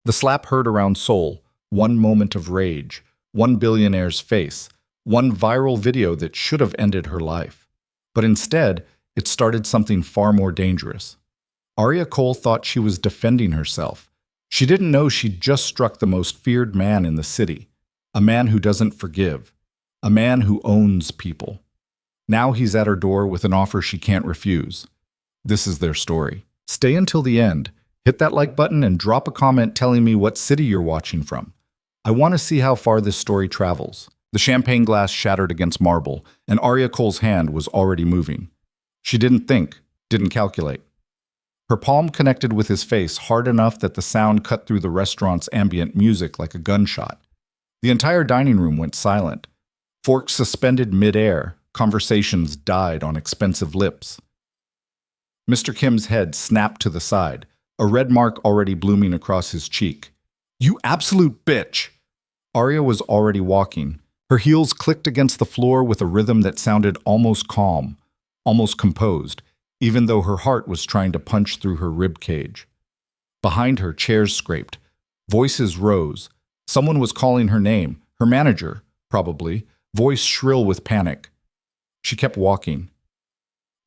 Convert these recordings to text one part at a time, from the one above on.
The slap heard around Seoul, one moment of rage, one billionaire's face, one viral video that should have ended her life. But instead, it started something far more dangerous. Arya Cole thought she was defending herself. She didn't know she'd just struck the most feared man in the city, a man who doesn't forgive, a man who owns people. Now he's at her door with an offer she can't refuse. This is their story. Stay until the end. Hit that like button and drop a comment telling me what city you're watching from. I want to see how far this story travels. The champagne glass shattered against marble, and Arya Cole's hand was already moving. She didn't think, didn't calculate. Her palm connected with his face hard enough that the sound cut through the restaurant's ambient music like a gunshot. The entire dining room went silent. Forks suspended mid-air, conversations died on expensive lips. Mr. Kim's head snapped to the side, a red mark already blooming across his cheek. "You absolute bitch!" Arya was already walking. Her heels clicked against the floor with a rhythm that sounded almost calm, almost composed, even though her heart was trying to punch through her rib cage. Behind her, chairs scraped. Voices rose. Someone was calling her name, her manager, probably, voice shrill with panic. She kept walking.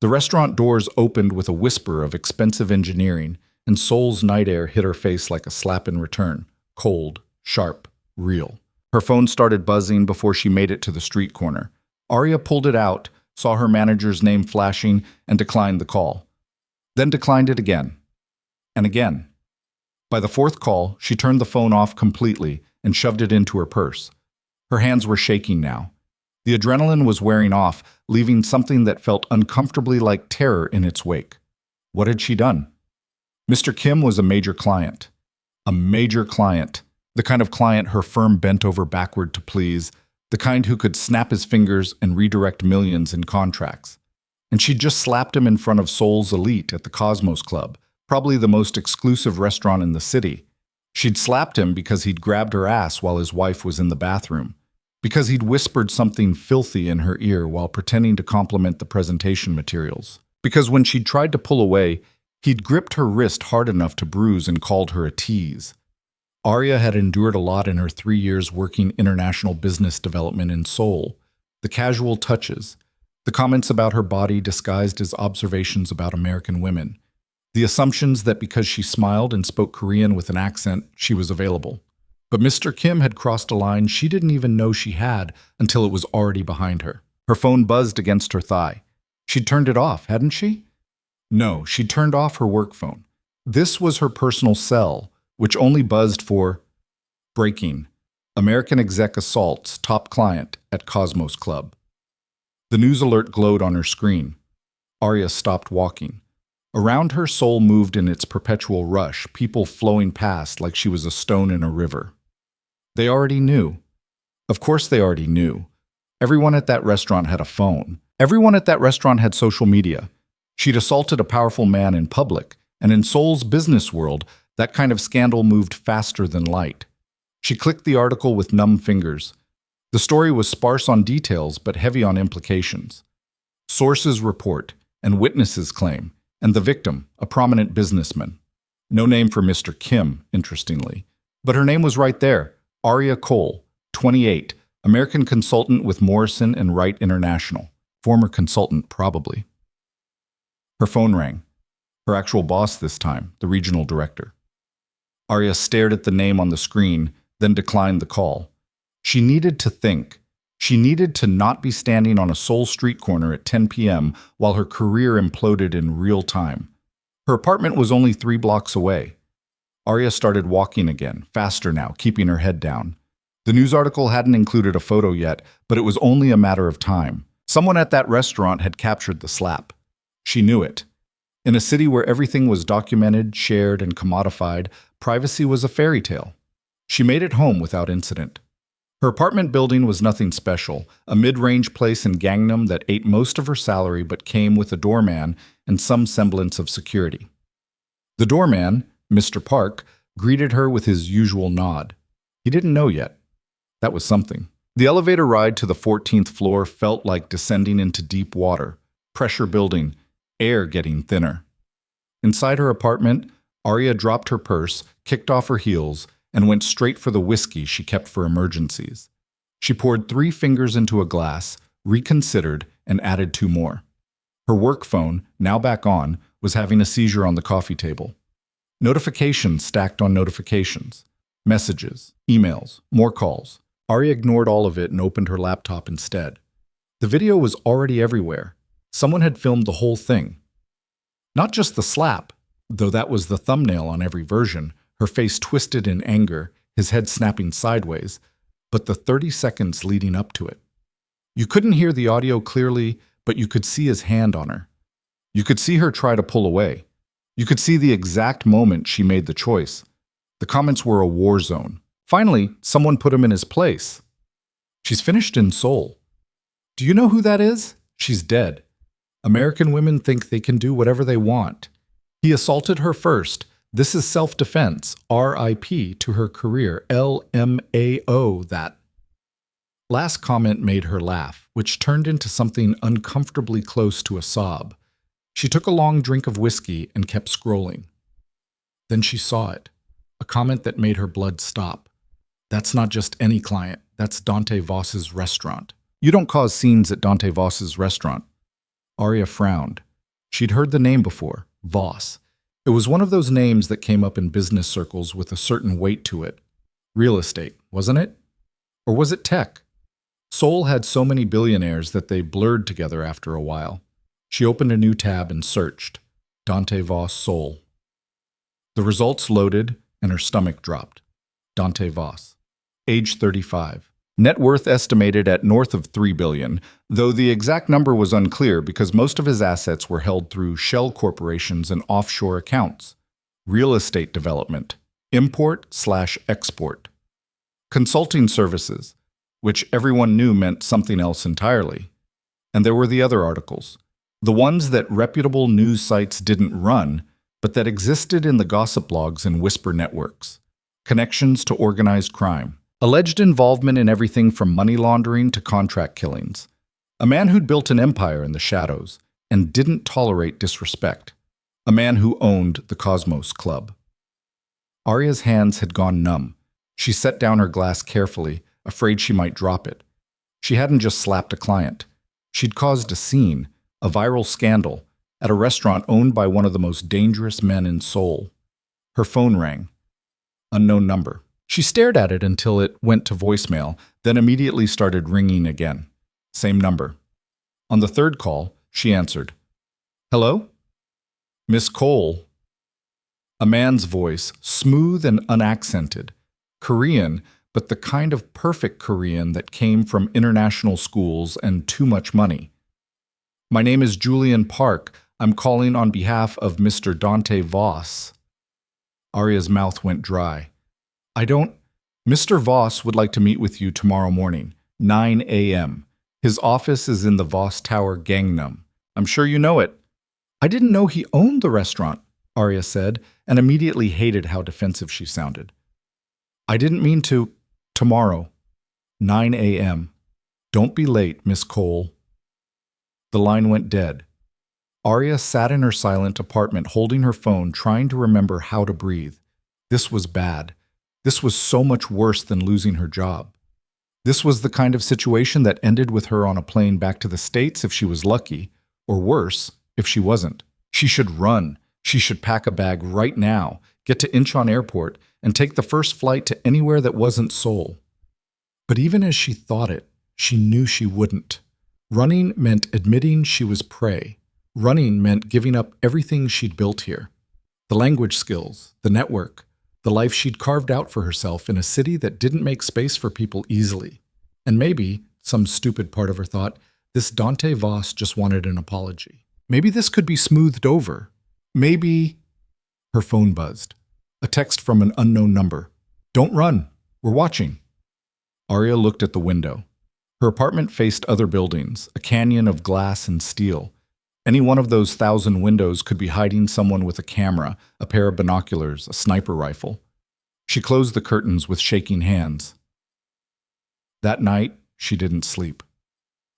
The restaurant doors opened with a whisper of expensive engineering, and Seoul's night air hit her face like a slap in return, cold, sharp, real. Her phone started buzzing before she made it to the street corner. Arya pulled it out, saw her manager's name flashing, and declined the call. Then declined it again. And again. By the fourth call, she turned the phone off completely and shoved it into her purse. Her hands were shaking now. The adrenaline was wearing off, leaving something that felt uncomfortably like terror in its wake. What had she done? Mr. Kim was a major client. A major client. The kind of client her firm bent over backward to please, the kind who could snap his fingers and redirect millions in contracts. And she'd just slapped him in front of Seoul's elite at the Cosmos Club, probably the most exclusive restaurant in the city. She'd slapped him because he'd grabbed her ass while his wife was in the bathroom, because he'd whispered something filthy in her ear while pretending to compliment the presentation materials, because when she'd tried to pull away, he'd gripped her wrist hard enough to bruise and called her a tease. Arya had endured a lot in her 3 years working international business development in Seoul. The casual touches, the comments about her body disguised as observations about American women, the assumptions that because she smiled and spoke Korean with an accent, she was available. But Mr. Kim had crossed a line she didn't even know she had until it was already behind her. Her phone buzzed against her thigh. She'd turned it off, hadn't she? No, she'd turned off her work phone. This was her personal cell, which only buzzed for breaking. American exec assaults top client at Cosmos Club. The news alert glowed on her screen. Arya stopped walking. Around her, Seoul moved in its perpetual rush, people flowing past like she was a stone in a river. They already knew. Of course they already knew. Everyone at that restaurant had a phone. Everyone at that restaurant had social media. She'd assaulted a powerful man in public, and in Seoul's business world, that kind of scandal moved faster than light. She clicked the article with numb fingers. The story was sparse on details but heavy on implications. Sources report, and witnesses claim, and the victim, a prominent businessman. No name for Mr. Kim, interestingly. But her name was right there, Arya Cole, 28, American consultant with Morrison and Wright International. Former consultant, probably. Her phone rang. Her actual boss this time, the regional director. Arya stared at the name on the screen, then declined the call. She needed to think. She needed to not be standing on a Seoul street corner at 10 p.m. while her career imploded in real time. Her apartment was only 3 blocks away. Arya started walking again, faster now, keeping her head down. The news article hadn't included a photo yet, but it was only a matter of time. Someone at that restaurant had captured the slap. She knew it. In a city where everything was documented, shared, and commodified, privacy was a fairy tale. She made it home without incident. Her apartment building was nothing special, a mid-range place in Gangnam that ate most of her salary but came with a doorman and some semblance of security. The doorman, Mr. Park, greeted her with his usual nod. He didn't know yet. That was something. The elevator ride to the 14th floor felt like descending into deep water, pressure building, air getting thinner. Inside her apartment, Arya dropped her purse, kicked off her heels, and went straight for the whiskey she kept for emergencies. She poured 3 fingers into a glass, reconsidered, and added 2 more. Her work phone, now back on, was having a seizure on the coffee table. Notifications stacked on notifications. Messages, emails, more calls. Arya ignored all of it and opened her laptop instead. The video was already everywhere. Someone had filmed the whole thing. Not just the slap, though that was the thumbnail on every version, her face twisted in anger, his head snapping sideways, but the 30 seconds leading up to it. You couldn't hear the audio clearly, but you could see his hand on her. You could see her try to pull away. You could see the exact moment she made the choice. The comments were a war zone. Finally, someone put him in his place. She's finished in Seoul. Do you know who that is? She's dead. American women think they can do whatever they want. He assaulted her first. This is self-defense. R.I.P. to her career. LMAO that. Last comment made her laugh, which turned into something uncomfortably close to a sob. She took a long drink of whiskey and kept scrolling. Then she saw it. A comment that made her blood stop. That's not just any client. That's Dante Voss's restaurant. You don't cause scenes at Dante Voss's restaurant. Arya frowned. She'd heard the name before, Voss. It was one of those names that came up in business circles with a certain weight to it. Real estate, wasn't it? Or was it tech? Seoul had so many billionaires that they blurred together after a while. She opened a new tab and searched. Dante Voss Seoul. The results loaded and her stomach dropped. Dante Voss. Age 35. Net worth estimated at north of $3 billion, though the exact number was unclear because most of his assets were held through shell corporations and offshore accounts. Real estate development. Import/export. Consulting services, which everyone knew meant something else entirely. And there were the other articles. The ones that reputable news sites didn't run, but that existed in the gossip blogs and whisper networks. Connections to organized crime. Alleged involvement in everything from money laundering to contract killings. A man who'd built an empire in the shadows and didn't tolerate disrespect. A man who owned the Cosmos Club. Arya's hands had gone numb. She set down her glass carefully, afraid she might drop it. She hadn't just slapped a client. She'd caused a scene, a viral scandal, at a restaurant owned by one of the most dangerous men in Seoul. Her phone rang. Unknown number. She stared at it until it went to voicemail, then immediately started ringing again. Same number. On the 3rd call, she answered. Hello? Miss Cole. A man's voice, smooth and unaccented. Korean, but the kind of perfect Korean that came from international schools and too much money. My name is Julian Park. I'm calling on behalf of Mr. Dante Voss. Arya's mouth went dry. Mr. Voss would like to meet with you tomorrow morning, 9 a.m. His office is in the Voss Tower, Gangnam. I'm sure you know it. I didn't know he owned the restaurant, Arya said, and immediately hated how defensive she sounded. I didn't mean to. Tomorrow, 9 a.m. Don't be late, Miss Cole. The line went dead. Arya sat in her silent apartment holding her phone, trying to remember how to breathe. This was bad. This was so much worse than losing her job. This was the kind of situation that ended with her on a plane back to the States if she was lucky, or worse, if she wasn't. She should run. She should pack a bag right now, get to Incheon Airport, and take the first flight to anywhere that wasn't Seoul. But even as she thought it, she knew she wouldn't. Running meant admitting she was prey. Running meant giving up everything she'd built here. The language skills, the network, the life she'd carved out for herself in a city that didn't make space for people easily. And maybe, some stupid part of her thought, this Dante Voss just wanted an apology. Maybe this could be smoothed over. Maybe... Her phone buzzed. A text from an unknown number. Don't run. We're watching. Arya looked at the window. Her apartment faced other buildings, a canyon of glass and steel. Any one of those 1,000 windows could be hiding someone with a camera, a pair of binoculars, a sniper rifle. She closed the curtains with shaking hands. That night, she didn't sleep.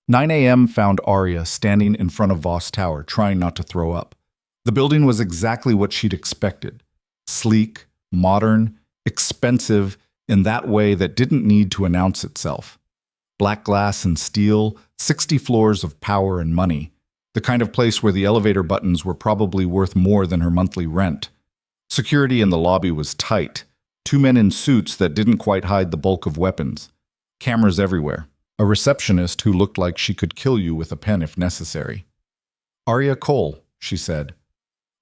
9 a.m. found Arya standing in front of Voss Tower, trying not to throw up. The building was exactly what she'd expected. Sleek, modern, expensive in that way that didn't need to announce itself. Black glass and steel, 60 floors of power and money. The kind of place where the elevator buttons were probably worth more than her monthly rent. Security in the lobby was tight. 2 men in suits that didn't quite hide the bulk of weapons. Cameras everywhere. A receptionist who looked like she could kill you with a pen if necessary. "Arya Cole," she said.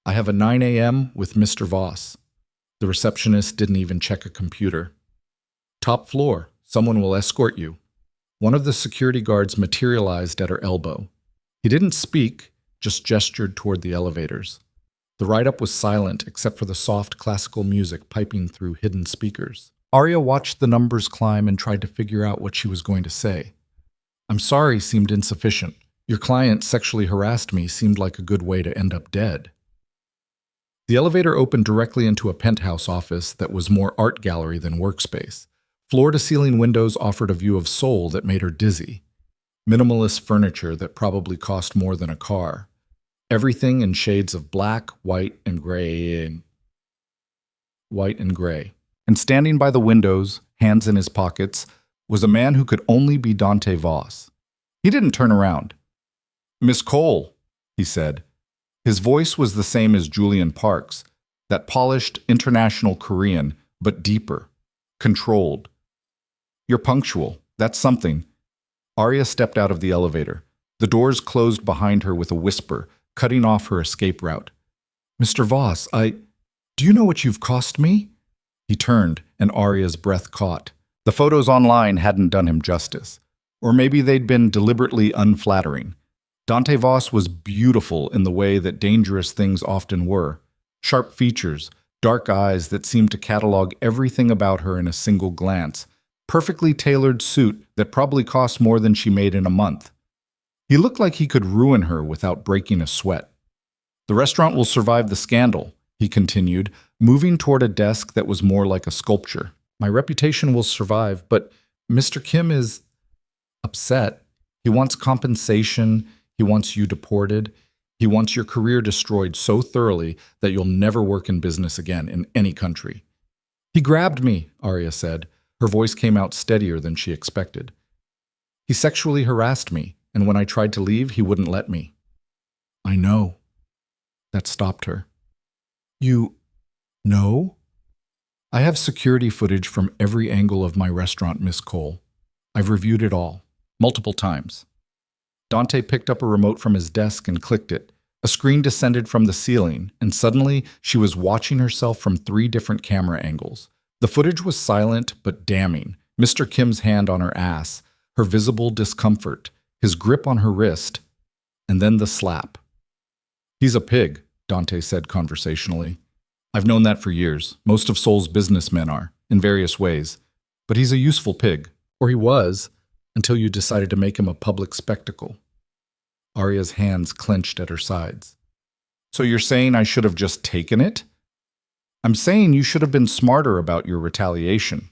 "I have a 9 a.m. with Mr. Voss." The receptionist didn't even check a computer. "Top floor. Someone will escort you." One of the security guards materialized at her elbow. He didn't speak, just gestured toward the elevators. The ride-up was silent except for the soft classical music piping through hidden speakers. Arya watched the numbers climb and tried to figure out what she was going to say. "I'm sorry" seemed insufficient. "Your client sexually harassed me" seemed like a good way to end up dead. The elevator opened directly into a penthouse office that was more art gallery than workspace. Floor-to-ceiling windows offered a view of Seoul that made her dizzy. Minimalist furniture that probably cost more than a car. Everything in shades of black, white, and gray. And standing by the windows, hands in his pockets, was a man who could only be Dante Voss. He didn't turn around. "Miss Cole," he said. His voice was the same as Julian Park's, that polished international Korean, but deeper, controlled. "You're punctual. That's something." Arya stepped out of the elevator. The doors closed behind her with a whisper, cutting off her escape route. "Mr. Voss, do you know what you've cost me?" He turned, and Arya's breath caught. The photos online hadn't done him justice. Or maybe they'd been deliberately unflattering. Dante Voss was beautiful in the way that dangerous things often were. Sharp features, dark eyes that seemed to catalog everything about her in a single glance. Perfectly tailored suit that probably cost more than she made in a month. He looked like he could ruin her without breaking a sweat. "The restaurant will survive the scandal," he continued, moving toward a desk that was more like a sculpture. "My reputation will survive, but Mr. Kim is upset. He wants compensation. He wants you deported. He wants your career destroyed so thoroughly that you'll never work in business again in any country." "He grabbed me," Arya said. Her voice came out steadier than she expected. "He sexually harassed me, and when I tried to leave, he wouldn't let me." "I know." That stopped her. "You know?" "I have security footage from every angle of my restaurant, Miss Cole. I've reviewed it all, multiple times." Dante picked up a remote from his desk and clicked it. A screen descended from the ceiling, and suddenly she was watching herself from 3 different camera angles. The footage was silent but damning. Mr. Kim's hand on her ass, her visible discomfort, his grip on her wrist, and then the slap. "He's a pig," Dante said conversationally. "I've known that for years. Most of Seoul's businessmen are, in various ways. But he's a useful pig. Or he was, until you decided to make him a public spectacle." Arya's hands clenched at her sides. "So you're saying I should have just taken it?" "I'm saying you should have been smarter about your retaliation."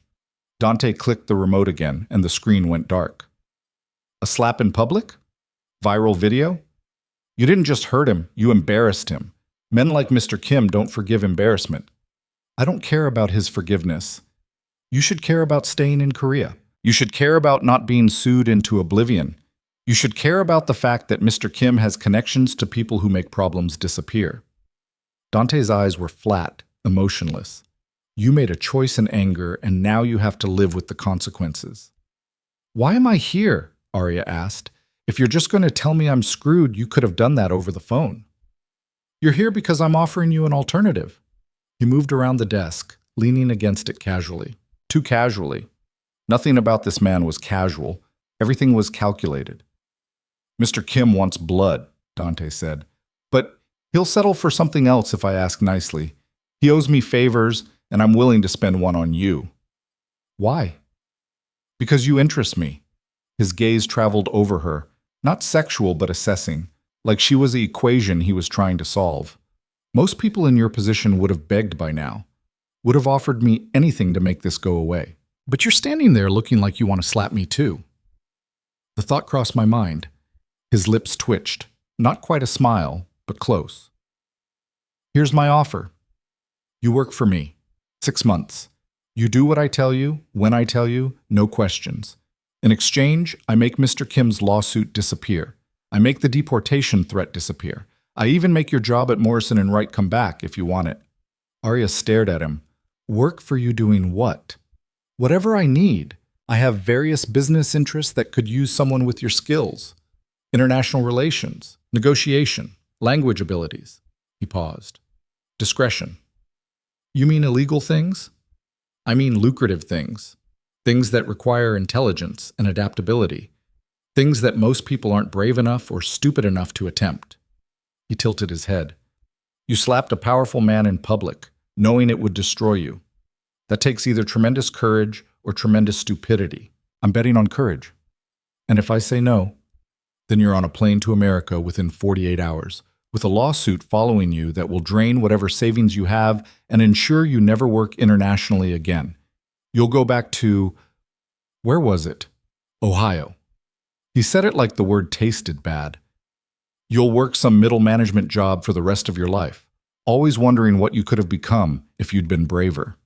Dante clicked the remote again, and the screen went dark. "A slap in public? Viral video? You didn't just hurt him, you embarrassed him. Men like Mr. Kim don't forgive embarrassment." "I don't care about his forgiveness. You should care about staying in Korea. You should care about not being sued into oblivion. You should care about the fact that Mr. Kim has connections to people who make problems disappear." Dante's eyes were flat, emotionless. "You made a choice in anger, and now you have to live with the consequences." "Why am I here?" Arya asked. "If you're just going to tell me I'm screwed, you could have done that over the phone." "You're here because I'm offering you an alternative." He moved around the desk, leaning against it casually. Too casually. Nothing about this man was casual. Everything was calculated. "Mr. Kim wants blood," Dante said. "But he'll settle for something else if I ask nicely. He owes me favors, and I'm willing to spend one on you." "Why?" "Because you interest me." His gaze traveled over her, not sexual but assessing, like she was the equation he was trying to solve. "Most people in your position would have begged by now, would have offered me anything to make this go away. But you're standing there looking like you want to slap me too." The thought crossed my mind. His lips twitched, not quite a smile, but close. "Here's my offer. You work for me. 6 months. You do what I tell you, when I tell you, no questions. In exchange, I make Mr. Kim's lawsuit disappear. I make the deportation threat disappear. I even make your job at Morrison and Wright come back if you want it. Arya stared at him. Work for you doing what? Whatever I need. I have various business interests that could use someone with your skills. International relations, negotiation, language abilities. He paused. Discretion. You mean illegal things? I mean lucrative things. Things that require intelligence and adaptability. Things that most people aren't brave enough or stupid enough to attempt. He tilted his head. You slapped a powerful man in public, knowing it would destroy you. That takes either tremendous courage or tremendous stupidity. I'm betting on courage. And if I say no, then you're on a plane to America within 48 hours, with a lawsuit following you that will drain whatever savings you have and ensure you never work internationally again. You'll go back to, where was it? Ohio. He said it like the word tasted bad. You'll work some middle management job for the rest of your life, always wondering what you could have become if you'd been braver.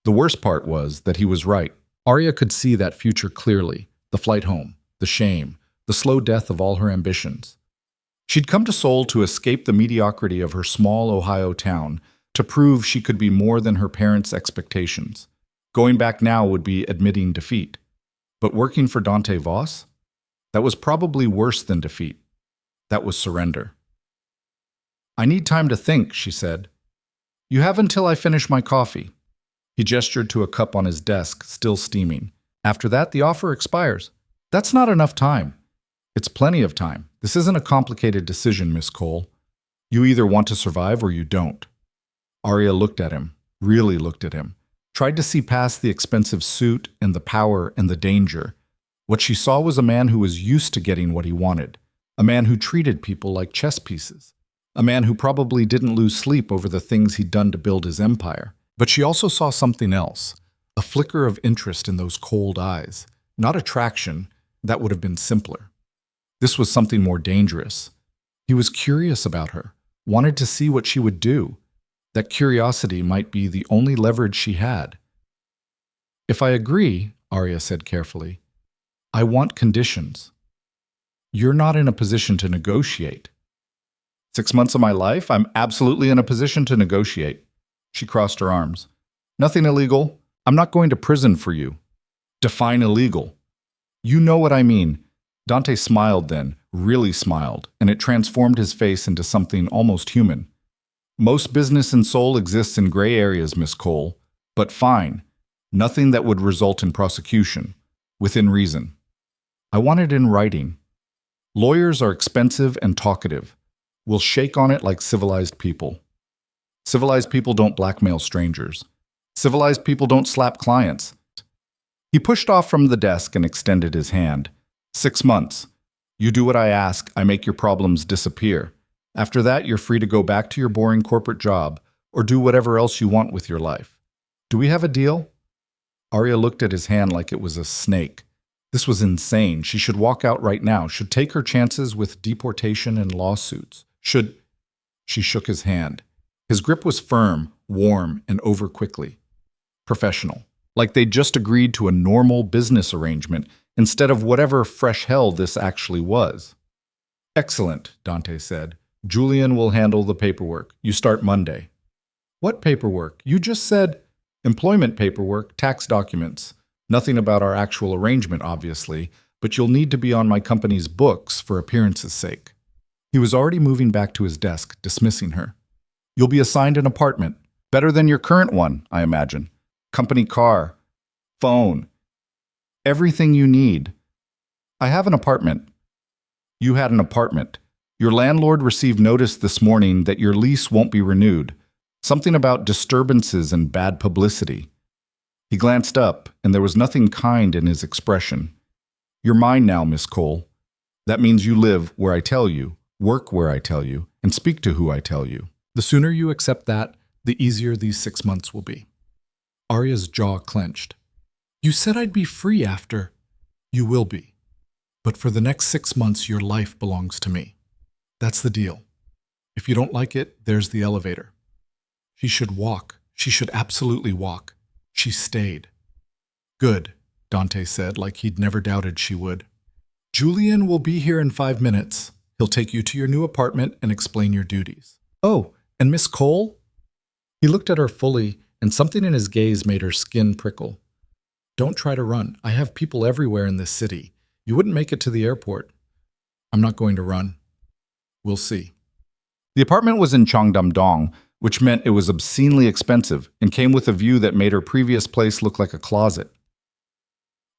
The worst part was that he was right. Arya could see that future clearly, the flight home, the shame, the slow death of all her ambitions. She'd come to Seoul to escape the mediocrity of her small Ohio town, to prove she could be more than her parents' expectations. Going back now would be admitting defeat. But working for Dante Voss? That was probably worse than defeat. That was surrender. I need time to think, she said. You have until I finish my coffee. He gestured to a cup on his desk, still steaming. After that, the offer expires. That's not enough time. It's plenty of time. This isn't a complicated decision, Miss Cole. You either want to survive or you don't. Arya looked at him, really looked at him. Tried to see past the expensive suit and the power and the danger. What she saw was a man who was used to getting what he wanted, a man who treated people like chess pieces, a man who probably didn't lose sleep over the things he'd done to build his empire. But she also saw something else, a flicker of interest in those cold eyes, not attraction. That would have been simpler. This was something more dangerous. He was curious about her, wanted to see what she would do. That curiosity might be the only leverage she had. If I agree, Arya said carefully, I want conditions. You're not in a position to negotiate. 6 months of my life, I'm absolutely in a position to negotiate. She crossed her arms. Nothing illegal. I'm not going to prison for you. Define illegal. You know what I mean. Dante smiled then, really smiled, and it transformed his face into something almost human. Most business in Seoul exists in gray areas, Miss Cole, but fine. Nothing that would result in prosecution, within reason. I want it in writing. Lawyers are expensive and talkative. We'll shake on it like civilized people. Civilized people don't blackmail strangers. Civilized people don't slap clients. He pushed off from the desk and extended his hand. 6 months. You do what I ask, I make your problems disappear. After that, you're free to go back to your boring corporate job or do whatever else you want with your life. Do we have a deal? Arya looked at his hand like it was a snake. This was insane. She should walk out right now, should take her chances with deportation and lawsuits. She shook his hand. His grip was firm, warm, and over quickly. Professional. Like they'd just agreed to a normal business arrangement instead of whatever fresh hell this actually was. Excellent, Dante said. Julian will handle the paperwork. You start Monday. What paperwork? You just said employment paperwork, tax documents. Nothing about our actual arrangement, obviously, but you'll need to be on my company's books for appearance's sake. He was already moving back to his desk, dismissing her. You'll be assigned an apartment. Better than your current one, I imagine. Company car. Phone. Everything you need. I have an apartment. You had an apartment. Your landlord received notice this morning that your lease won't be renewed. Something about disturbances and bad publicity. He glanced up, and there was nothing kind in his expression. You're mine now, Miss Cole. That means you live where I tell you, work where I tell you, and speak to who I tell you. The sooner you accept that, the easier these 6 months will be. Arya's jaw clenched. You said I'd be free after. You will be. But for the next 6 months, your life belongs to me. That's the deal. If you don't like it, there's the elevator. She should walk. She should absolutely walk. She stayed. Good, Dante said, like he'd never doubted she would. Julian will be here in 5 minutes. He'll take you to your new apartment and explain your duties. Oh, and Miss Cole? He looked at her fully, and something in his gaze made her skin prickle. Don't try to run. I have people everywhere in this city. You wouldn't make it to the airport. I'm not going to run. We'll see. The apartment was in Cheongdam-dong, which meant it was obscenely expensive and came with a view that made her previous place look like a closet.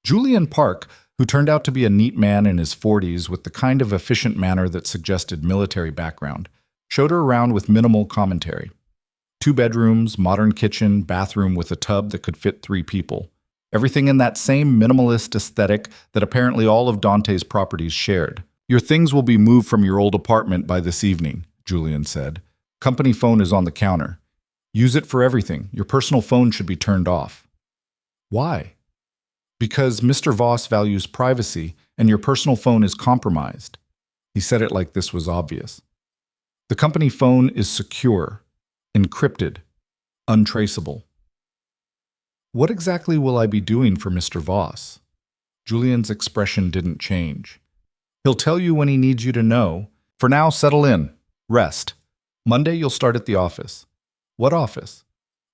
Julian Park, who turned out to be a neat man in his 40s with the kind of efficient manner that suggested military background, showed her around with minimal commentary. 2 bedrooms, modern kitchen, bathroom with a tub that could fit 3 people. Everything in that same minimalist aesthetic that apparently all of Dante's properties shared. Your things will be moved from your old apartment by this evening, Julian said. Company phone is on the counter. Use it for everything. Your personal phone should be turned off. Why? Because Mr. Voss values privacy and your personal phone is compromised. He said it like this was obvious. The company phone is secure, encrypted, untraceable. What exactly will I be doing for Mr. Voss? Julian's expression didn't change. He'll tell you when he needs you to know. For now, settle in. Rest. Monday, you'll start at the office. What office?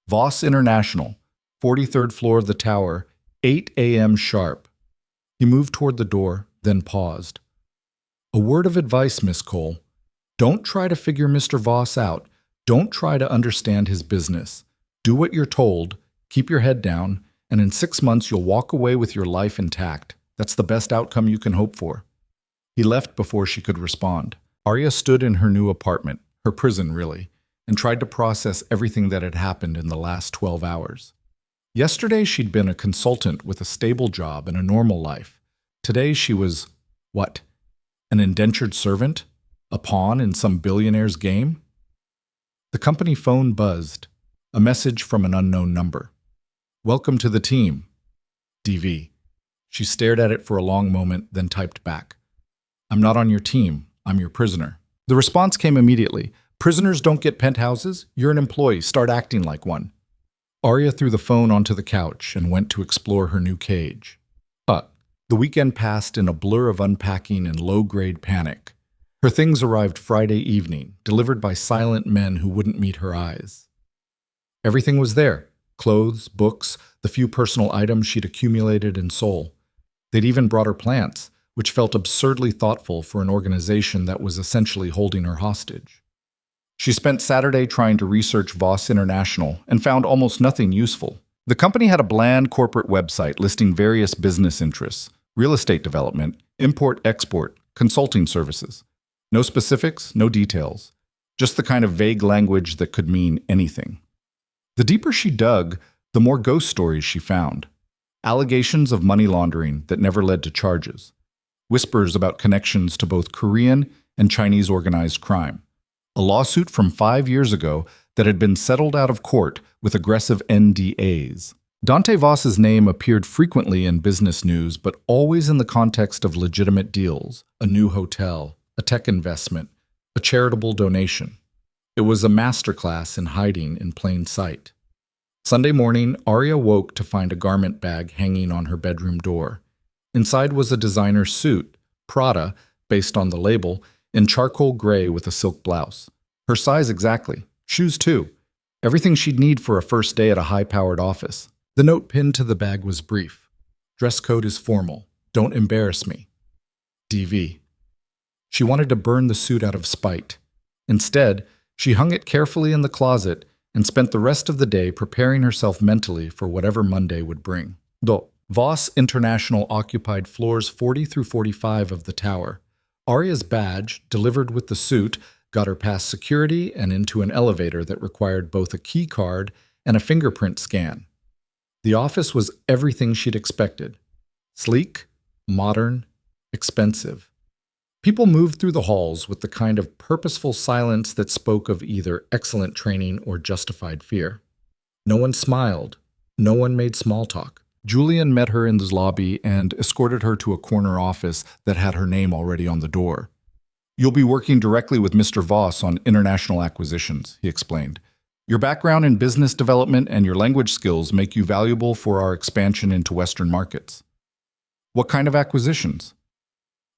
Voss International, 43rd floor of the tower, 8 a.m. sharp. He moved toward the door, then paused. A word of advice, Miss Cole. Don't try to figure Mr. Voss out. Don't try to understand his business. Do what you're told, keep your head down, and in 6 months you'll walk away with your life intact. That's the best outcome you can hope for. He left before she could respond. Arya stood in her new apartment, her prison really, and tried to process everything that had happened in the last 12 hours. Yesterday she'd been a consultant with a stable job and a normal life. Today she was, what? An indentured servant? A pawn in some billionaire's game? The company phone buzzed. A message from an unknown number. Welcome to the team. DV. She stared at it for a long moment, then typed back. I'm not on your team. I'm your prisoner. The response came immediately. Prisoners don't get penthouses. You're an employee. Start acting like one. Arya threw the phone onto the couch and went to explore her new cage. The weekend passed in a blur of unpacking and low-grade panic. Her things arrived Friday evening, delivered by silent men who wouldn't meet her eyes. Everything was there. Clothes, books, the few personal items she'd accumulated in Seoul. They'd even brought her plants, which felt absurdly thoughtful for an organization that was essentially holding her hostage. She spent Saturday trying to research Voss International and found almost nothing useful. The company had a bland corporate website listing various business interests, real estate development, import-export, consulting services. No specifics, no details. Just the kind of vague language that could mean anything. The deeper she dug, the more ghost stories she found. Allegations of money laundering that never led to charges. Whispers about connections to both Korean and Chinese organized crime. A lawsuit from 5 years ago that had been settled out of court with aggressive NDAs. Dante Voss's name appeared frequently in business news, but always in the context of legitimate deals, a new hotel, a tech investment, a charitable donation. It was a masterclass in hiding in plain sight. Sunday morning, Arya woke to find a garment bag hanging on her bedroom door. Inside was a designer suit, Prada, based on the label, in charcoal gray with a silk blouse. Her size exactly. Shoes too. Everything she'd need for a first day at a high-powered office. The note pinned to the bag was brief. Dress code is formal. Don't embarrass me. DV. She wanted to burn the suit out of spite. Instead, she hung it carefully in the closet and spent the rest of the day preparing herself mentally for whatever Monday would bring. Voss International occupied floors 40 through 45 of the tower. Arya's badge, delivered with the suit, got her past security and into an elevator that required both a key card and a fingerprint scan. The office was everything she'd expected. Sleek, modern, expensive. People moved through the halls with the kind of purposeful silence that spoke of either excellent training or justified fear. No one smiled. No one made small talk. Julian met her in the lobby and escorted her to a corner office that had her name already on the door. You'll be working directly with Mr. Voss on international acquisitions, he explained. Your background in business development and your language skills make you valuable for our expansion into Western markets. What kind of acquisitions?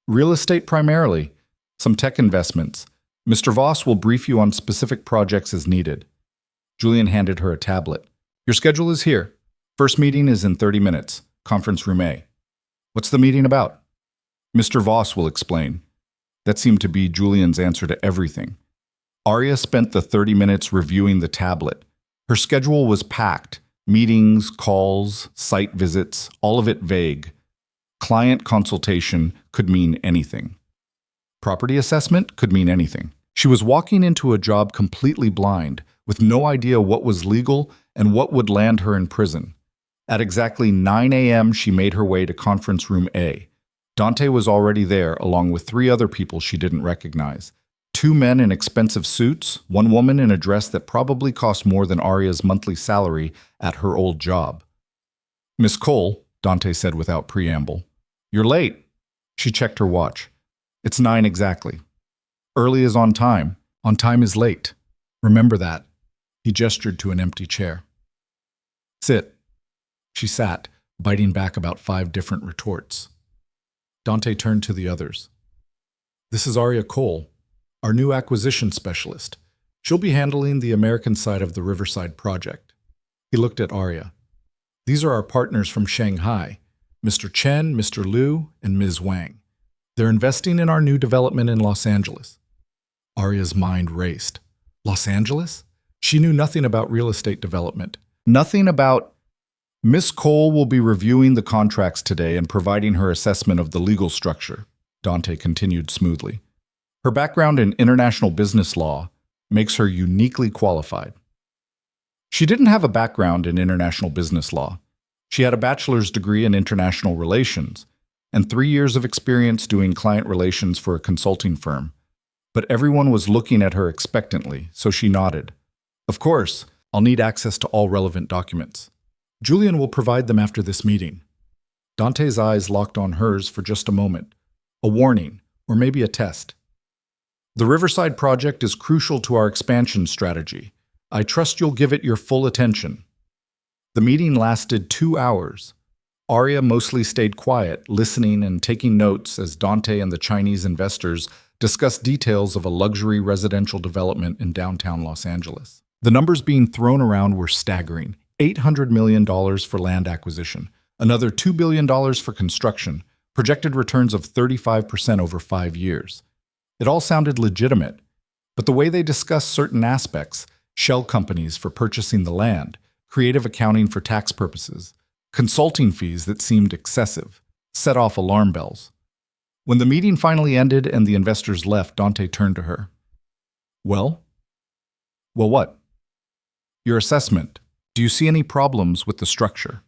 Real estate primarily, some tech investments. Mr. Voss will brief you on specific projects as needed. Julian handed her a tablet. Your schedule is here. First meeting is in 30 minutes. Conference room A. What's the meeting about? Mr. Voss will explain. That seemed to be Julian's answer to everything. Arya spent the 30 minutes reviewing the tablet. Her schedule was packed. Meetings, calls, site visits, all of it vague. Client consultation could mean anything. Property assessment could mean anything. She was walking into a job completely blind, with no idea what was legal and what would land her in prison. At exactly 9 a.m., she made her way to conference room A. Dante was already there, along with 3 other people she didn't recognize. 2 men in expensive suits, 1 woman in a dress that probably cost more than Arya's monthly salary at her old job. Miss Cole, Dante said without preamble. You're late. She checked her watch. It's 9 exactly. Early is on time. On time is late. Remember that. He gestured to an empty chair. Sit. She sat, biting back about 5 different retorts. Dante turned to the others. This is Arya Cole, our new acquisition specialist. She'll be handling the American side of the Riverside project. He looked at Arya. These are our partners from Shanghai, Mr. Chen, Mr. Liu, and Ms. Wang. They're investing in our new development in Los Angeles. Arya's mind raced. Los Angeles? She knew nothing about real estate development. Nothing about... Miss Cole will be reviewing the contracts today and providing her assessment of the legal structure, Dante continued smoothly. Her background in international business law makes her uniquely qualified. She didn't have a background in international business law. She had a bachelor's degree in international relations and 3 years of experience doing client relations for a consulting firm. But everyone was looking at her expectantly, so she nodded. Of course, I'll need access to all relevant documents. Julian will provide them after this meeting. Dante's eyes locked on hers for just a moment. A warning, or maybe a test. The Riverside project is crucial to our expansion strategy. I trust you'll give it your full attention. The meeting lasted 2 hours. Arya mostly stayed quiet, listening and taking notes as Dante and the Chinese investors discussed details of a luxury residential development in downtown Los Angeles. The numbers being thrown around were staggering. $800 million for land acquisition, another $2 billion for construction, projected returns of 35% over 5 years. It all sounded legitimate, but the way they discussed certain aspects, shell companies for purchasing the land, creative accounting for tax purposes, consulting fees that seemed excessive, set off alarm bells. When the meeting finally ended and the investors left, Dante turned to her. Well? Well, what? Your assessment. Do you see any problems with the structure?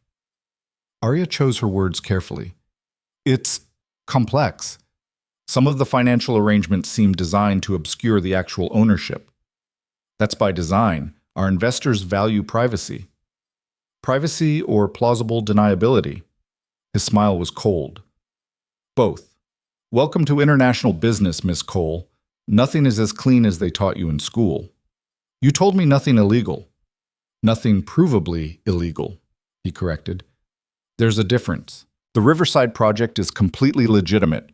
Arya chose her words carefully. It's complex. Some of the financial arrangements seem designed to obscure the actual ownership. That's by design. Our investors value privacy. Privacy or plausible deniability? His smile was cold. Both. Welcome to international business, Miss Cole. Nothing is as clean as they taught you in school. You told me nothing illegal. Nothing provably illegal, he corrected. There's a difference. The Riverside project is completely legitimate.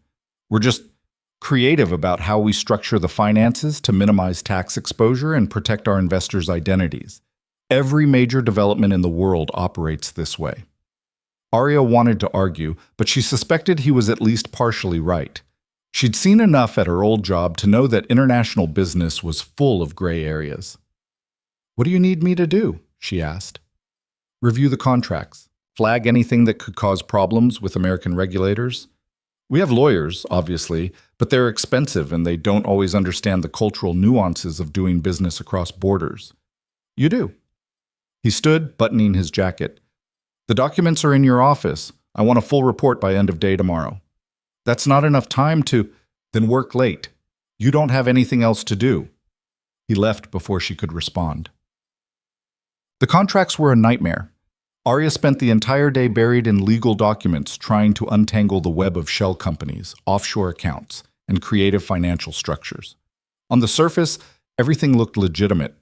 We're just creative about how we structure the finances to minimize tax exposure and protect our investors' identities. Every major development in the world operates this way. Arya wanted to argue, but she suspected he was at least partially right. She'd seen enough at her old job to know that international business was full of gray areas. What do you need me to do? She asked. Review the contracts. Flag anything that could cause problems with American regulators. We have lawyers, obviously, but they're expensive and they don't always understand the cultural nuances of doing business across borders. You do. He stood, buttoning his jacket. The documents are in your office. I want a full report by end of day tomorrow. That's not enough time to... Then work late. You don't have anything else to do. He left before she could respond. The contracts were a nightmare. Arya spent the entire day buried in legal documents trying to untangle the web of shell companies, offshore accounts, and creative financial structures. On the surface, everything looked legitimate.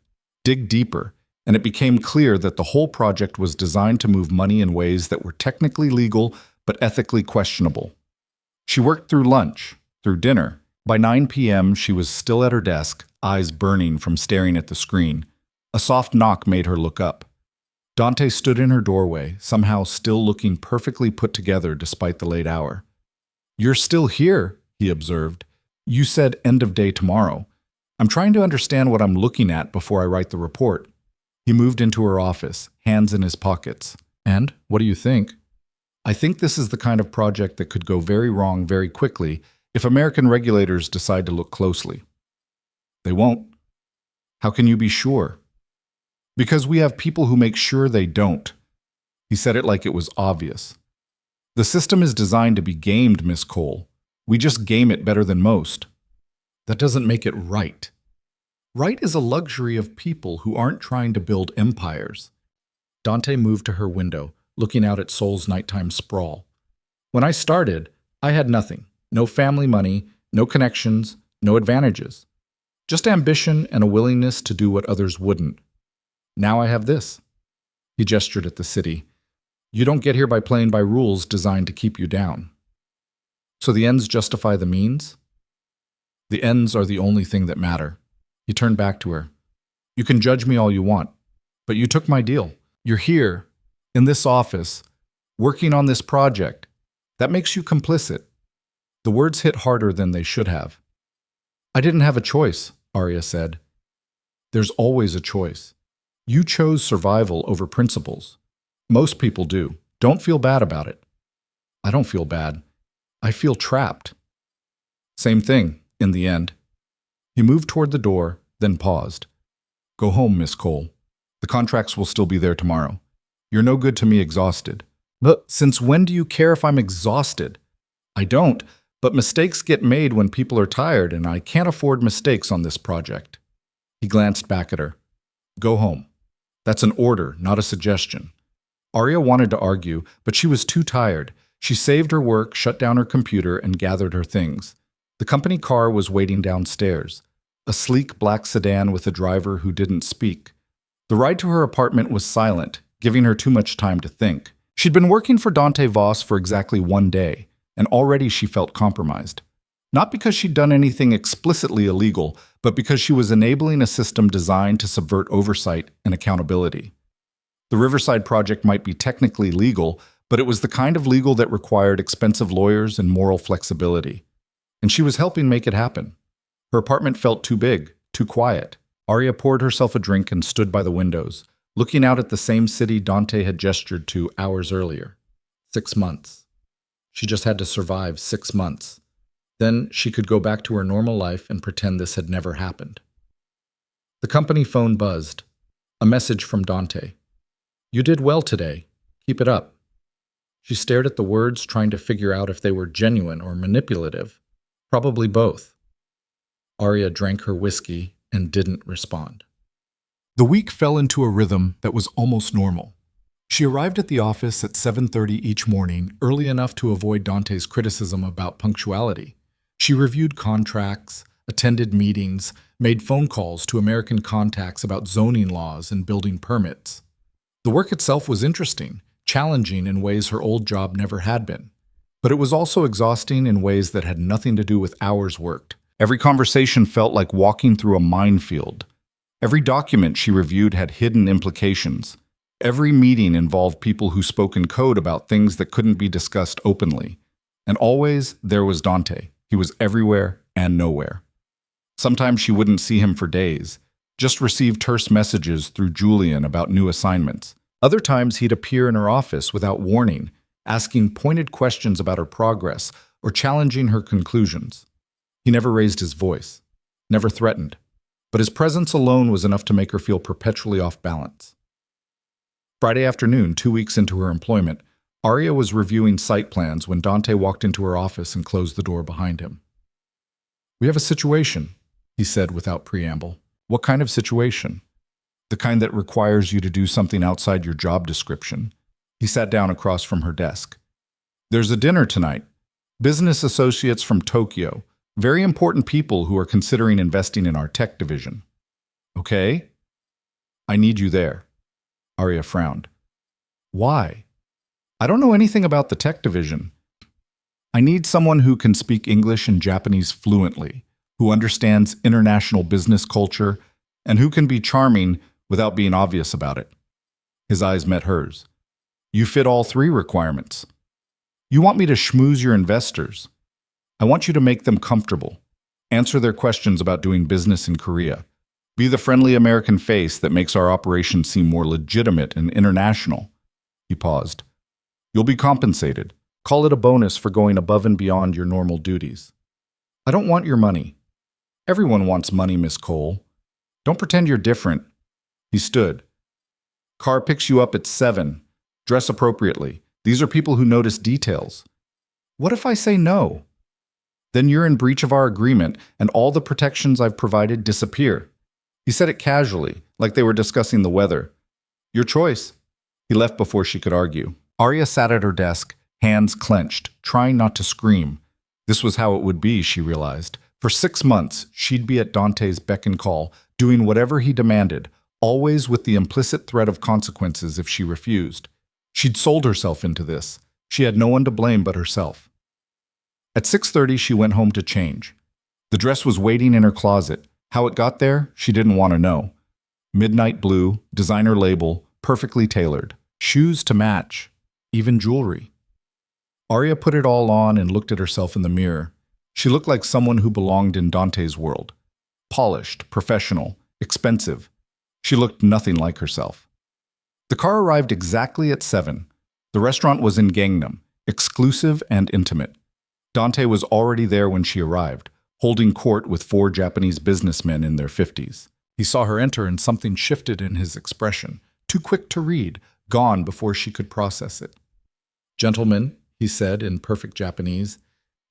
dig deeper, and it became clear that the whole project was designed to move money in ways that were technically legal but ethically questionable. She worked through lunch, through dinner. By 9 p.m., she was still at her desk, eyes burning from staring at the screen. A soft knock made her look up. Dante stood in her doorway, somehow still looking perfectly put together despite the late hour. "You're still here," he observed. "You said end of day tomorrow. I'm trying to understand what I'm looking at before I write the report." He moved into her office, hands in his pockets. "And, what do you think?" "I think this is the kind of project that could go very wrong very quickly if American regulators decide to look closely." "They won't." "How can you be sure?" "Because we have people who make sure they don't." He said it like it was obvious. "The system is designed to be gamed, Miss Cole. We just game it better than most." "That doesn't make it right." "Right is a luxury of people who aren't trying to build empires." Dante moved to her window, looking out at Seoul's nighttime sprawl. "When I started, I had nothing. No family money, no connections, no advantages. Just ambition and a willingness to do what others wouldn't. Now I have this." He gestured at the city. "You don't get here by playing by rules designed to keep you down." "So the ends justify the means?" "The ends are the only thing that matter." He turned back to her. "You can judge me all you want, but you took my deal. You're here, in this office, working on this project. That makes you complicit." The words hit harder than they should have. "I didn't have a choice," Arya said. "There's always a choice. You chose survival over principles. Most people do. Don't feel bad about it." "I don't feel bad. I feel trapped." "Same thing, in the end." He moved toward the door, then paused. "Go home, Miss Cole. The contracts will still be there tomorrow. You're no good to me exhausted." "But since when do you care if I'm exhausted?" "I don't, but mistakes get made when people are tired, and I can't afford mistakes on this project." He glanced back at her. "Go home." "That's an order, not a suggestion." Arya wanted to argue, but she was too tired. She saved her work, shut down her computer, and gathered her things. The company car was waiting downstairs, a sleek black sedan with a driver who didn't speak. The ride to her apartment was silent, giving her too much time to think. She'd been working for Dante Voss for exactly 1 day, and already she felt compromised. Not because she'd done anything explicitly illegal, but because she was enabling a system designed to subvert oversight and accountability. The Riverside project might be technically legal, but it was the kind of legal that required expensive lawyers and moral flexibility. And she was helping make it happen. Her apartment felt too big, too quiet. Arya poured herself a drink and stood by the windows, looking out at the same city Dante had gestured to hours earlier. 6 months. She just had to survive 6 months. Then she could go back to her normal life and pretend this had never happened. The company phone buzzed. A message from Dante. "You did well today. Keep it up." She stared at the words, trying to figure out if they were genuine or manipulative. Probably both. Arya drank her whiskey and didn't respond. The week fell into a rhythm that was almost normal. She arrived at the office at 7:30 each morning, early enough to avoid Dante's criticism about punctuality. She reviewed contracts, attended meetings, made phone calls to American contacts about zoning laws and building permits. The work itself was interesting, challenging in ways her old job never had been. But it was also exhausting in ways that had nothing to do with hours worked. Every conversation felt like walking through a minefield. Every document she reviewed had hidden implications. Every meeting involved people who spoke in code about things that couldn't be discussed openly. And always, there was Dante. He was everywhere and nowhere. Sometimes she wouldn't see him for days, just receive terse messages through Julian about new assignments. Other times he'd appear in her office without warning, asking pointed questions about her progress or challenging her conclusions. He never raised his voice, never threatened, but his presence alone was enough to make her feel perpetually off balance. Friday afternoon, 2 weeks into her employment, Arya was reviewing site plans when Dante walked into her office and closed the door behind him. "We have a situation," he said without preamble. "What kind of situation?" "The kind that requires you to do something outside your job description." He sat down across from her desk. "There's a dinner tonight. Business associates from Tokyo, very important people who are considering investing in our tech division." "Okay." I need you there. Arya frowned. Why? I don't know anything about the tech division. I need someone who can speak English and Japanese fluently, who understands international business culture, and who can be charming without being obvious about it. His eyes met hers. You fit all three requirements. You want me to schmooze your investors. I want you to make them comfortable. Answer their questions about doing business in Korea. Be the friendly American face that makes our operation seem more legitimate and international. He paused. You'll be compensated. Call it a bonus for going above and beyond your normal duties. I don't want your money. Everyone wants money, Miss Cole. Don't pretend you're different. He stood. Car picks you up at 7. Dress appropriately. These are people who notice details. What if I say no? Then you're in breach of our agreement, and all the protections I've provided disappear. He said it casually, like they were discussing the weather. Your choice. He left before she could argue. Arya sat at her desk, hands clenched, trying not to scream. This was how it would be, she realized. For 6 months, she'd be at Dante's beck and call, doing whatever he demanded, always with the implicit threat of consequences if she refused. She'd sold herself into this. She had no one to blame but herself. At 6:30, she went home to change. The dress was waiting in her closet. How it got there, she didn't want to know. Midnight blue, designer label, perfectly tailored. Shoes to match, even jewelry. Arya put it all on and looked at herself in the mirror. She looked like someone who belonged in Dante's world. Polished, professional, expensive. She looked nothing like herself. The car arrived exactly at 7. The restaurant was in Gangnam, exclusive and intimate. Dante was already there when she arrived, holding court with 4 Japanese businessmen in their 50s. He saw her enter and something shifted in his expression, too quick to read, gone before she could process it. Gentlemen, he said in perfect Japanese,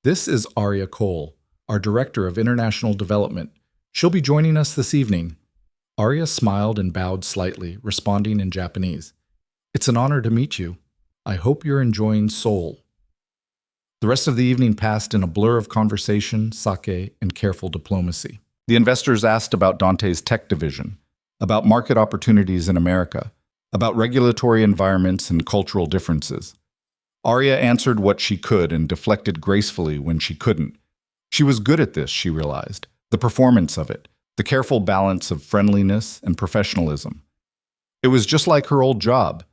this is Arya Cole, our Director of International Development. She'll be joining us this evening. Arya smiled and bowed slightly, responding in Japanese. It's an honor to meet you. I hope you're enjoying Seoul. The rest of the evening passed in a blur of conversation, sake, and careful diplomacy. The investors asked about Dante's tech division, about market opportunities in America, about regulatory environments and cultural differences. Arya answered what she could and deflected gracefully when she couldn't. She was good at this, she realized, the performance of it, the careful balance of friendliness and professionalism. It was just like her old job,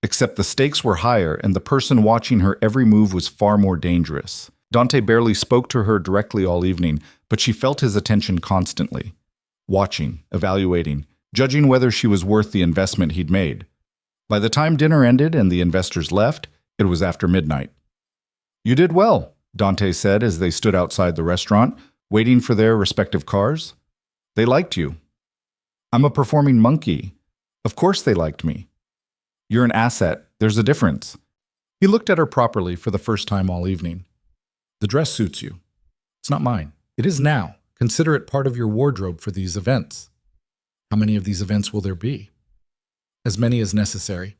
except the stakes were higher and the person watching her every move was far more dangerous. Dante barely spoke to her directly all evening, but she felt his attention constantly, watching, evaluating, judging whether she was worth the investment he'd made. By the time dinner ended and the investors left, it was after midnight. You did well, Dante said as they stood outside the restaurant, waiting for their respective cars. They liked you. I'm a performing monkey. Of course they liked me. You're an asset. There's a difference. He looked at her properly for the first time all evening. The dress suits you. It's not mine. It is now. Consider it part of your wardrobe for these events. How many of these events will there be? As many as necessary.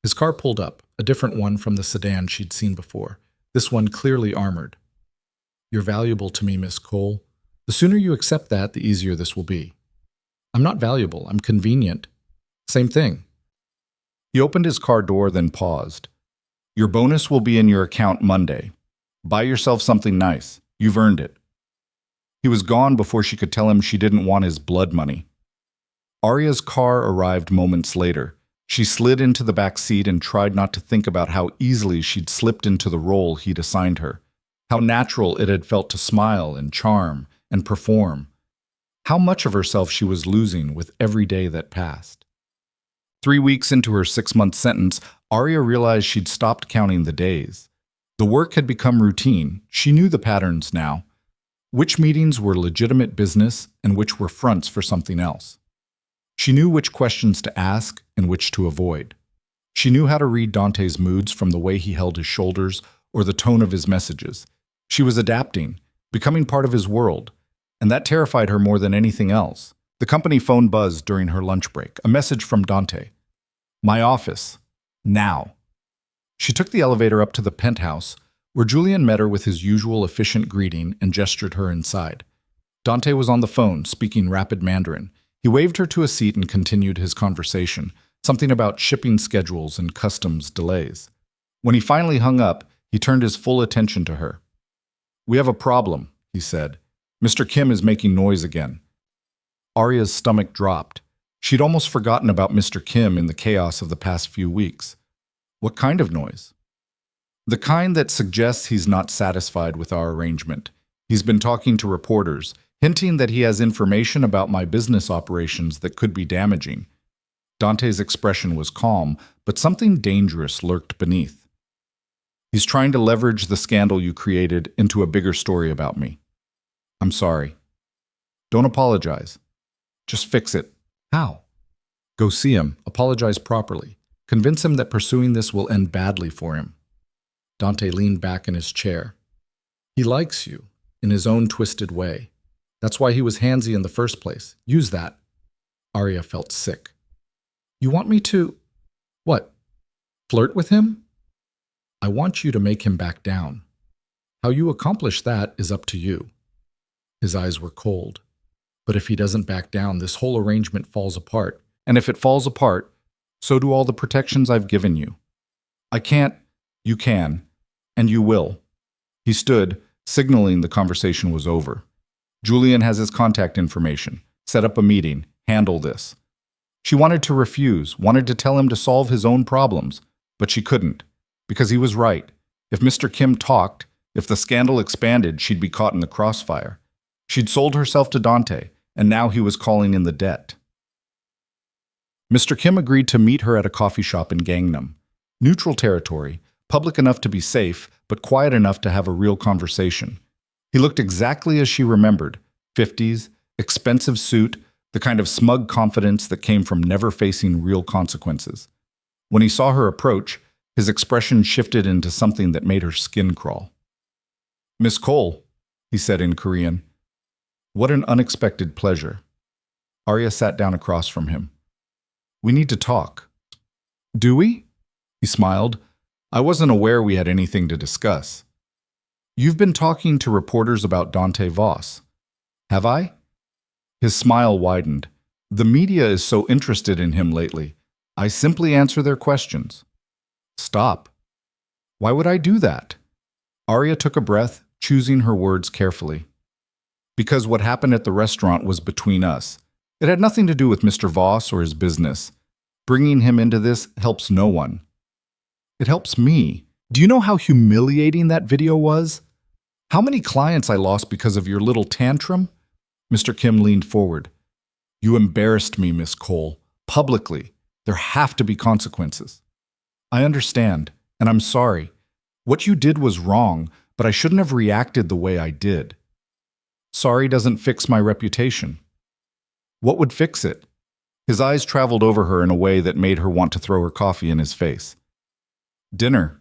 His car pulled up, a different one from the sedan she'd seen before, this one clearly armored. You're valuable to me, Miss Cole. The sooner you accept that, the easier this will be. I'm not valuable. I'm convenient. Same thing. He opened his car door, then paused. Your bonus will be in your account Monday. Buy yourself something nice. You've earned it. He was gone before she could tell him she didn't want his blood money. Arya's car arrived moments later. She slid into the back seat and tried not to think about how easily she'd slipped into the role he'd assigned her, how natural it had felt to smile and charm and perform, how much of herself she was losing with every day that passed. 3 weeks into her 6-month sentence, Arya realized she'd stopped counting the days. The work had become routine. She knew the patterns now. Which meetings were legitimate business and which were fronts for something else. She knew which questions to ask and which to avoid. She knew how to read Dante's moods from the way he held his shoulders or the tone of his messages. She was adapting, becoming part of his world, and that terrified her more than anything else. The company phone buzzed during her lunch break, a message from Dante. My office. Now. She took the elevator up to the penthouse, where Julian met her with his usual efficient greeting and gestured her inside. Dante was on the phone, speaking rapid Mandarin. He waved her to a seat and continued his conversation, something about shipping schedules and customs delays. When he finally hung up, he turned his full attention to her. "We have a problem," he said. "Mr. Kim is making noise again." Arya's stomach dropped. She'd almost forgotten about Mr. Kim in the chaos of the past few weeks. What kind of noise? The kind that suggests he's not satisfied with our arrangement. He's been talking to reporters, hinting that he has information about my business operations that could be damaging. Dante's expression was calm, but something dangerous lurked beneath. He's trying to leverage the scandal you created into a bigger story about me. I'm sorry. Don't apologize. Just fix it. How? Go see him, apologize properly. Convince him that pursuing this will end badly for him. Dante leaned back in his chair. He likes you, in his own twisted way. That's why he was handsy in the first place. Use that. Arya felt sick. You want me to… what? Flirt with him? I want you to make him back down. How you accomplish that is up to you. His eyes were cold. But if he doesn't back down, this whole arrangement falls apart. And if it falls apart, so do all the protections I've given you. I can't. You can. And you will. He stood, signaling the conversation was over. Julian has his contact information. Set up a meeting. Handle this. She wanted to refuse, wanted to tell him to solve his own problems, but she couldn't, because he was right. If Mr. Kim talked, if the scandal expanded, she'd be caught in the crossfire. She'd sold herself to Dante, and now he was calling in the debt. Mr. Kim agreed to meet her at a coffee shop in Gangnam. Neutral territory, public enough to be safe, but quiet enough to have a real conversation. He looked exactly as she remembered, 50s, expensive suit, the kind of smug confidence that came from never facing real consequences. When he saw her approach, his expression shifted into something that made her skin crawl. "Miss Cole," he said in Korean. "What an unexpected pleasure." Arya sat down across from him. "We need to talk." "Do we?" He smiled. "I wasn't aware we had anything to discuss." "You've been talking to reporters about Dante Voss." "Have I?" His smile widened. "The media is so interested in him lately. I simply answer their questions." "Stop. Why would I do that?" Arya took a breath, choosing her words carefully. "Because what happened at the restaurant was between us. It had nothing to do with Mr. Voss or his business. Bringing him into this helps no one." "It helps me. Do you know how humiliating that video was? How many clients I lost because of your little tantrum?" Mr. Kim leaned forward. "You embarrassed me, Miss Cole. Publicly. There have to be consequences." "I understand, and I'm sorry. What you did was wrong, but I shouldn't have reacted the way I did." "Sorry doesn't fix my reputation." "What would fix it?" His eyes traveled over her in a way that made her want to throw her coffee in his face. "Dinner.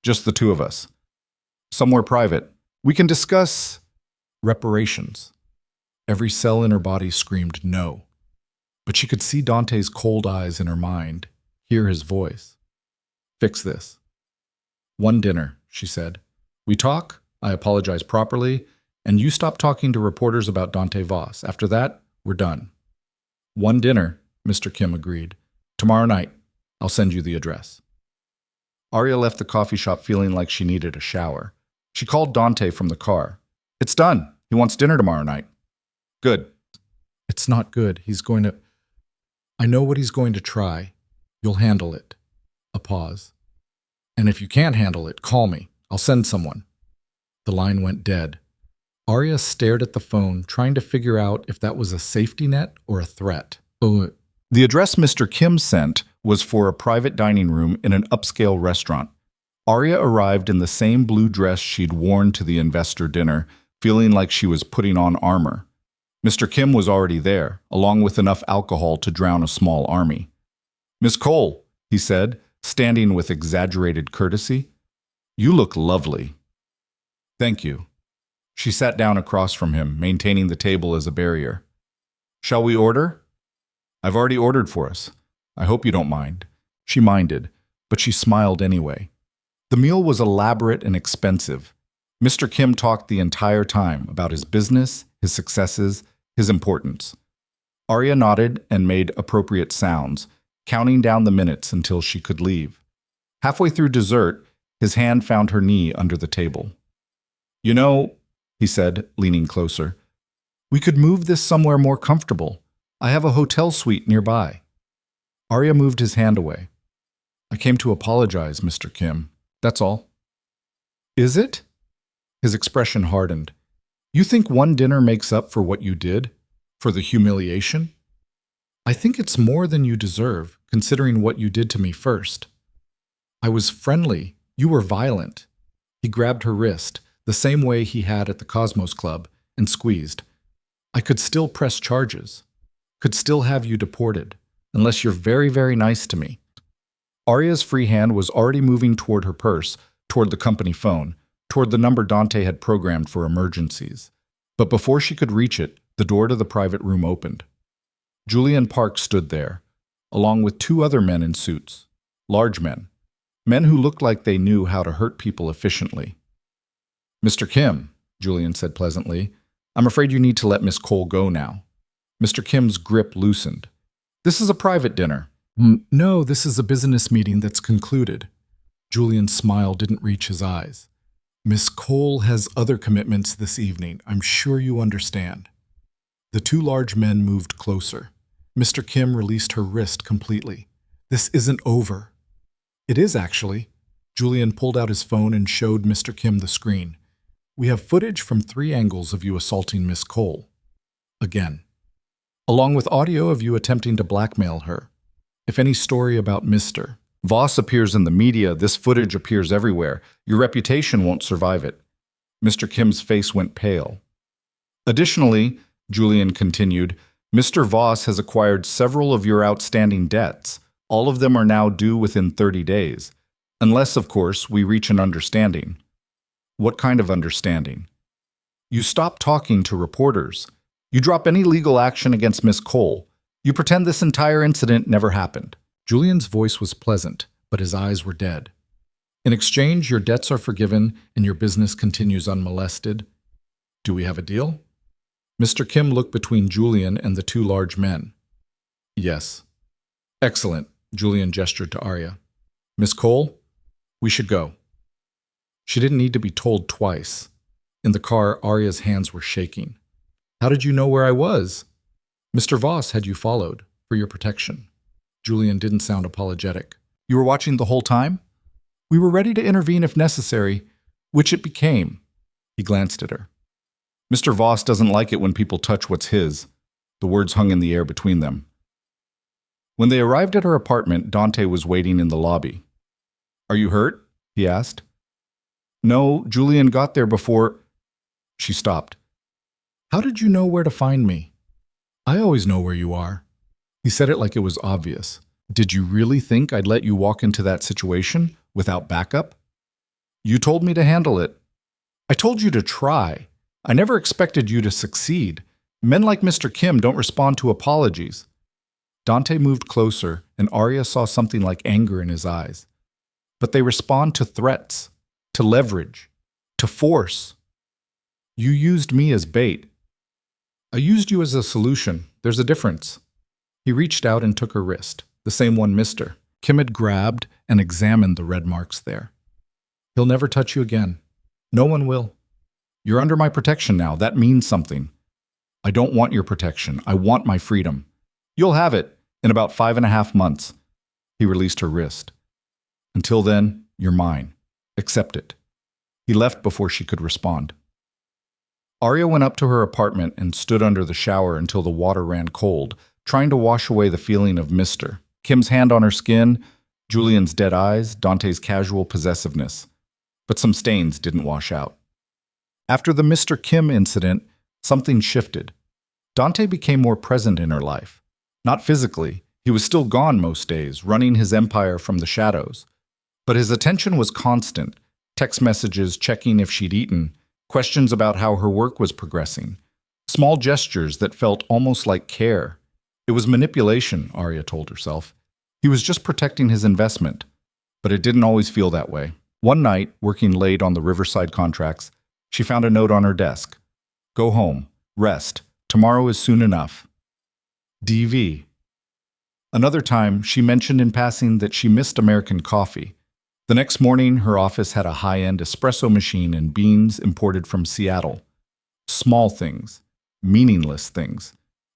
Just the two of us. Somewhere private. We can discuss reparations." Every cell in her body screamed no. But she could see Dante's cold eyes in her mind, hear his voice. "Fix this." "One dinner," she said. "We talk, I apologize properly, and you stop talking to reporters about Dante Voss. After that, we're done." "One dinner," Mr. Kim agreed. "Tomorrow night. I'll send you the address." Arya left the coffee shop feeling like she needed a shower. She called Dante from the car. "It's done. He wants dinner tomorrow night." "Good." "It's not good. He's going to… I know what he's going to try. You'll handle it." A pause. "And if you can't handle it, call me. I'll send someone." The line went dead. Arya stared at the phone, trying to figure out if that was a safety net or a threat. The address Mr. Kim sent was for a private dining room in an upscale restaurant. Arya arrived in the same blue dress she'd worn to the investor dinner, feeling like she was putting on armor. Mr. Kim was already there, along with enough alcohol to drown a small army. "Miss Cole," he said, standing with exaggerated courtesy. "You look lovely." "Thank you." She sat down across from him, maintaining the table as a barrier. "Shall we order?" "I've already ordered for us. I hope you don't mind." She minded, but she smiled anyway. The meal was elaborate and expensive. Mr. Kim talked the entire time about his business, his successes, his importance. Arya nodded and made appropriate sounds, counting down the minutes until she could leave. Halfway through dessert, his hand found her knee under the table. "You know," he said, leaning closer, "we could move this somewhere more comfortable. I have a hotel suite nearby." Arya moved his hand away. "I came to apologize, Mr. Kim. That's all." "Is it?" His expression hardened. "You think one dinner makes up for what you did? For the humiliation?" "I think it's more than you deserve, considering what you did to me first." "I was friendly. You were violent." He grabbed her wrist, the same way he had at the Cosmos Club, and squeezed. "I could still press charges. Could still have you deported, unless you're very, very nice to me." Arya's free hand was already moving toward her purse, toward the company phone, toward the number Dante had programmed for emergencies. But before she could reach it, the door to the private room opened. Julian Park stood there, along with two other men in suits, large men who looked like they knew how to hurt people efficiently. "Mr. Kim," Julian said pleasantly, "I'm afraid you need to let Miss Cole go now." Mr. Kim's grip loosened. "This is a private dinner." "No, this is a business meeting that's concluded." Julian's smile didn't reach his eyes. "Miss Cole has other commitments this evening. I'm sure you understand." The two large men moved closer. Mr. Kim released her wrist completely. "This isn't over." "It is, actually." Julian pulled out his phone and showed Mr. Kim the screen. "We have footage from 3 angles of you assaulting Miss Cole. Again. Along with audio of you attempting to blackmail her. If any story about Mr. Voss appears in the media, this footage appears everywhere. Your reputation won't survive it." Mr. Kim's face went pale. "Additionally," Julian continued, "Mr. Voss has acquired several of your outstanding debts. All of them are now due within 30 days. Unless, of course, we reach an understanding." "What kind of understanding?" "You stop talking to reporters. You drop any legal action against Miss Cole. You pretend this entire incident never happened." Julian's voice was pleasant, but his eyes were dead. "In exchange, your debts are forgiven and your business continues unmolested. Do we have a deal?" Mr. Kim looked between Julian and the two large men. "Yes." "Excellent," Julian gestured to Arya. "Miss Cole, we should go." She didn't need to be told twice. In the car, Arya's hands were shaking. "How did you know where I was?" "Mr. Voss had you followed, for your protection." Julian didn't sound apologetic. "You were watching the whole time?" "We were ready to intervene if necessary, which it became." He glanced at her. "Mr. Voss doesn't like it when people touch what's his." The words hung in the air between them. When they arrived at her apartment, Dante was waiting in the lobby. "Are you hurt?" he asked. "No, Julian got there before—" She stopped. "How did you know where to find me?" "I always know where you are." He said it like it was obvious. "Did you really think I'd let you walk into that situation without backup?" "You told me to handle it." "I told you to try. I never expected you to succeed. Men like Mr. Kim don't respond to apologies." Dante moved closer, and Arya saw something like anger in his eyes. "But they respond to threats, to leverage, to force. You used me as bait." "I used you as a solution. There's a difference." He reached out and took her wrist, the same one Mr. Kim had grabbed and examined the red marks there. "He'll never touch you again. No one will. You're under my protection now. That means something." "I don't want your protection. I want my freedom." "You'll have it in about 5.5 months." He released her wrist. "Until then, you're mine. Accept it." He left before she could respond. Arya went up to her apartment and stood under the shower until the water ran cold, trying to wash away the feeling of Mr. Kim's hand on her skin, Julian's dead eyes, Dante's casual possessiveness. But some stains didn't wash out. After the Mr. Kim incident, something shifted. Dante became more present in her life. Not physically. He was still gone most days, running his empire from the shadows. But his attention was constant. Text messages checking if she'd eaten, questions about how her work was progressing. Small gestures that felt almost like care. It was manipulation, Arya told herself. He was just protecting his investment. But it didn't always feel that way. One night, working late on the Riverside contracts, she found a note on her desk. "Go home. Rest. Tomorrow is soon enough." DV. Another time, she mentioned in passing that she missed American coffee. The next morning, her office had a high-end espresso machine and beans imported from Seattle. Small things. Meaningless things.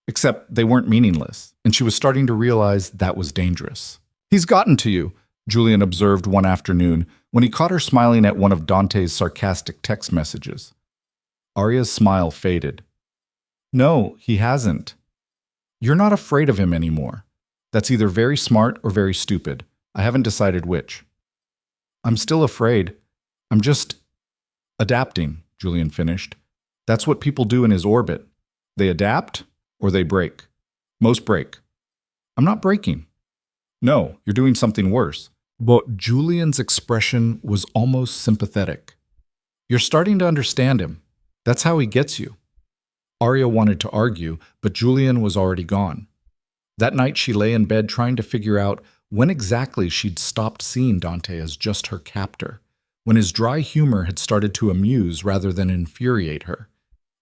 Except they weren't meaningless, and she was starting to realize that was dangerous. "He's gotten to you," Julian observed one afternoon when he caught her smiling at one of Dante's sarcastic text messages. Arya's smile faded. "No, he hasn't. You're not afraid of him anymore. That's either very smart or very stupid. I haven't decided which." "I'm still afraid. I'm just adapting," Julian finished. "That's what people do in his orbit. They adapt or they break. Most break. I'm not breaking." "No, you're doing something worse." But Julian's expression was almost sympathetic. "You're starting to understand him. That's how he gets you." Arya wanted to argue, but Julian was already gone. That night she lay in bed trying to figure out when exactly she'd stopped seeing Dante as just her captor, when his dry humor had started to amuse rather than infuriate her,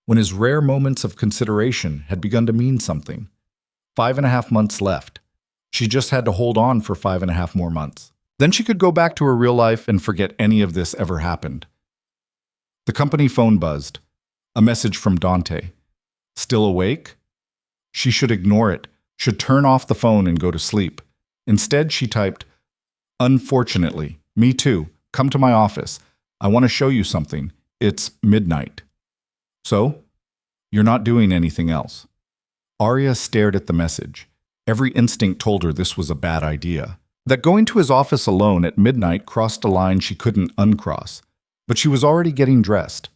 when his rare moments of consideration had begun to mean something. 5.5 months left. She just had to hold on for 5.5 more months. Then she could go back to her real life and forget any of this ever happened. The company phone buzzed. A message from Dante. Still awake? She should ignore it, should turn off the phone and go to sleep. Instead, she typed, "Unfortunately, me too. Come to my office. I want to show you something. It's midnight." "So? You're not doing anything else." Arya stared at the message. Every instinct told her this was a bad idea. That going to his office alone at midnight crossed a line she couldn't uncross. But she was already getting dressed.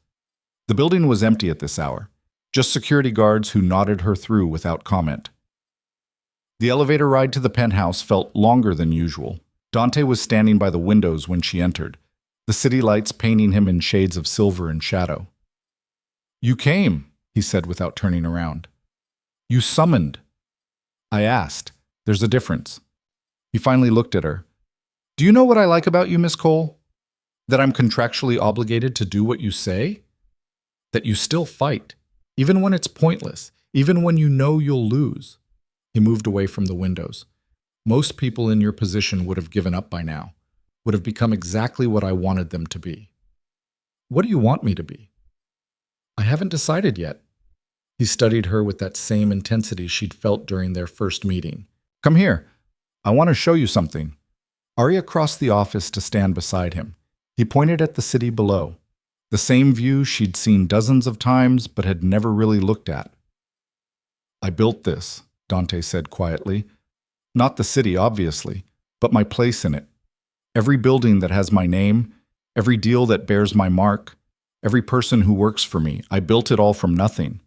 The building was empty at this hour. Just security guards who nodded her through without comment. The elevator ride to the penthouse felt longer than usual. Dante was standing by the windows when she entered, the city lights painting him in shades of silver and shadow. "You came," he said without turning around. "You summoned." "I asked. There's a difference." He finally looked at her. "Do you know what I like about you, Miss Cole? That I'm contractually obligated to do what you say? That you still fight, even when it's pointless, even when you know you'll lose." He moved away from the windows. "Most people in your position would have given up by now, would have become exactly what I wanted them to be." "What do you want me to be?" "I haven't decided yet." He studied her with that same intensity she'd felt during their first meeting. "Come here. I want to show you something." Arya crossed the office to stand beside him. He pointed at the city below, the same view she'd seen dozens of times but had never really looked at. "I built this," Dante said quietly. "Not the city, obviously, but my place in it. Every building that has my name, every deal that bears my mark, every person who works for me, I built it all from nothing.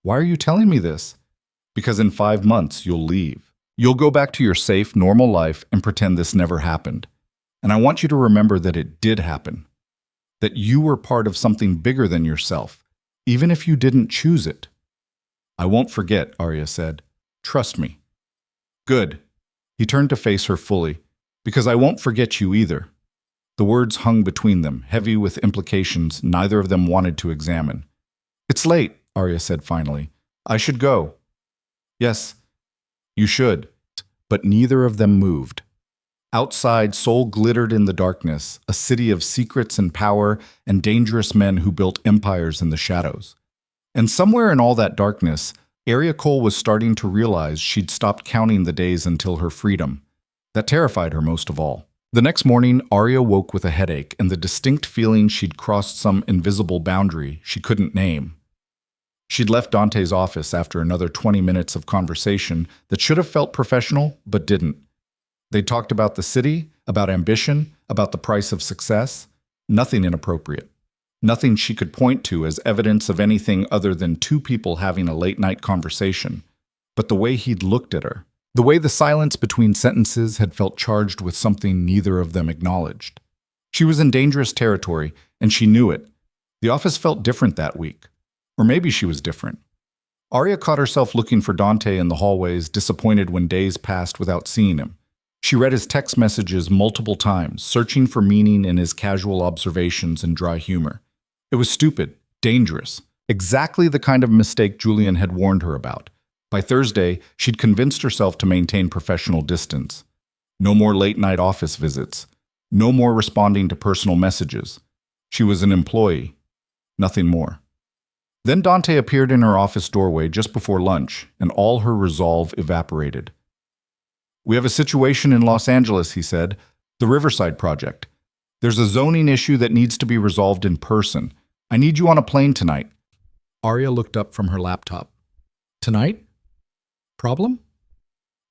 Why are you telling me this? Because in 5 months you'll leave. You'll go back to your safe, normal life and pretend this never happened. And I want you to remember that it did happen. That you were part of something bigger than yourself, even if you didn't choose it." "I won't forget," Arya said. "Trust me." "Good." He turned to face her fully. "Because I won't forget you either." The words hung between them, heavy with implications neither of them wanted to examine. "It's late," Arya said finally. "I should go." "Yes, you should." But neither of them moved. Outside, Seoul glittered in the darkness, a city of secrets and power and dangerous men who built empires in the shadows. And somewhere in all that darkness, Arya Cole was starting to realize she'd stopped counting the days until her freedom. That terrified her most of all. The next morning, Arya woke with a headache and the distinct feeling she'd crossed some invisible boundary she couldn't name. She'd left Dante's office after another 20 minutes of conversation that should have felt professional, but didn't. They talked about the city, about ambition, about the price of success. Nothing inappropriate. Nothing she could point to as evidence of anything other than two people having a late-night conversation. But the way he'd looked at her, the way the silence between sentences had felt charged with something neither of them acknowledged. She was in dangerous territory, and she knew it. The office felt different that week. Or maybe she was different. Arya caught herself looking for Dante in the hallways, disappointed when days passed without seeing him. She read his text messages multiple times, searching for meaning in his casual observations and dry humor. It was stupid, dangerous, exactly the kind of mistake Julian had warned her about. By Thursday, she'd convinced herself to maintain professional distance. No more late-night office visits. No more responding to personal messages. She was an employee, nothing more. Then Dante appeared in her office doorway just before lunch, and all her resolve evaporated. "We have a situation in Los Angeles," he said. "The Riverside Project. There's a zoning issue that needs to be resolved in person. I need you on a plane tonight." Arya looked up from her laptop. "Tonight? Problem?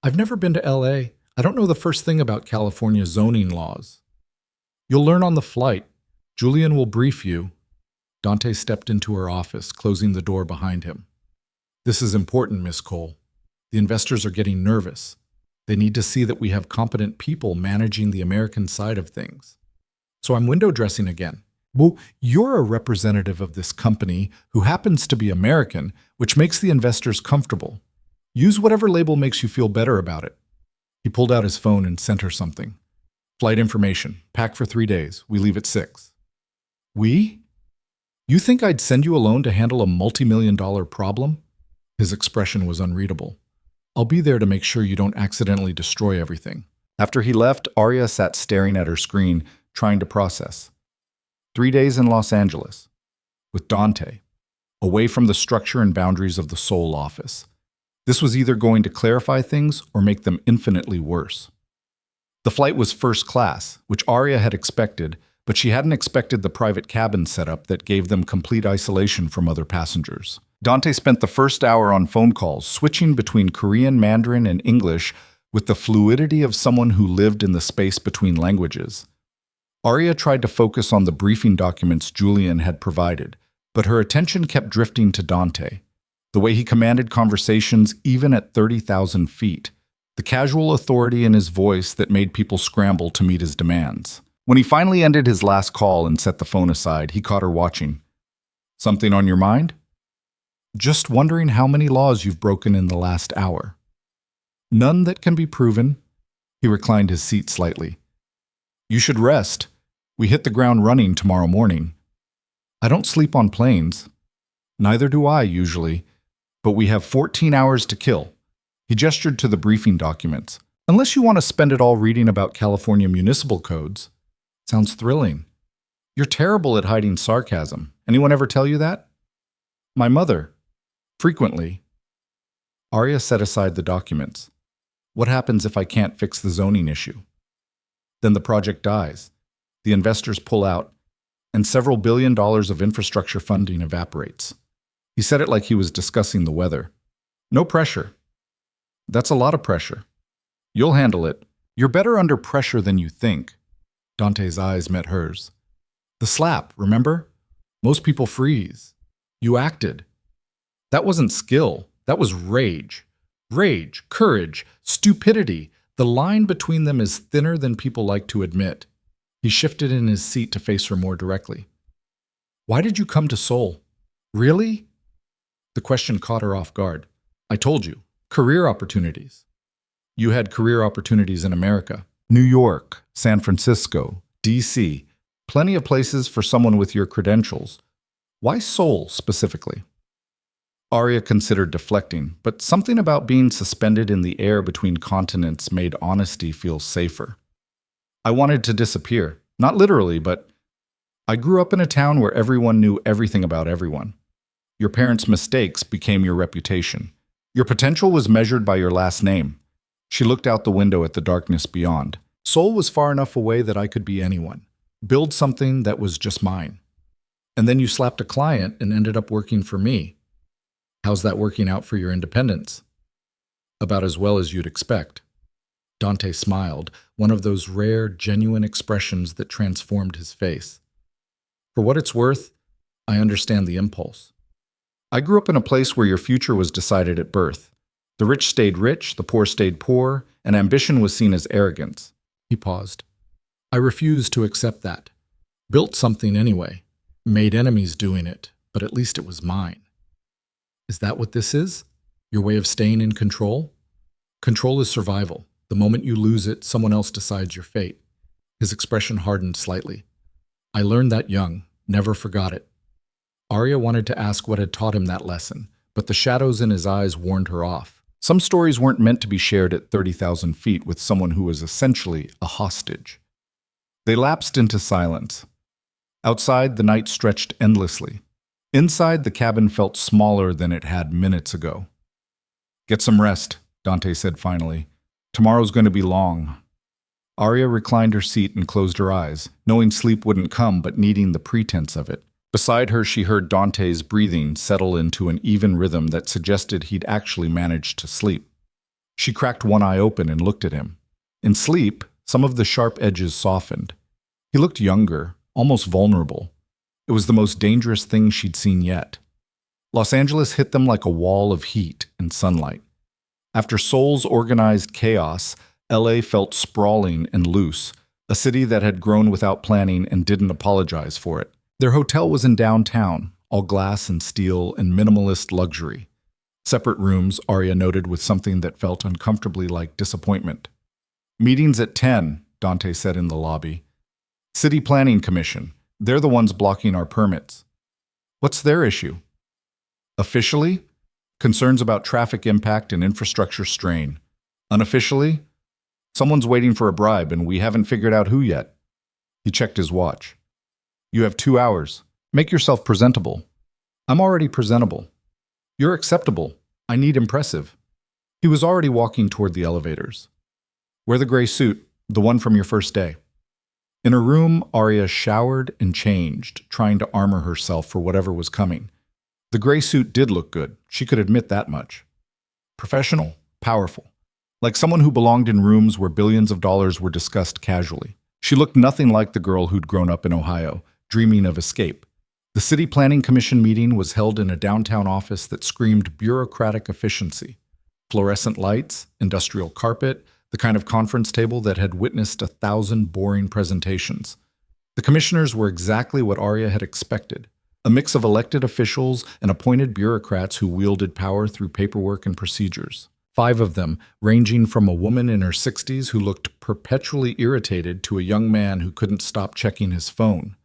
I've never been to LA. I don't know the first thing about California zoning laws." "You'll learn on the flight. Julian will brief you." Dante stepped into her office, closing the door behind him. "This is important, Miss Cole. The investors are getting nervous. They need to see that we have competent people managing the American side of things. So I'm window dressing again." "Well, you're a representative of this company who happens to be American, which makes the investors comfortable. Use whatever label makes you feel better about it." He pulled out his phone and sent her something. "Flight information. Pack for 3 days. We leave at 6. "We? You think I'd send you alone to handle a multi-million-dollar problem?" His expression was unreadable. "I'll be there to make sure you don't accidentally destroy everything." After he left, Arya sat staring at her screen, trying to process. 3 days in Los Angeles, with Dante, away from the structure and boundaries of the Seoul office. This was either going to clarify things or make them infinitely worse. The flight was first class, which Arya had expected, but she hadn't expected the private cabin setup that gave them complete isolation from other passengers. Dante spent the first hour on phone calls, switching between Korean, Mandarin, and English with the fluidity of someone who lived in the space between languages. Arya tried to focus on the briefing documents Julian had provided, but her attention kept drifting to Dante. The way he commanded conversations even at 30,000 feet. The casual authority in his voice that made people scramble to meet his demands. When he finally ended his last call and set the phone aside, he caught her watching. "Something on your mind?" "Just wondering how many laws you've broken in the last hour." "None that can be proven." He reclined his seat slightly. "You should rest. We hit the ground running tomorrow morning." "I don't sleep on planes." "Neither do I, usually. But we have 14 hours to kill." He gestured to the briefing documents. "Unless you want to spend it all reading about California municipal codes." "Sounds thrilling." "You're terrible at hiding sarcasm. Anyone ever tell you that?" "My mother. Frequently." Arya set aside the documents. "What happens if I can't fix the zoning issue?" "Then the project dies. The investors pull out, and several $billion of infrastructure funding evaporates." He said it like he was discussing the weather. "No pressure." "That's a lot of pressure." "You'll handle it. You're better under pressure than you think." Dante's eyes met hers. "The slap, remember? Most people freeze. You acted. That wasn't skill. That was rage. Rage, courage, stupidity. The line between them is thinner than people like to admit." He shifted in his seat to face her more directly. "Why did you come to Seoul? Really?" The question caught her off guard. "I told you. Career opportunities." "You had career opportunities in America. New York, San Francisco, D.C. Plenty of places for someone with your credentials. Why Seoul specifically?" Arya considered deflecting, but something about being suspended in the air between continents made honesty feel safer. "I wanted to disappear. Not literally, but I grew up in a town where everyone knew everything about everyone. Your parents' mistakes became your reputation. Your potential was measured by your last name." She looked out the window at the darkness beyond. "Seoul was far enough away that I could be anyone. Build something that was just mine. And then you slapped a client and ended up working for me. How's that working out for your independence?" "About as well as you'd expect." Dante smiled, one of those rare, genuine expressions that transformed his face. "For what it's worth, I understand the impulse. I grew up in a place where your future was decided at birth. The rich stayed rich, the poor stayed poor, and ambition was seen as arrogance." He paused. "I refused to accept that. Built something anyway. Made enemies doing it, but at least it was mine." "Is that what this is? Your way of staying in control?" "Control is survival. The moment you lose it, someone else decides your fate." His expression hardened slightly. "I learned that young, never forgot it." Arya wanted to ask what had taught him that lesson, but the shadows in his eyes warned her off. Some stories weren't meant to be shared at 30,000 feet with someone who was essentially a hostage. They lapsed into silence. Outside, the night stretched endlessly. Inside, the cabin felt smaller than it had minutes ago. "Get some rest," Dante said finally. "Tomorrow's going to be long." Arya reclined her seat and closed her eyes, knowing sleep wouldn't come but needing the pretense of it. Beside her, she heard Dante's breathing settle into an even rhythm that suggested he'd actually managed to sleep. She cracked one eye open and looked at him. In sleep, some of the sharp edges softened. He looked younger, almost vulnerable. It was the most dangerous thing she'd seen yet. Los Angeles hit them like a wall of heat and sunlight. After Seoul's organized chaos, LA felt sprawling and loose, a city that had grown without planning and didn't apologize for it. Their hotel was in downtown, all glass and steel and minimalist luxury. Separate rooms, Arya noted with something that felt uncomfortably like disappointment. "Meetings at 10, Dante said in the lobby. "City Planning Commission. They're the ones blocking our permits." "What's their issue?" "Officially, concerns about traffic impact and infrastructure strain. Unofficially, someone's waiting for a bribe and we haven't figured out who yet." He checked his watch. "You have 2 hours. Make yourself presentable." "I'm already presentable." "You're acceptable. I need impressive." He was already walking toward the elevators. "Wear the gray suit, the one from your first day." In her room, Arya showered and changed, trying to armor herself for whatever was coming. The gray suit did look good. She could admit that much. Professional, powerful. Like someone who belonged in rooms where billions of dollars were discussed casually. She looked nothing like the girl who'd grown up in Ohio, dreaming of escape. The City Planning Commission meeting was held in a downtown office that screamed bureaucratic efficiency. Fluorescent lights, industrial carpet, the kind of conference table that had witnessed 1,000 boring presentations. The commissioners were exactly what Arya had expected. A mix of elected officials and appointed bureaucrats who wielded power through paperwork and procedures. 5 of them, ranging from a woman in her 60s who looked perpetually irritated to a young man who couldn't stop checking his phone.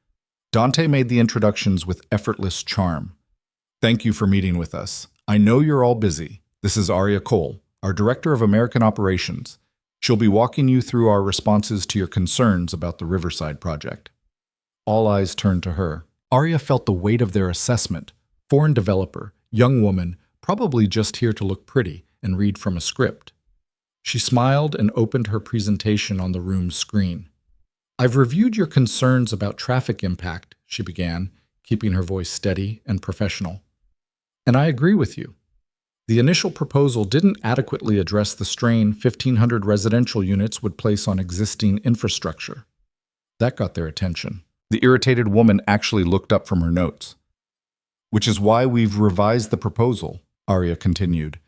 Dante made the introductions with effortless charm. "Thank you for meeting with us. I know you're all busy. This is Arya Cole, our Director of American Operations. She'll be walking you through our responses to your concerns about the Riverside project." All eyes turned to her. Arya felt the weight of their assessment. Foreign developer, young woman, probably just here to look pretty and read from a script. She smiled and opened her presentation on the room's screen. "I've reviewed your concerns about traffic impact," she began, keeping her voice steady and professional. "And I agree with you. The initial proposal didn't adequately address the strain 1,500 residential units would place on existing infrastructure." That got their attention. The irritated woman actually looked up from her notes. "Which is why we've revised the proposal," Arya continued.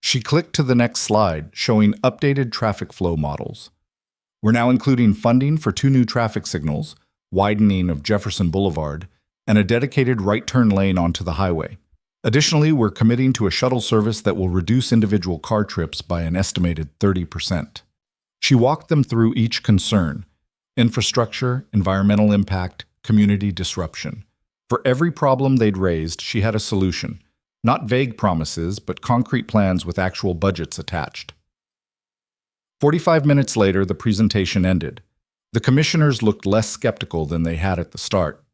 She clicked to the next slide, showing updated traffic flow models. "We're now including funding for 2 new traffic signals, widening of Jefferson Boulevard, and a dedicated right turn lane onto the highway. Additionally, we're committing to a shuttle service that will reduce individual car trips by an estimated 30%. She walked them through each concern: infrastructure, environmental impact, community disruption. For every problem they'd raised, she had a solution. Not vague promises, but concrete plans with actual budgets attached. 45 minutes later, the presentation ended. The commissioners looked less skeptical than they had at the start.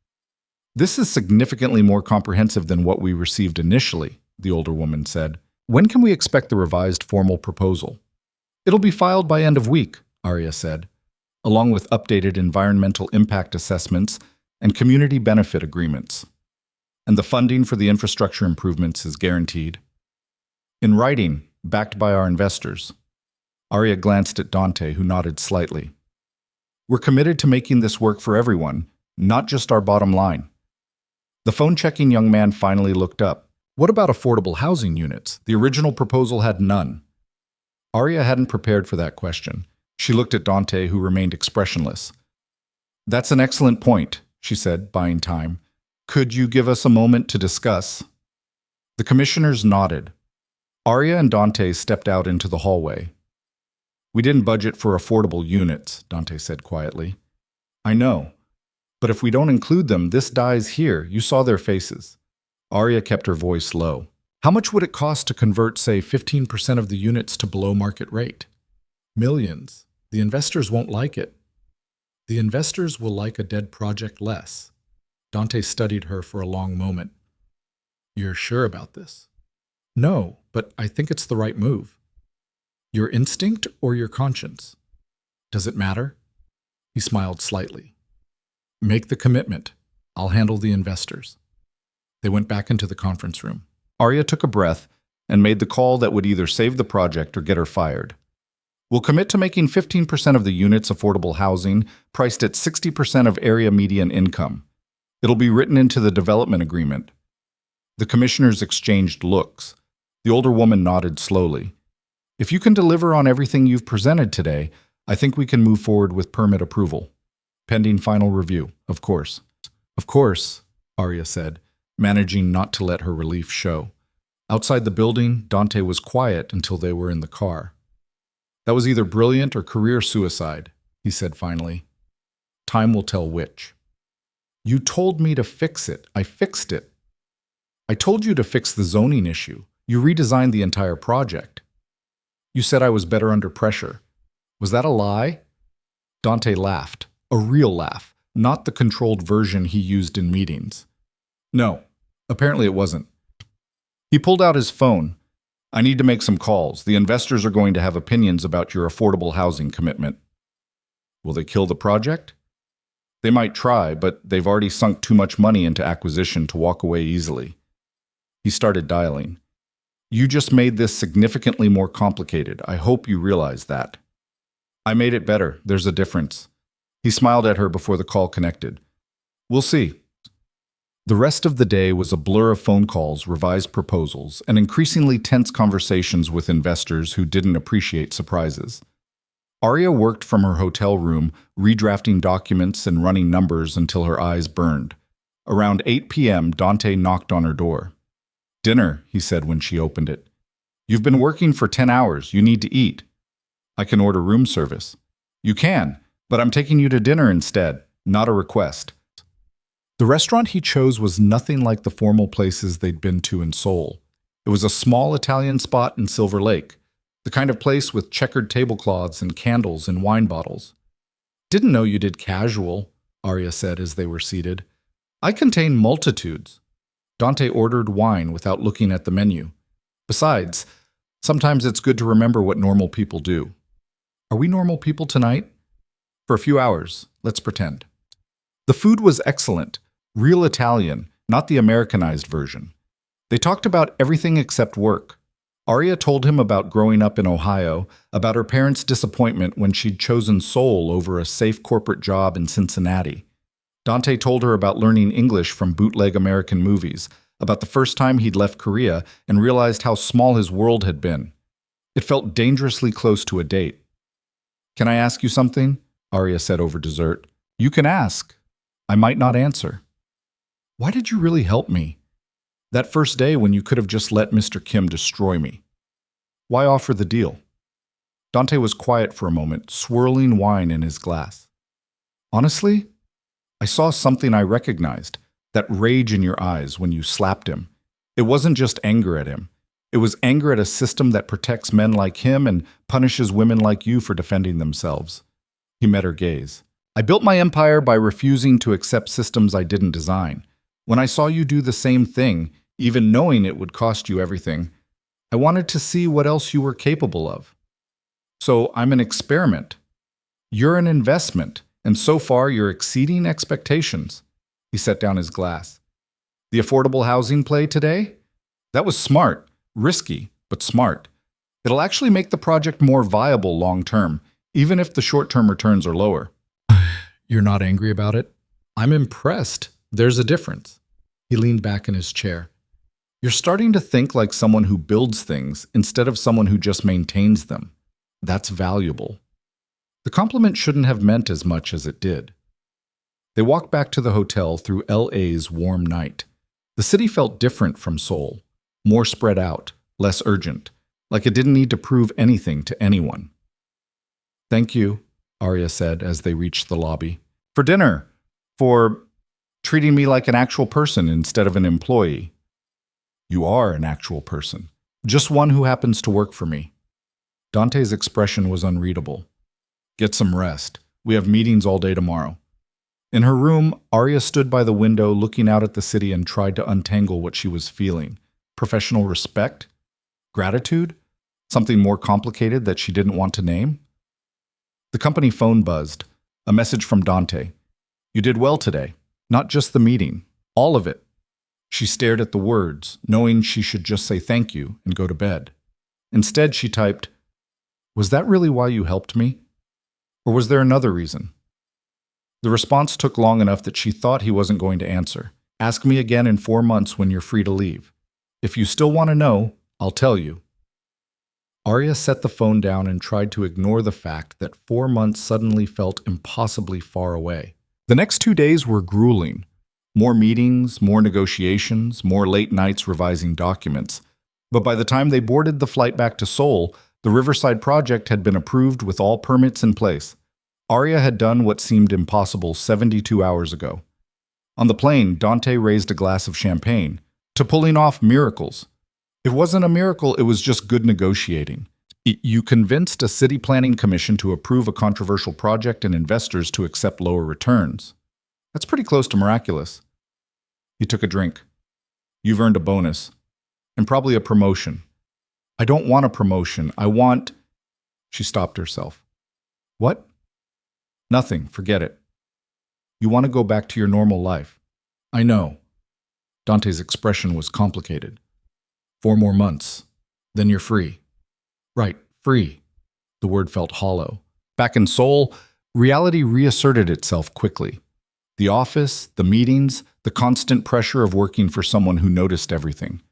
"This is significantly more comprehensive than what we received initially," the older woman said. "When can we expect the revised formal proposal?" "It'll be filed by end of week," Arya said, along with updated environmental impact assessments and community benefit agreements. "And the funding for the infrastructure improvements is guaranteed." "In writing, backed by our investors." Arya glanced at Dante, who nodded slightly. "We're committed to making this work for everyone, not just our bottom line." The phone-checking young man finally looked up. "What about affordable housing units? The original proposal had none." Arya hadn't prepared for that question. She looked at Dante, who remained expressionless. "That's an excellent point," she said, buying time. "Could you give us a moment to discuss?" The commissioners nodded. Arya and Dante stepped out into the hallway. "We didn't budget for affordable units," Dante said quietly. "I know. But if we don't include them, this dies here. You saw their faces." Arya kept her voice low. How much would it cost to convert, say, 15% of the units to below market rate? Millions. The investors won't like it. The investors will like a dead project less. Dante studied her for a long moment. You're sure about this? No, but I think it's the right move. Your instinct or your conscience? Does it matter? He smiled slightly. Make the commitment. I'll handle the investors. They went back into the conference room. Arya took a breath and made the call that would either save the project or get her fired. We'll commit to making 15% of the units affordable housing, priced at 60% of area median income. It'll be written into the development agreement. The commissioners exchanged looks. The older woman nodded slowly. If you can deliver on everything you've presented today, I think we can move forward with permit approval. Pending final review, of course. Of course, Arya said, managing not to let her relief show. Outside the building, Dante was quiet until they were in the car. That was either brilliant or career suicide, he said finally. Time will tell which. You told me to fix it. I fixed it. I told you to fix the zoning issue. You redesigned the entire project. You said I was better under pressure. Was that a lie? Dante laughed, a real laugh, not the controlled version he used in meetings. No, apparently it wasn't. He pulled out his phone. I need to make some calls. The investors are going to have opinions about your affordable housing commitment. Will they kill the project? They might try, but they've already sunk too much money into acquisition to walk away easily. He started dialing. You just made this significantly more complicated. I hope you realize that. I made it better. There's a difference. He smiled at her before the call connected. We'll see. The rest of the day was a blur of phone calls, revised proposals, and increasingly tense conversations with investors who didn't appreciate surprises. Arya worked from her hotel room, redrafting documents and running numbers until her eyes burned. Around 8 p.m., Dante knocked on her door. Dinner, he said when she opened it. You've been working for 10 hours. You need to eat. I can order room service. You can, but I'm taking you to dinner instead, not a request. The restaurant he chose was nothing like the formal places they'd been to in Seoul. It was a small Italian spot in Silver Lake, the kind of place with checkered tablecloths and candles and wine bottles. Didn't know you did casual, Arya said as they were seated. I contain multitudes. Dante ordered wine without looking at the menu. Besides, sometimes it's good to remember what normal people do. Are we normal people tonight? For a few hours, let's pretend. The food was excellent. Real Italian, not the Americanized version. They talked about everything except work. Arya told him about growing up in Ohio, about her parents' disappointment when she'd chosen Seoul over a safe corporate job in Cincinnati. Dante told her about learning English from bootleg American movies, about the first time he'd left Korea and realized how small his world had been. It felt dangerously close to a date. Can I ask you something? Arya said over dessert. You can ask. I might not answer. Why did you really help me? That first day when you could have just let Mr. Kim destroy me. Why offer the deal? Dante was quiet for a moment, swirling wine in his glass. Honestly, I saw something I recognized, that rage in your eyes when you slapped him. It wasn't just anger at him. It was anger at a system that protects men like him and punishes women like you for defending themselves. He met her gaze. I built my empire by refusing to accept systems I didn't design. When I saw you do the same thing, even knowing it would cost you everything, I wanted to see what else you were capable of. So I'm an experiment. You're an investment, and so far you're exceeding expectations. He set down his glass. The affordable housing play today? That was smart, risky, but smart. It'll actually make the project more viable long term, even if the short-term returns are lower. You're not angry about it? I'm impressed. There's a difference. He leaned back in his chair. You're starting to think like someone who builds things instead of someone who just maintains them. That's valuable. The compliment shouldn't have meant as much as it did. They walked back to the hotel through LA's warm night. The city felt different from Seoul, more spread out, less urgent, like it didn't need to prove anything to anyone. Thank you, Arya said as they reached the lobby. For dinner. For treating me like an actual person instead of an employee. You are an actual person. Just one who happens to work for me. Dante's expression was unreadable. Get some rest. We have meetings all day tomorrow. In her room, Arya stood by the window looking out at the city and tried to untangle what she was feeling. Professional respect? Gratitude? Something more complicated that she didn't want to name? The company phone buzzed. A message from Dante. You did well today. Not just the meeting. All of it. She stared at the words, knowing she should just say thank you and go to bed. Instead, she typed, "Was that really why you helped me? Or was there another reason?" The response took long enough that she thought he wasn't going to answer. Ask me again in 4 months when you're free to leave. If you still want to know, I'll tell you. Arya set the phone down and tried to ignore the fact that 4 months suddenly felt impossibly far away. The next 2 days were grueling. More meetings, more negotiations, more late nights revising documents. But by the time they boarded the flight back to Seoul, the Riverside project had been approved with all permits in place. Arya had done what seemed impossible 72 hours ago. On the plane, Dante raised a glass of champagne, to pulling off miracles. It wasn't a miracle, it was just good negotiating. You convinced a city planning commission to approve a controversial project and investors to accept lower returns. That's pretty close to miraculous. He took a drink. You've earned a bonus. And probably a promotion. I don't want a promotion. I want... She stopped herself. What? Nothing. Forget it. You want to go back to your normal life. I know. Dante's expression was complicated. 4 more months. Then you're free. Right, free. The word felt hollow. Back in Seoul, reality reasserted itself quickly. The office, the meetings, the constant pressure of working for someone who noticed everything.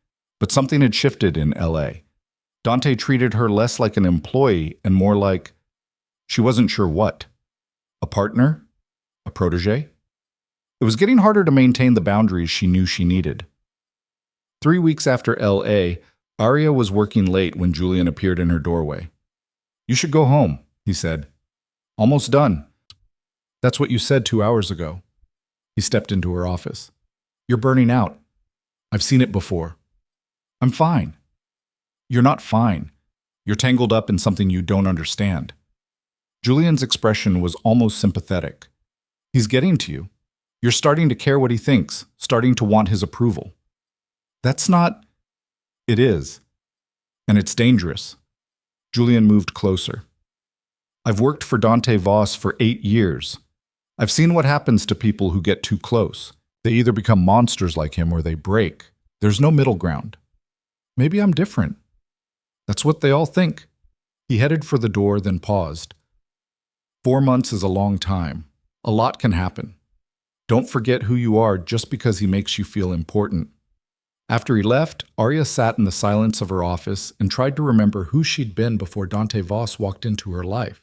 But something had shifted in LA. Dante treated her less like an employee and more like, she wasn't sure what. A partner? A protege? It was getting harder to maintain the boundaries she knew she needed. 3 weeks after LA, Arya was working late when Julian appeared in her doorway. You should go home, he said. Almost done. That's what you said 2 hours ago. He stepped into her office. You're burning out. I've seen it before. I'm fine. You're not fine. You're tangled up in something you don't understand. Julian's expression was almost sympathetic. He's getting to you. You're starting to care what he thinks, starting to want his approval. That's not... It is. And it's dangerous. Julian moved closer. I've worked for Dante Voss for 8 years. I've seen what happens to people who get too close. They either become monsters like him or they break. There's no middle ground. Maybe I'm different. That's what they all think. He headed for the door, then paused. 4 months is a long time. A lot can happen. Don't forget who you are just because he makes you feel important. After he left, Arya sat in the silence of her office and tried to remember who she'd been before Dante Voss walked into her life.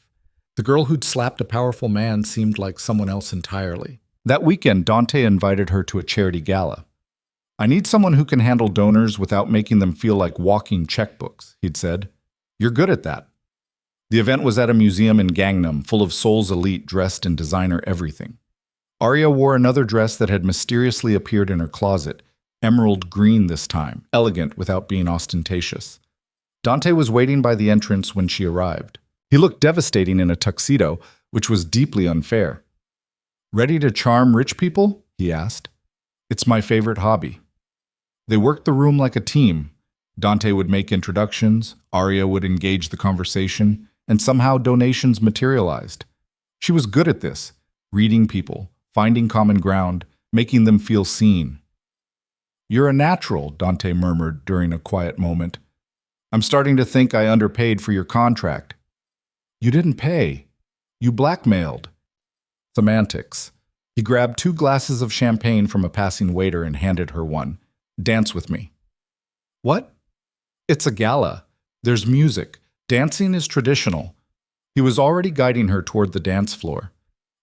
The girl who'd slapped a powerful man seemed like someone else entirely. That weekend, Dante invited her to a charity gala. I need someone who can handle donors without making them feel like walking checkbooks, he'd said. You're good at that. The event was at a museum in Gangnam, full of Seoul's elite dressed in designer everything. Arya wore another dress that had mysteriously appeared in her closet, emerald green this time, elegant without being ostentatious. Dante was waiting by the entrance when she arrived. He looked devastating in a tuxedo, which was deeply unfair. Ready to charm rich people? He asked. It's my favorite hobby. They worked the room like a team. Dante would make introductions, Arya would engage the conversation, and somehow donations materialized. She was good at this, reading people, finding common ground, making them feel seen. You're a natural, Dante murmured during a quiet moment. I'm starting to think I underpaid for your contract. You didn't pay. You blackmailed. Semantics. He grabbed 2 glasses of champagne from a passing waiter and handed her one. Dance with me. What? It's a gala. There's music. Dancing is traditional. He was already guiding her toward the dance floor.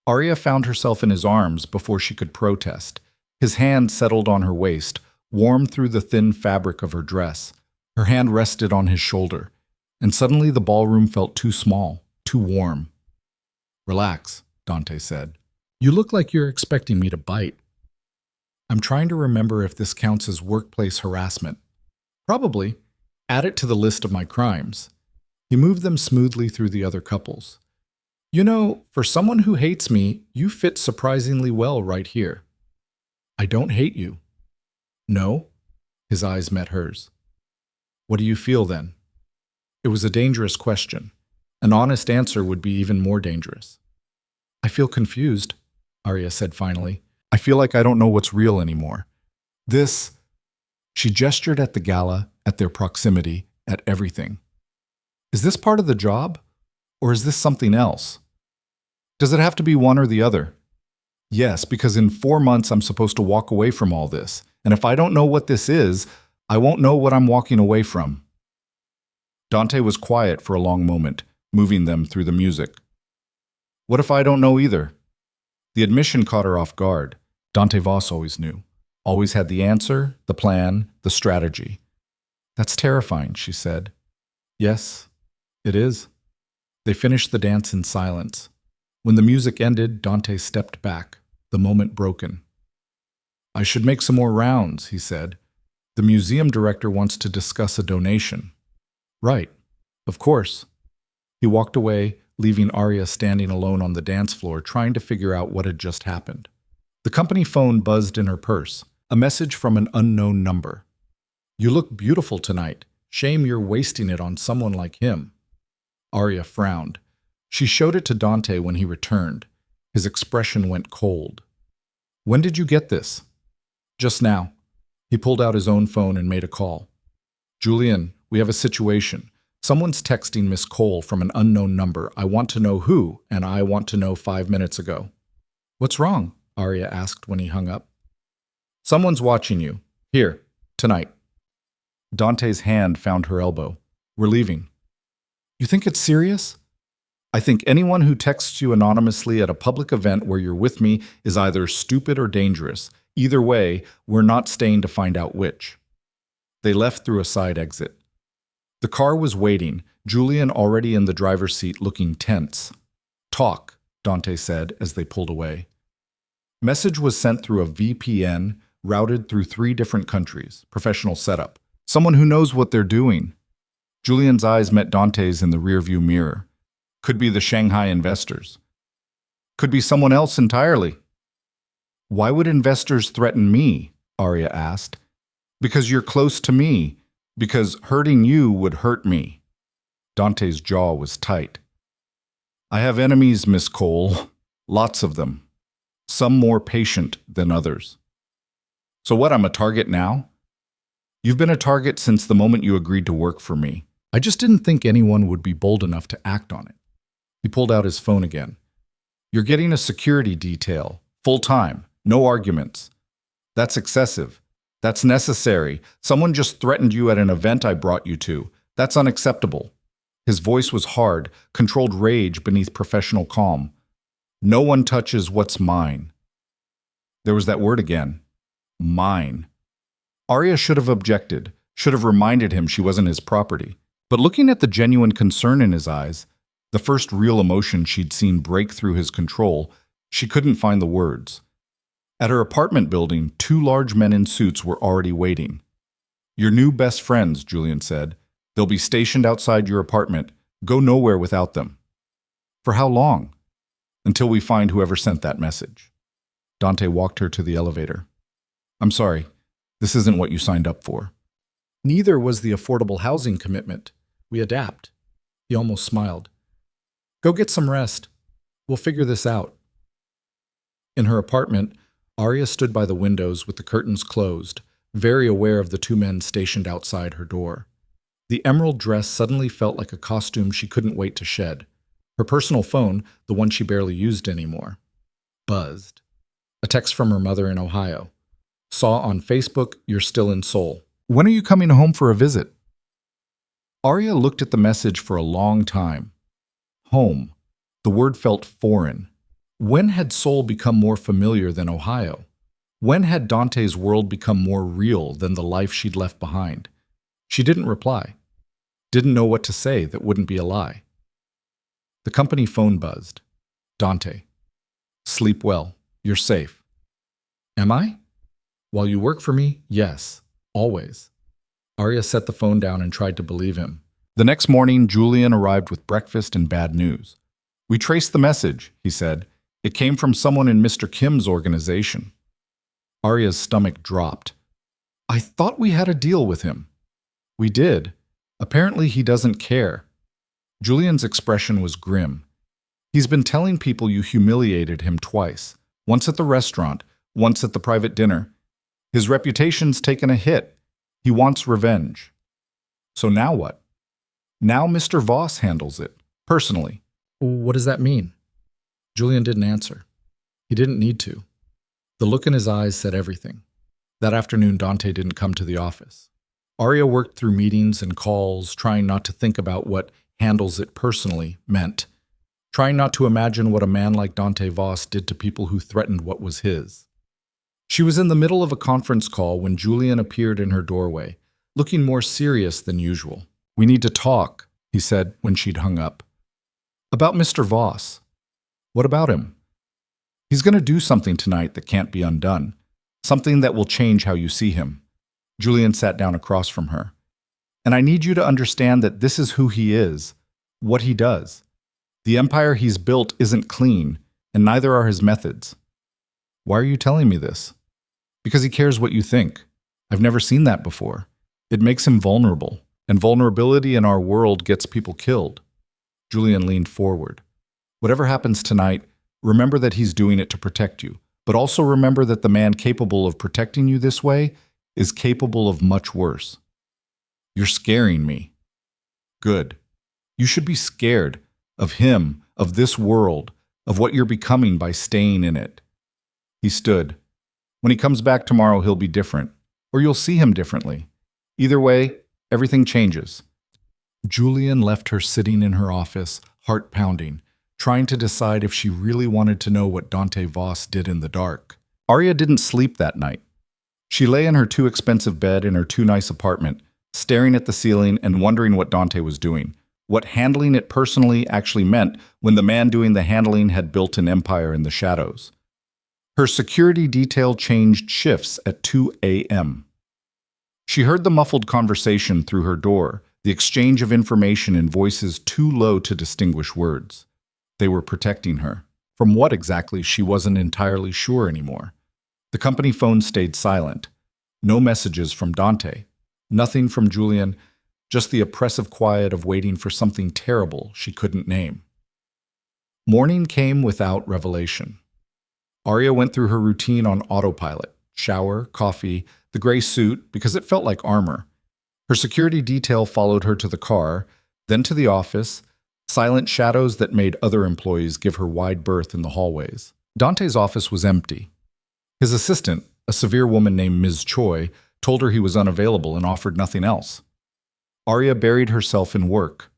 Arya found herself in his arms before she could protest. His hand settled on her waist, warm through the thin fabric of her dress. Her hand rested on his shoulder, and suddenly the ballroom felt too small, too warm. Relax, Dante said. You look like you're expecting me to bite. I'm trying to remember if this counts as workplace harassment. Probably. Add it to the list of my crimes. He moved them smoothly through the other couples. You know, for someone who hates me, you fit surprisingly well right here. I don't hate you. No? His eyes met hers. What do you feel then? It was a dangerous question. An honest answer would be even more dangerous. I feel confused, Arya said finally. I feel like I don't know what's real anymore. She gestured at the gala, at their proximity, at everything. Is this part of the job? Or is this something else? Does it have to be one or the other? Yes, because in 4 months I'm supposed to walk away from all this. And if I don't know what this is, I won't know what I'm walking away from. Dante was quiet for a long moment, moving them through the music. What if I don't know either? The admission caught her off guard. Dante Voss always knew. Always had the answer, the plan, the strategy. That's terrifying, she said. Yes, it is. They finished the dance in silence. When the music ended, Dante stepped back, the moment broken. I should make some more rounds, he said. The museum director wants to discuss a donation. Right, of course. He walked away, leaving Arya standing alone on the dance floor, trying to figure out what had just happened. The company phone buzzed in her purse, a message from an unknown number. You look beautiful tonight. Shame you're wasting it on someone like him. Arya frowned. She showed it to Dante when he returned. His expression went cold. When did you get this? Just now. He pulled out his own phone and made a call. Julian, we have a situation. Someone's texting Miss Cole from an unknown number. I want to know who, and I want to know 5 minutes ago. What's wrong? Arya asked when he hung up. Someone's watching you. Here, tonight. Dante's hand found her elbow. We're leaving. You think it's serious? I think anyone who texts you anonymously at a public event where you're with me is either stupid or dangerous. Either way, we're not staying to find out which. They left through a side exit. The car was waiting, Julian already in the driver's seat looking tense. Talk, Dante said as they pulled away. Message was sent through a VPN, routed through 3 different countries. Professional setup. Someone who knows what they're doing. Julian's eyes met Dante's in the rearview mirror. Could be the Shanghai investors. Could be someone else entirely. Why would investors threaten me? Arya asked. Because you're close to me. Because hurting you would hurt me. Dante's jaw was tight. I have enemies, Miss Cole. Lots of them. Some more patient than others. So what, I'm a target now? You've been a target since the moment you agreed to work for me. I just didn't think anyone would be bold enough to act on it. He pulled out his phone again. You're getting a security detail. Full time. No arguments. That's excessive. That's necessary. Someone just threatened you at an event I brought you to. That's unacceptable. His voice was hard, controlled rage beneath professional calm. No one touches what's mine. There was that word again. Mine. Arya should have objected, should have reminded him she wasn't his property. But looking at the genuine concern in his eyes, the first real emotion she'd seen break through his control, she couldn't find the words. At her apartment building, 2 large men in suits were already waiting. Your new best friends, Julian said. They'll be stationed outside your apartment. Go nowhere without them. For how long? Until we find whoever sent that message. Dante walked her to the elevator. I'm sorry, this isn't what you signed up for. Neither was the affordable housing commitment. We adapt. He almost smiled. Go get some rest. We'll figure this out. In her apartment, Arya stood by the windows with the curtains closed, very aware of the 2 men stationed outside her door. The emerald dress suddenly felt like a costume she couldn't wait to shed. Her personal phone, the one she barely used anymore, buzzed. A text from her mother in Ohio. Saw on Facebook, you're still in Seoul. When are you coming home for a visit? Arya looked at the message for a long time. Home. The word felt foreign. When had Seoul become more familiar than Ohio? When had Dante's world become more real than the life she'd left behind? She didn't reply. Didn't know what to say that wouldn't be a lie. The company phone buzzed. Dante. Sleep well. You're safe. Am I? While you work for me, yes. Always. Arya set the phone down and tried to believe him. The next morning, Julian arrived with breakfast and bad news. "We traced the message," he said. "It came from someone in Mr. Kim's organization." Arya's stomach dropped. "I thought we had a deal with him." "We did. Apparently he doesn't care." Julian's expression was grim. "He's been telling people you humiliated him twice. Once at the restaurant, once at the private dinner. His reputation's taken a hit. He wants revenge." "So now what?" "Now Mr. Voss handles it, personally." "What does that mean?" Julian didn't answer. He didn't need to. The look in his eyes said everything. That afternoon, Dante didn't come to the office. Arya worked through meetings and calls, trying not to think about what "handles it personally" meant, trying not to imagine what a man like Dante Voss did to people who threatened what was his. She was in the middle of a conference call when Julian appeared in her doorway, looking more serious than usual. "We need to talk," he said when she'd hung up. "About Mr. Voss." "What about him?" "He's going to do something tonight that can't be undone. Something that will change how you see him." Julian sat down across from her. "And I need you to understand that this is who he is, what he does. The empire he's built isn't clean, and neither are his methods." "Why are you telling me this?" "Because he cares what you think. I've never seen that before. It makes him vulnerable, and vulnerability in our world gets people killed." Julian leaned forward. "Whatever happens tonight, remember that he's doing it to protect you, but also remember that the man capable of protecting you this way is capable of much worse." "You're scaring me." "Good. You should be scared of him, of this world, of what you're becoming by staying in it." He stood. "When he comes back tomorrow, he'll be different, or you'll see him differently. Either way, everything changes." Julian left her sitting in her office, heart pounding, trying to decide if she really wanted to know what Dante Voss did in the dark. Arya didn't sleep that night. She lay in her too expensive bed in her too nice apartment, staring at the ceiling and wondering what Dante was doing, what handling it personally actually meant when the man doing the handling had built an empire in the shadows. Her security detail changed shifts at 2 a.m. She heard the muffled conversation through her door, the exchange of information in voices too low to distinguish words. They were protecting her. From what exactly, she wasn't entirely sure anymore. The company phone stayed silent. No messages from Dante. Nothing from Julian, just the oppressive quiet of waiting for something terrible she couldn't name. Morning came without revelation. Arya went through her routine on autopilot: shower, coffee, the gray suit, because it felt like armor. Her security detail followed her to the car, then to the office, silent shadows that made other employees give her wide berth in the hallways. Dante's office was empty. His assistant, a severe woman named Ms. Choi, told her he was unavailable and offered nothing else. Arya buried herself in work.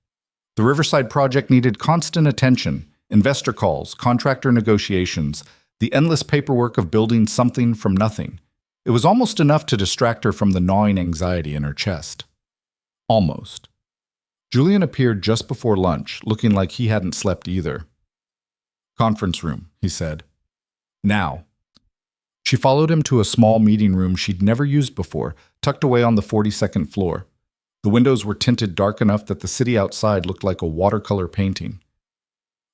The Riverside project needed constant attention: investor calls, contractor negotiations, the endless paperwork of building something from nothing. It was almost enough to distract her from the gnawing anxiety in her chest. Almost. Julian appeared just before lunch, looking like he hadn't slept either. "Conference room," he said. "Now." She followed him to a small meeting room she'd never used before, tucked away on the 42nd floor. The windows were tinted dark enough that the city outside looked like a watercolor painting.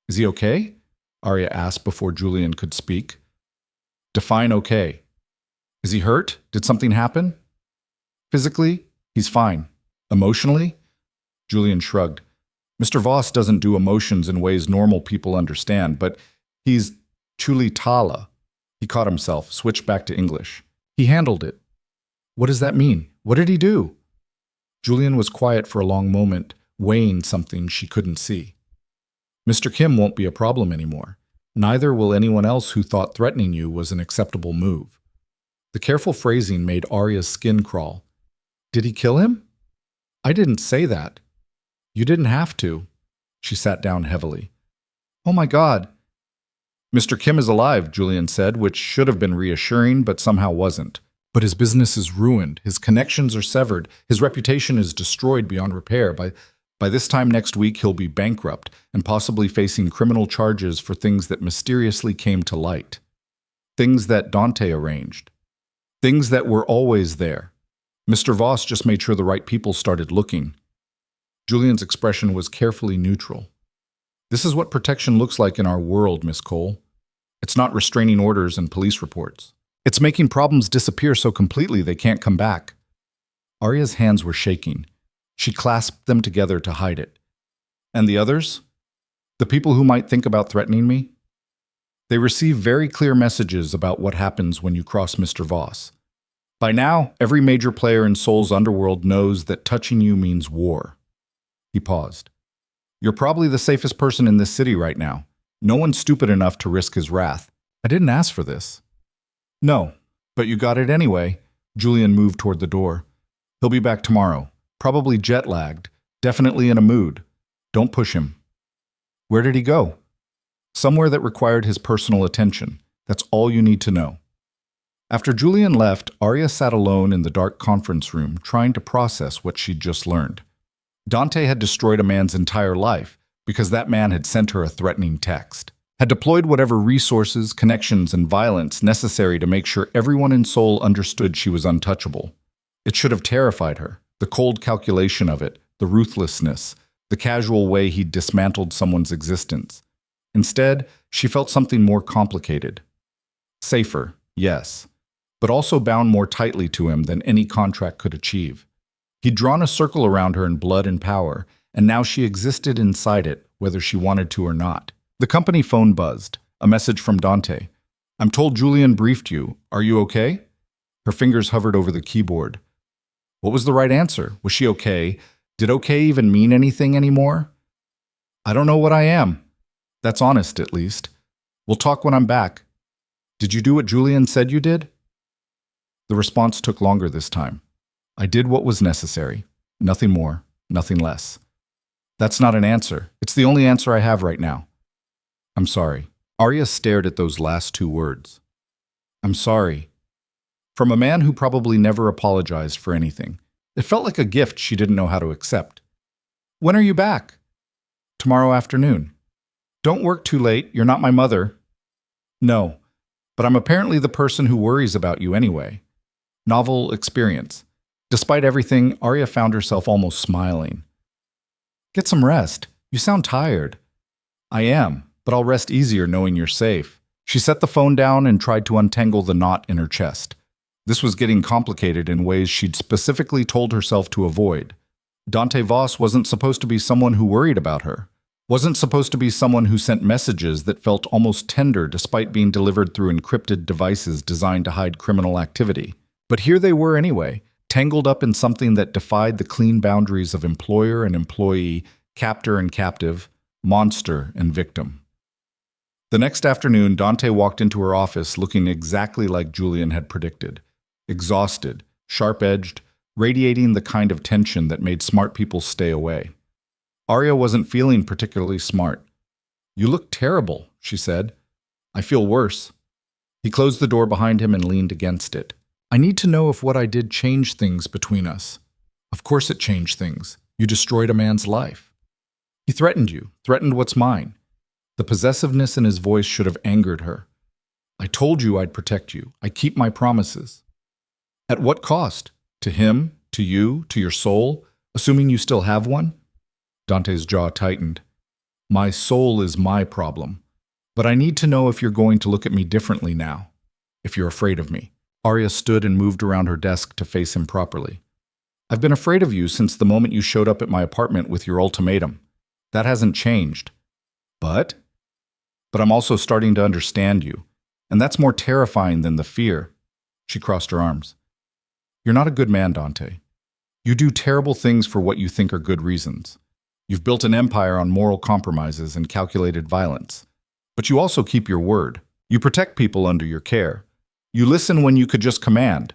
"Is he okay?" Arya asked before Julian could speak. "Define okay." "Is he hurt? Did something happen?" "Physically, he's fine. Emotionally?" Julian shrugged. "Mr. Voss doesn't do emotions in ways normal people understand, but he's truly Tala." He caught himself, switched back to English. "He handled it." "What does that mean? What did he do?" Julian was quiet for a long moment, weighing something she couldn't see. "Mr. Kim won't be a problem anymore. Neither will anyone else who thought threatening you was an acceptable move." The careful phrasing made Arya's skin crawl. "Did he kill him?" "I didn't say that." "You didn't have to." She sat down heavily. "Oh my God." "Mr. Kim is alive," Julian said, which should have been reassuring, but somehow wasn't. "But his business is ruined. His connections are severed. His reputation is destroyed beyond repair. By this time next week, he'll be bankrupt and possibly facing criminal charges for things that mysteriously came to light. Things that Dante arranged. Things that were always there. Mr. Voss just made sure the right people started looking. Julian's expression was carefully neutral. This is what protection looks like in our world, Miss Cole. It's not restraining orders and police reports. It's making problems disappear so completely they can't come back. Arya's hands were shaking. She clasped them together to hide it. And the others? The people who might think about threatening me? They receive very clear messages about what happens when you cross Mr. Voss. By now, every major player in Seoul's underworld knows that touching you means war. He paused. You're probably the safest person in this city right now. No one's stupid enough to risk his wrath. I didn't ask for this. No, but you got it anyway. Julian moved toward the door. He'll be back tomorrow. Probably jet-lagged. Definitely in a mood. Don't push him. Where did he go? Somewhere that required his personal attention. That's all you need to know. After Julian left, Arya sat alone in the dark conference room, trying to process what she'd just learned. Dante had destroyed a man's entire life because that man had sent her a threatening text, had deployed whatever resources, connections, and violence necessary to make sure everyone in Seoul understood she was untouchable. It should have terrified her, the cold calculation of it, the ruthlessness, the casual way he'd dismantled someone's existence. Instead, she felt something more complicated. Safer, yes, but also bound more tightly to him than any contract could achieve. He'd drawn a circle around her in blood and power, and now she existed inside it, whether she wanted to or not. The company phone buzzed. A message from Dante. I'm told Julian briefed you. Are you okay? Her fingers hovered over the keyboard. What was the right answer? Was she okay? Did okay even mean anything anymore? I don't know what I am. That's honest, at least. We'll talk when I'm back. Did you do what Julian said you did? The response took longer this time. I did what was necessary. Nothing more, nothing less. That's not an answer. It's the only answer I have right now. I'm sorry. Arya stared at those last two words. I'm sorry. From a man who probably never apologized for anything. It felt like a gift she didn't know how to accept. When are you back? Tomorrow afternoon. Don't work too late. You're not my mother. No, but I'm apparently the person who worries about you anyway. Novel experience. Despite everything, Arya found herself almost smiling. Get some rest. You sound tired. I am, but I'll rest easier knowing you're safe. She set the phone down and tried to untangle the knot in her chest. This was getting complicated in ways she'd specifically told herself to avoid. Dante Voss wasn't supposed to be someone who worried about her. Wasn't supposed to be someone who sent messages that felt almost tender despite being delivered through encrypted devices designed to hide criminal activity. But here they were anyway, tangled up in something that defied the clean boundaries of employer and employee, captor and captive, monster and victim. The next afternoon, Dante walked into her office looking exactly like Julian had predicted. Exhausted, sharp-edged, radiating the kind of tension that made smart people stay away. Arya wasn't feeling particularly smart. You look terrible, she said. I feel worse. He closed the door behind him and leaned against it. I need to know if what I did changed things between us. Of course it changed things. You destroyed a man's life. He threatened you, threatened what's mine. The possessiveness in his voice should have angered her. I told you I'd protect you. I keep my promises. At what cost? To him? To you? To your soul? Assuming you still have one? Dante's jaw tightened. My soul is my problem. But I need to know if you're going to look at me differently now. If you're afraid of me. Arya stood and moved around her desk to face him properly. I've been afraid of you since the moment you showed up at my apartment with your ultimatum. That hasn't changed. But I'm also starting to understand you. And that's more terrifying than the fear. She crossed her arms. You're not a good man, Dante. You do terrible things for what you think are good reasons. You've built an empire on moral compromises and calculated violence. But you also keep your word. You protect people under your care. You listen when you could just command.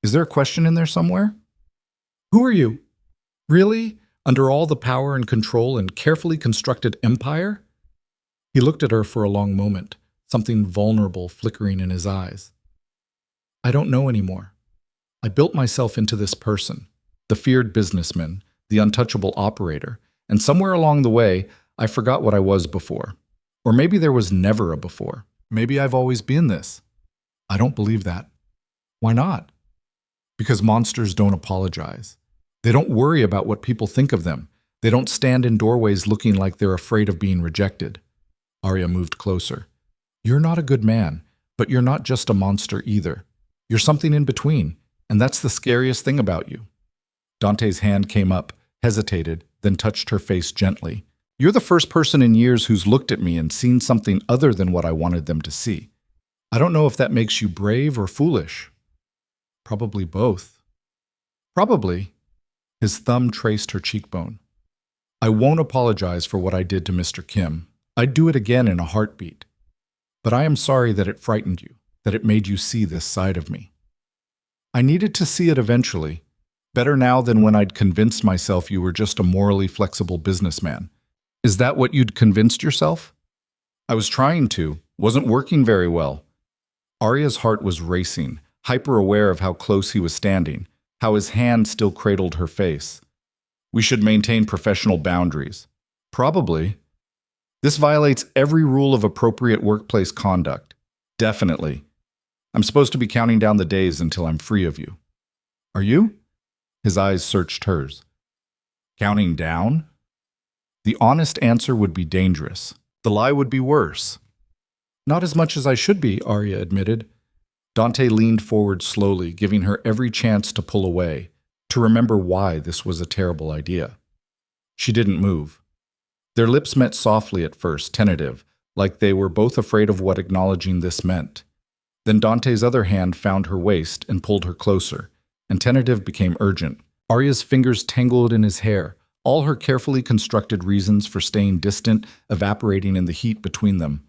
Is there a question in there somewhere? Who are you? Really? Under all the power and control and carefully constructed empire? He looked at her for a long moment, something vulnerable flickering in his eyes. I don't know anymore. I built myself into this person, the feared businessman, the untouchable operator, and somewhere along the way, I forgot what I was before. Or maybe there was never a before. Maybe I've always been this. I don't believe that. Why not? Because monsters don't apologize. They don't worry about what people think of them. They don't stand in doorways looking like they're afraid of being rejected. Arya moved closer. You're not a good man, but you're not just a monster either. You're something in between, and that's the scariest thing about you. Dante's hand came up, hesitated, then touched her face gently. You're the first person in years who's looked at me and seen something other than what I wanted them to see. I don't know if that makes you brave or foolish. Probably both. Probably. His thumb traced her cheekbone. I won't apologize for what I did to Mr. Kim. I'd do it again in a heartbeat. But I am sorry that it frightened you, that it made you see this side of me. I needed to see it eventually. Better now than when I'd convinced myself you were just a morally flexible businessman. Is that what you'd convinced yourself? I was trying to. Wasn't working very well. Arya's heart was racing, hyper-aware of how close he was standing, how his hand still cradled her face. We should maintain professional boundaries. Probably. This violates every rule of appropriate workplace conduct. Definitely. I'm supposed to be counting down the days until I'm free of you. Are you? His eyes searched hers. Counting down? The honest answer would be dangerous. The lie would be worse. Not as much as I should be, Arya admitted. Dante leaned forward slowly, giving her every chance to pull away, to remember why this was a terrible idea. She didn't move. Their lips met softly at first, tentative, like they were both afraid of what acknowledging this meant. Then Dante's other hand found her waist and pulled her closer, and tentative became urgent. Arya's fingers tangled in his hair, all her carefully constructed reasons for staying distant evaporating in the heat between them.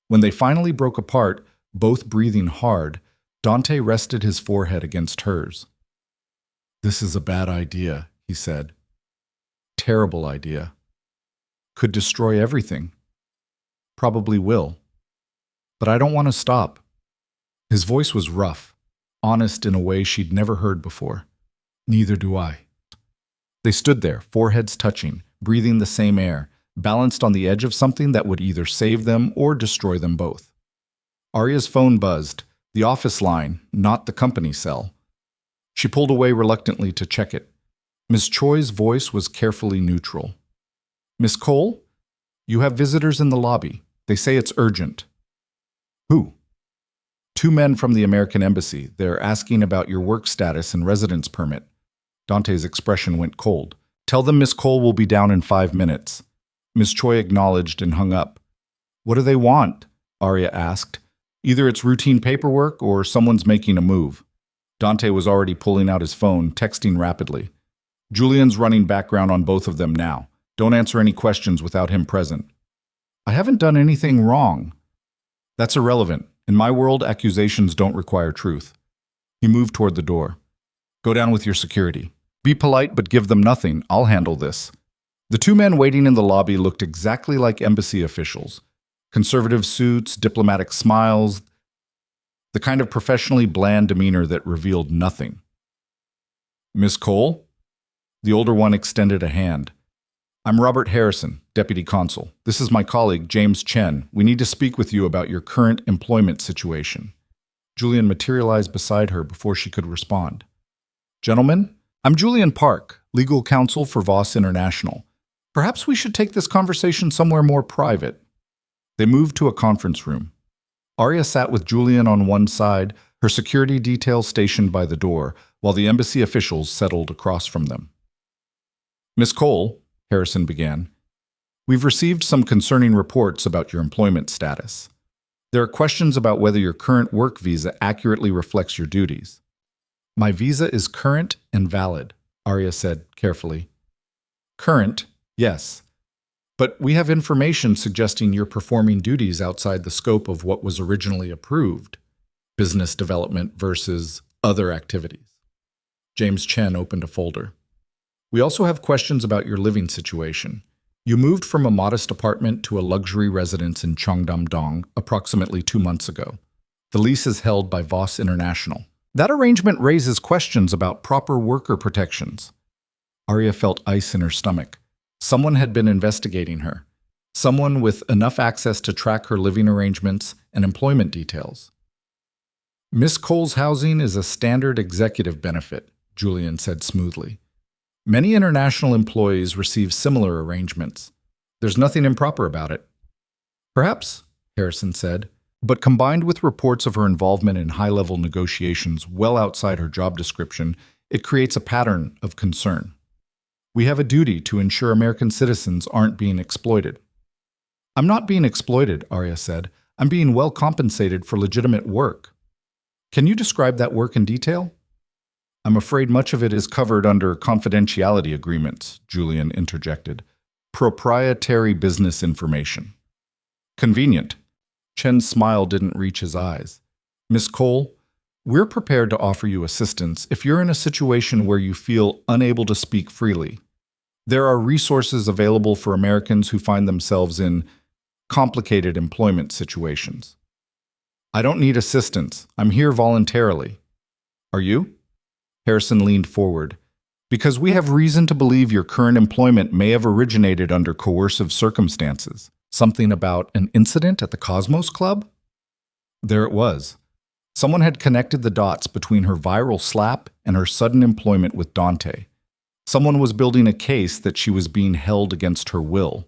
When they finally broke apart, both breathing hard, Dante rested his forehead against hers. This is a bad idea, he said. Terrible idea. Could destroy everything. Probably will. But I don't want to stop. His voice was rough, honest in a way she'd never heard before. Neither do I. They stood there, foreheads touching, breathing the same air, balanced on the edge of something that would either save them or destroy them both. Arya's phone buzzed, the office line, not the company cell. She pulled away reluctantly to check it. Miss Choi's voice was carefully neutral. Miss Cole? You have visitors in the lobby. They say it's urgent. Who? 2 men from the American Embassy. They're asking about your work status and residence permit. Dante's expression went cold. Tell them Miss Cole will be down in 5 minutes. Miss Choi acknowledged and hung up. What do they want? Arya asked. Either it's routine paperwork or someone's making a move. Dante was already pulling out his phone, texting rapidly. Julian's running background on both of them now. Don't answer any questions without him present. I haven't done anything wrong. That's irrelevant. In my world, accusations don't require truth. He moved toward the door. Go down with your security. Be polite, but give them nothing. I'll handle this. The 2 men waiting in the lobby looked exactly like embassy officials. Conservative suits, diplomatic smiles, the kind of professionally bland demeanor that revealed nothing. Miss Cole? The older one extended a hand. I'm Robert Harrison, Deputy Consul. This is my colleague, James Chen. We need to speak with you about your current employment situation. Julian materialized beside her before she could respond. Gentlemen, I'm Julian Park, legal counsel for Voss International. Perhaps we should take this conversation somewhere more private. They moved to a conference room. Arya sat with Julian on one side, her security detail stationed by the door, while the embassy officials settled across from them. Miss Cole, Harrison began, we've received some concerning reports about your employment status. There are questions about whether your current work visa accurately reflects your duties. My visa is current and valid, Arya said carefully. Current, yes. But we have information suggesting you're performing duties outside the scope of what was originally approved. Business development versus other activities. James Chen opened a folder. We also have questions about your living situation. You moved from a modest apartment to a luxury residence in Cheongdam-dong approximately 2 months ago. The lease is held by Voss International. That arrangement raises questions about proper worker protections. Arya felt ice in her stomach. Someone had been investigating her. Someone with enough access to track her living arrangements and employment details. Miss Cole's housing is a standard executive benefit, Julian said smoothly. Many international employees receive similar arrangements. There's nothing improper about it. Perhaps, Harrison said, but combined with reports of her involvement in high-level negotiations well outside her job description, it creates a pattern of concern. We have a duty to ensure American citizens aren't being exploited. I'm not being exploited, Arya said. I'm being well compensated for legitimate work. Can you describe that work in detail? I'm afraid much of it is covered under confidentiality agreements, Julian interjected. Proprietary business information. Convenient. Chen's smile didn't reach his eyes. Miss Cole, we're prepared to offer you assistance if you're in a situation where you feel unable to speak freely. There are resources available for Americans who find themselves in complicated employment situations. I don't need assistance. I'm here voluntarily. Are you? Harrison leaned forward. Because we have reason to believe your current employment may have originated under coercive circumstances. Something about an incident at the Cosmos Club? There it was. Someone had connected the dots between her viral slap and her sudden employment with Dante. Someone was building a case that she was being held against her will.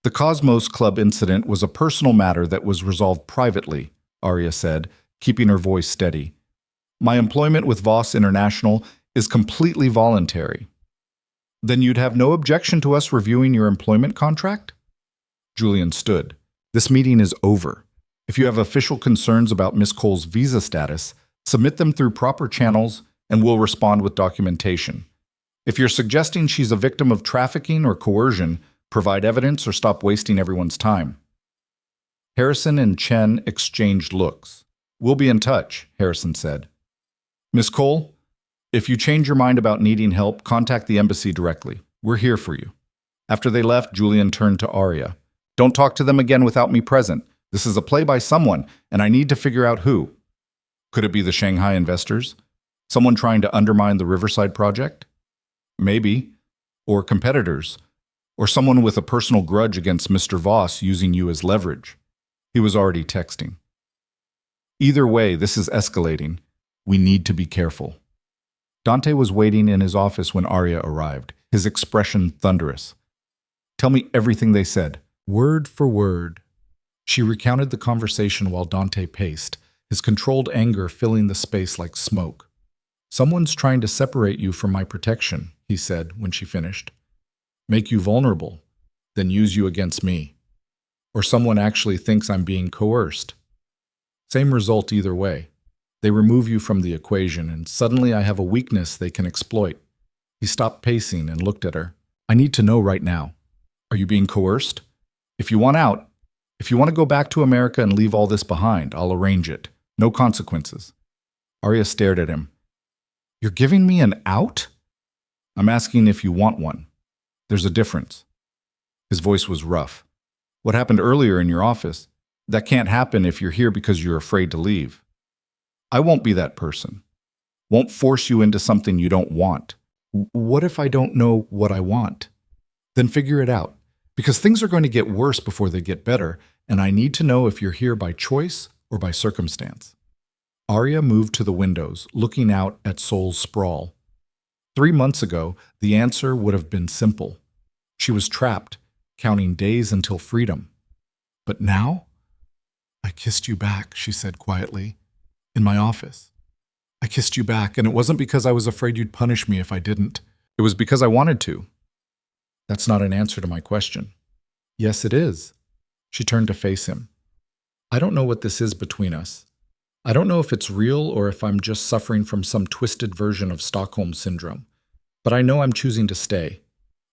The Cosmos Club incident was a personal matter that was resolved privately, Arya said, keeping her voice steady. My employment with Voss International is completely voluntary. Then you'd have no objection to us reviewing your employment contract? Julian stood. This meeting is over. If you have official concerns about Miss Cole's visa status, submit them through proper channels and we'll respond with documentation. If you're suggesting she's a victim of trafficking or coercion, provide evidence or stop wasting everyone's time. Harrison and Chen exchanged looks. We'll be in touch, Harrison said. Miss Cole, if you change your mind about needing help, contact the embassy directly. We're here for you. After they left, Julian turned to Arya. Don't talk to them again without me present. This is a play by someone, and I need to figure out who. Could it be the Shanghai investors? Someone trying to undermine the Riverside project? Maybe. Or competitors. Or someone with a personal grudge against Mr. Voss using you as leverage. He was already texting. Either way, this is escalating. We need to be careful. Dante was waiting in his office when Arya arrived, his expression thunderous. Tell me everything they said, word for word. She recounted the conversation while Dante paced, his controlled anger filling the space like smoke. Someone's trying to separate you from my protection, he said when she finished. Make you vulnerable, then use you against me. Or someone actually thinks I'm being coerced. Same result either way. They remove you from the equation, and suddenly I have a weakness they can exploit. He stopped pacing and looked at her. I need to know right now. Are you being coerced? If you want out, if you want to go back to America and leave all this behind, I'll arrange it. No consequences. Arya stared at him. You're giving me an out? I'm asking if you want one. There's a difference. His voice was rough. What happened earlier in your office? That can't happen if you're here because you're afraid to leave. I won't be that person. Won't force you into something you don't want. What if I don't know what I want? Then figure it out, because things are going to get worse before they get better, and I need to know if you're here by choice or by circumstance. Arya moved to the windows, looking out at Seoul's sprawl. 3 months ago, the answer would have been simple. She was trapped, counting days until freedom. But now? I kissed you back, she said quietly. In my office. I kissed you back, and it wasn't because I was afraid you'd punish me if I didn't. It was because I wanted to. That's not an answer to my question. Yes, it is. She turned to face him. I don't know what this is between us. I don't know if it's real or if I'm just suffering from some twisted version of Stockholm Syndrome. But I know I'm choosing to stay.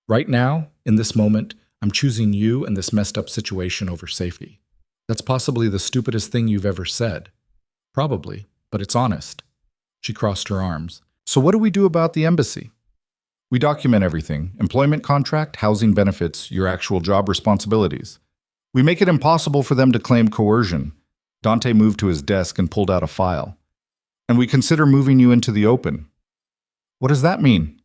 Right now, in this moment, I'm choosing you and this messed up situation over safety. That's possibly the stupidest thing you've ever said. Probably, but it's honest. She crossed her arms. So what do we do about the embassy? We document everything. Employment contract, housing benefits, your actual job responsibilities. We make it impossible for them to claim coercion. Dante moved to his desk and pulled out a file. And we consider moving you into the open. What does that mean?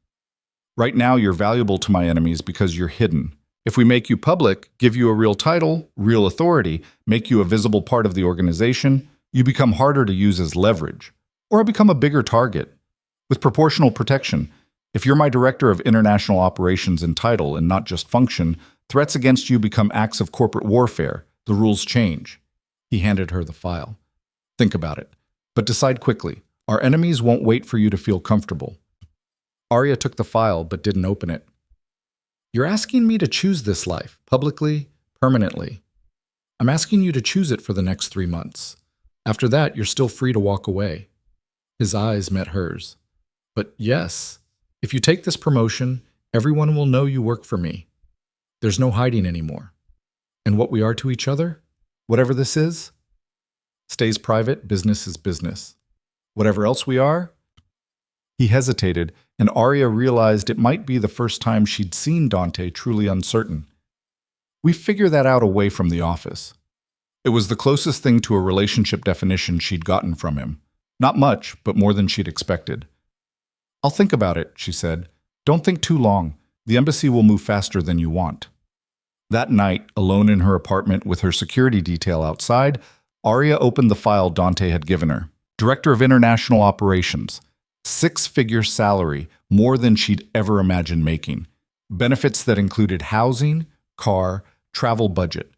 Right now you're valuable to my enemies because you're hidden. If we make you public, give you a real title, real authority, make you a visible part of the organization, You become harder to use as leverage, or I become a bigger target. With proportional protection, if you're my director of international operations in title and not just function, threats against you become acts of corporate warfare. The rules change. He handed her the file. Think about it, but decide quickly. Our enemies won't wait for you to feel comfortable. Arya took the file but didn't open it. You're asking me to choose this life, publicly, permanently. I'm asking you to choose it for the next 3 months. After that, you're still free to walk away. His eyes met hers. But yes, if you take this promotion, everyone will know you work for me. There's no hiding anymore. And what we are to each other, whatever this is, stays private, business is business. Whatever else we are? He hesitated, and Arya realized it might be the first time she'd seen Dante truly uncertain. We figure that out away from the office. It was the closest thing to a relationship definition she'd gotten from him. Not much, but more than she'd expected. I'll think about it, she said. Don't think too long. The embassy will move faster than you want. That night, alone in her apartment with her security detail outside, Arya opened the file Dante had given her. Director of International Operations. 6-figure salary, more than she'd ever imagined making. Benefits that included housing, car, travel budget.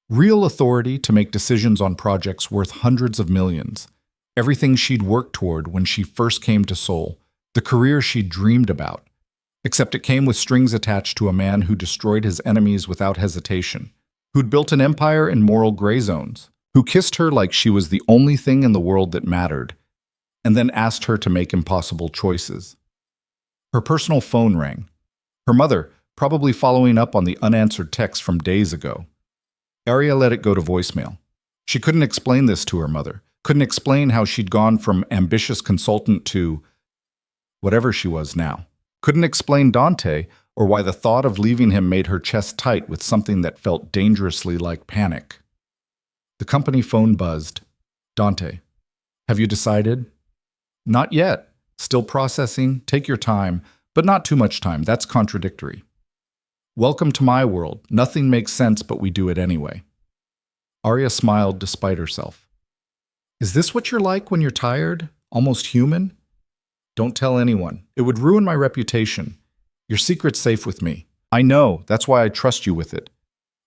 Real authority to make decisions on projects worth hundreds of millions. Everything she'd worked toward when she first came to Seoul. The career she'd dreamed about. Except it came with strings attached to a man who destroyed his enemies without hesitation. Who'd built an empire in moral gray zones. Who kissed her like she was the only thing in the world that mattered. And then asked her to make impossible choices. Her personal phone rang. Her mother, probably following up on the unanswered text from days ago. Arya let it go to voicemail. She couldn't explain this to her mother. Couldn't explain how she'd gone from ambitious consultant to whatever she was now. Couldn't explain Dante or why the thought of leaving him made her chest tight with something that felt dangerously like panic. The company phone buzzed. Dante, have you decided? Not yet. Still processing. Take your time, but not too much time. That's contradictory. Welcome to my world. Nothing makes sense, but we do it anyway. Arya smiled despite herself. Is this what you're like when you're tired? Almost human? Don't tell anyone. It would ruin my reputation. Your secret's safe with me. I know. That's why I trust you with it.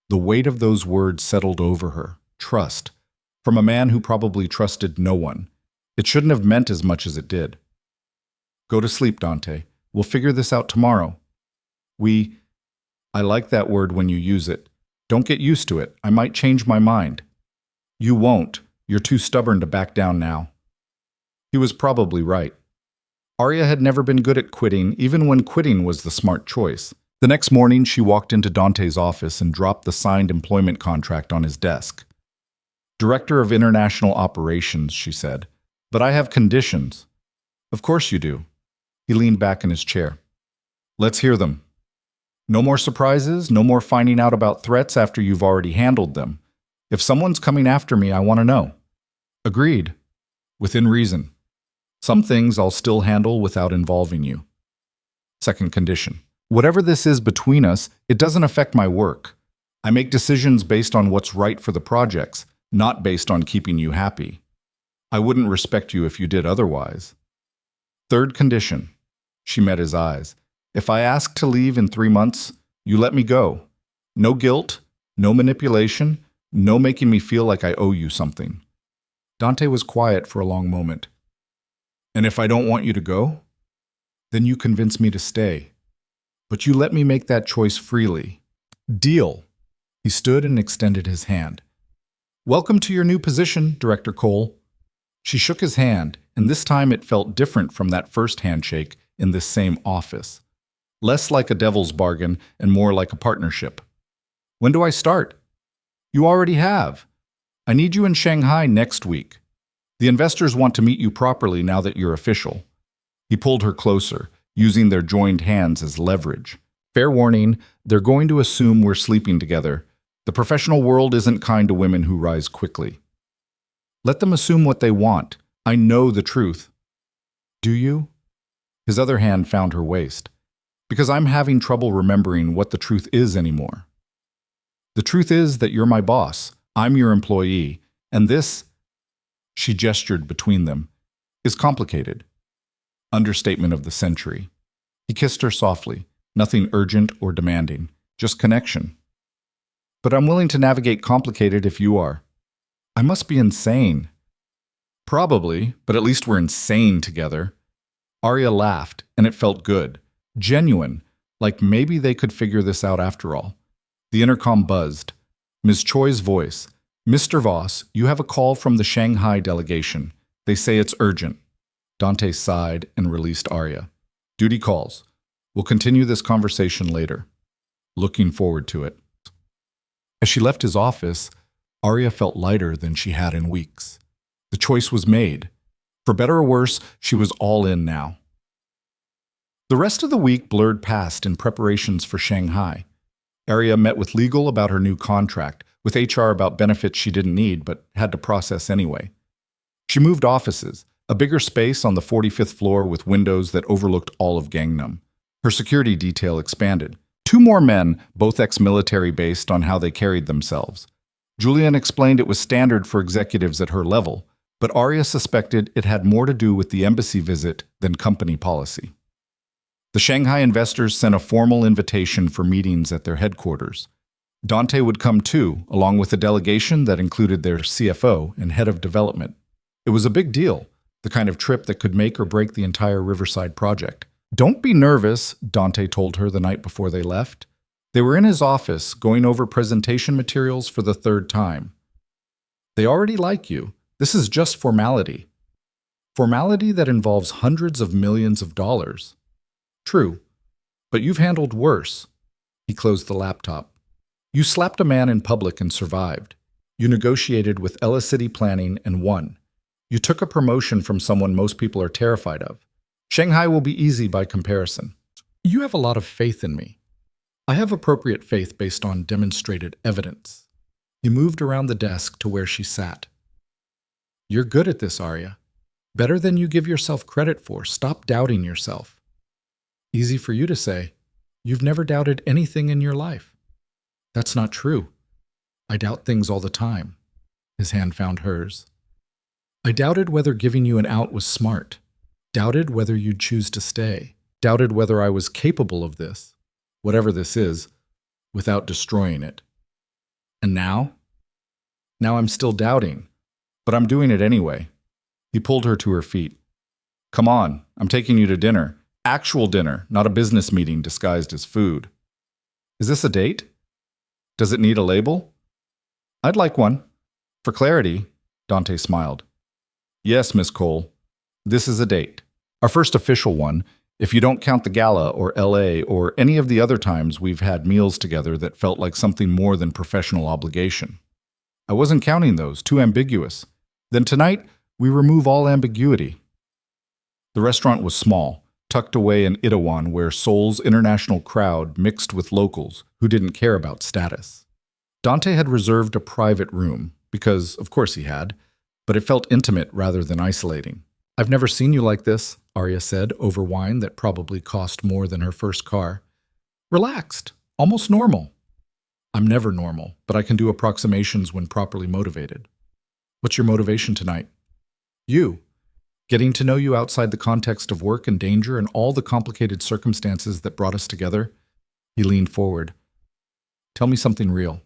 The weight of those words settled over her. Trust. From a man who probably trusted no one. It shouldn't have meant as much as it did. Go to sleep, Dante. We'll figure this out tomorrow. I like that word when you use it. Don't get used to it. I might change my mind. You won't. You're too stubborn to back down now. He was probably right. Arya had never been good at quitting, even when quitting was the smart choice. The next morning, she walked into Dante's office and dropped the signed employment contract on his desk. Director of International Operations, she said. But I have conditions. Of course you do. He leaned back in his chair. Let's hear them. No more surprises, no more finding out about threats after you've already handled them. If someone's coming after me, I want to know. Agreed. Within reason. Some things I'll still handle without involving you. Second condition. Whatever this is between us, it doesn't affect my work. I make decisions based on what's right for the projects, not based on keeping you happy. I wouldn't respect you if you did otherwise. Third condition. She met his eyes. If I ask to leave in 3 months, you let me go. No guilt, no manipulation, no making me feel like I owe you something. Dante was quiet for a long moment. And if I don't want you to go? Then you convince me to stay. But you let me make that choice freely. Deal. He stood and extended his hand. Welcome to your new position, Director Cole. She shook his hand, and this time it felt different from that first handshake in this same office. Less like a devil's bargain and more like a partnership. When do I start? You already have. I need you in Shanghai next week. The investors want to meet you properly now that you're official. He pulled her closer, using their joined hands as leverage. Fair warning, they're going to assume we're sleeping together. The professional world isn't kind to women who rise quickly. Let them assume what they want. I know the truth. Do you? His other hand found her waist. Because I'm having trouble remembering what the truth is anymore. The truth is that you're my boss, I'm your employee, and this She gestured between them. Is complicated. Understatement of the century. He kissed her softly, nothing urgent or demanding, just connection. But I'm willing to navigate complicated if you are. I must be insane. Probably, but at least we're insane together. Arya laughed, and it felt good. Genuine, like maybe they could figure this out after all. The intercom buzzed. Ms. Choi's voice. Mr. Voss, you have a call from the Shanghai delegation. They say it's urgent. Dante sighed and released Arya. Duty calls. We'll continue this conversation later. Looking forward to it. As she left his office, Arya felt lighter than she had in weeks. The choice was made. For better or worse, she was all in now. The rest of the week blurred past in preparations for Shanghai. Arya met with legal about her new contract, with HR about benefits she didn't need but had to process anyway. She moved offices, a bigger space on the 45th floor with windows that overlooked all of Gangnam. Her security detail expanded. 2 more men, both ex-military based on how they carried themselves. Julian explained it was standard for executives at her level, but Arya suspected it had more to do with the embassy visit than company policy. The Shanghai investors sent a formal invitation for meetings at their headquarters. Dante would come too, along with a delegation that included their CFO and head of development. It was a big deal, the kind of trip that could make or break the entire Riverside project. Don't be nervous, Dante told her the night before they left. They were in his office, going over presentation materials for the 3rd time. They already like you. This is just formality. Formality that involves hundreds of millions of dollars. True, but you've handled worse. He closed the laptop. You slapped a man in public and survived. You negotiated with Ella City Planning and won. You took a promotion from someone most people are terrified of. Shanghai will be easy by comparison. You have a lot of faith in me. I have appropriate faith based on demonstrated evidence. He moved around the desk to where she sat. You're good at this, Arya. Better than you give yourself credit for. Stop doubting yourself. Easy for you to say. You've never doubted anything in your life. That's not true. I doubt things all the time. His hand found hers. I doubted whether giving you an out was smart. Doubted whether you'd choose to stay. Doubted whether I was capable of this, whatever this is, without destroying it. And now? Now I'm still doubting, but I'm doing it anyway. He pulled her to her feet. Come on, I'm taking you to dinner. Actual dinner, not a business meeting disguised as food. Is this a date? Does it need a label? I'd like one. For clarity, Dante smiled. Yes, Miss Cole. This is a date. Our first official one, if you don't count the gala or LA or any of the other times we've had meals together that felt like something more than professional obligation. I wasn't counting those, too ambiguous. Then tonight, we remove all ambiguity. The restaurant was small, tucked away in Itaewon where Seoul's international crowd mixed with locals who didn't care about status. Dante had reserved a private room, because of course he had, but it felt intimate rather than isolating. I've never seen you like this, Arya said over wine that probably cost more than her first car. Relaxed, almost normal. I'm never normal, but I can do approximations when properly motivated. What's your motivation tonight? You. Getting to know you outside the context of work and danger and all the complicated circumstances that brought us together. He leaned forward. Tell me something real.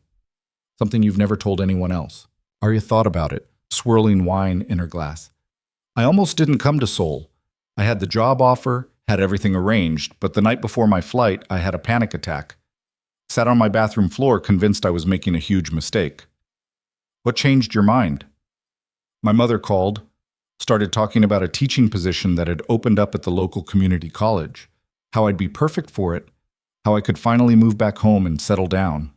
Something you've never told anyone else. Arya thought about it, swirling wine in her glass. I almost didn't come to Seoul. I had the job offer, had everything arranged, but the night before my flight, I had a panic attack. Sat on my bathroom floor convinced I was making a huge mistake. What changed your mind? My mother called, started talking about a teaching position that had opened up at the local community college, how I'd be perfect for it, how I could finally move back home and settle down.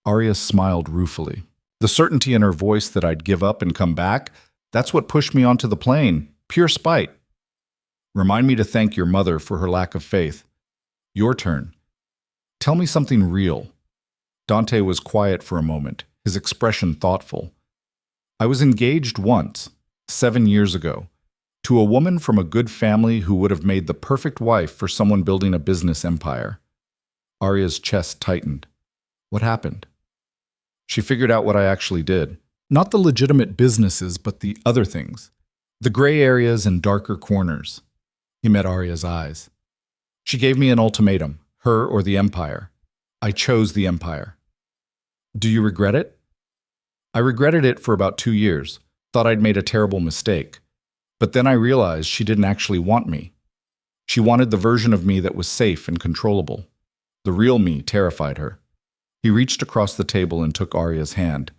Arya smiled ruefully. The certainty in her voice that I'd give up and come back, that's what pushed me onto the plane. Pure spite. Remind me to thank your mother for her lack of faith. Your turn. Tell me something real. Dante was quiet for a moment, his expression thoughtful. I was engaged once, 7 years ago, to a woman from a good family who would have made the perfect wife for someone building a business empire. Arya's chest tightened. What happened? She figured out what I actually did. Not the legitimate businesses, but the other things. The gray areas and darker corners. He met Arya's eyes. She gave me an ultimatum, her or the Empire. I chose the Empire. Do you regret it? I regretted it for about 2 years, thought I'd made a terrible mistake. But then I realized she didn't actually want me. She wanted the version of me that was safe and controllable. The real me terrified her. He reached across the table and took Arya's hand.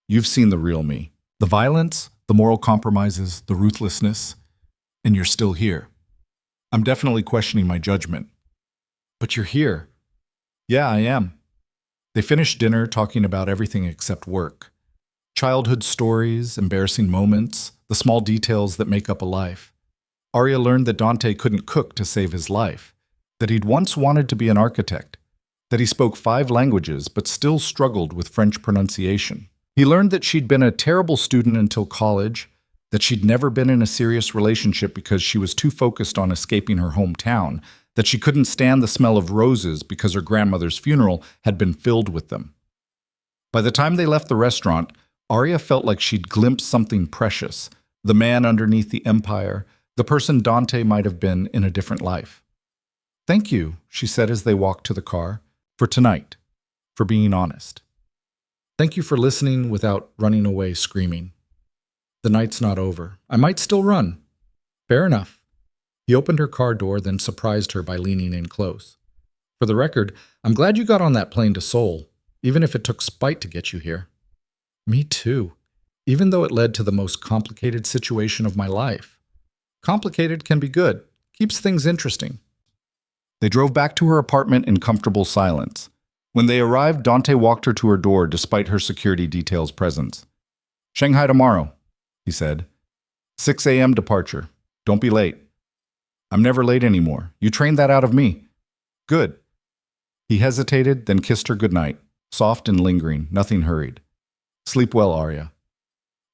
You've seen the real me. The violence, the moral compromises, the ruthlessness, and you're still here. I'm definitely questioning my judgment. But you're here. Yeah, I am. They finished dinner talking about everything except work. Childhood stories, embarrassing moments, the small details that make up a life. Arya learned that Dante couldn't cook to save his life, that he'd once wanted to be an architect, that he spoke 5 languages but still struggled with French pronunciation. He learned that she'd been a terrible student until college, that she'd never been in a serious relationship because she was too focused on escaping her hometown, that she couldn't stand the smell of roses because her grandmother's funeral had been filled with them. By the time they left the restaurant, Arya felt like she'd glimpsed something precious, the man underneath the empire, the person Dante might have been in a different life. Thank you, she said as they walked to the car, for tonight, for being honest. Thank you for listening without running away screaming. The night's not over. I might still run. Fair enough. He opened her car door, then surprised her by leaning in close. For the record, I'm glad you got on that plane to Seoul, even if it took spite to get you here. Me too, even though it led to the most complicated situation of my life. Complicated can be good, keeps things interesting. They drove back to her apartment in comfortable silence. When they arrived, Dante walked her to her door despite her security detail's presence. Shanghai tomorrow, he said. 6 a.m. departure. Don't be late. I'm never late anymore. You trained that out of me. Good. He hesitated, then kissed her goodnight, soft and lingering, nothing hurried. Sleep well, Arya.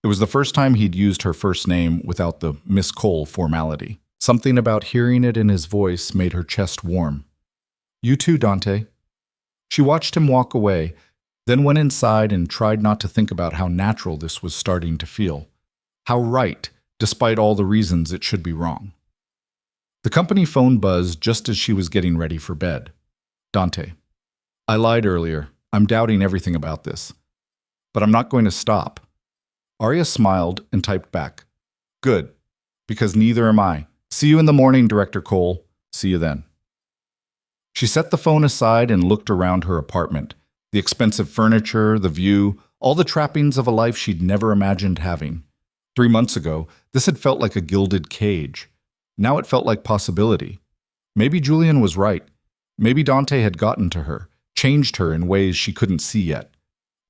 It was the first time he'd used her first name without the Miss Cole formality. Something about hearing it in his voice made her chest warm. You too, Dante. She watched him walk away, then went inside and tried not to think about how natural this was starting to feel. How right, despite all the reasons it should be wrong. The company phone buzzed just as she was getting ready for bed. Dante. I lied earlier. I'm doubting everything about this. But I'm not going to stop. Arya smiled and typed back. Good, because neither am I. See you in the morning, Director Cole. See you then. She set the phone aside and looked around her apartment. The expensive furniture, the view, all the trappings of a life she'd never imagined having. 3 months ago, this had felt like a gilded cage. Now it felt like possibility. Maybe Julian was right. Maybe Dante had gotten to her, changed her in ways she couldn't see yet.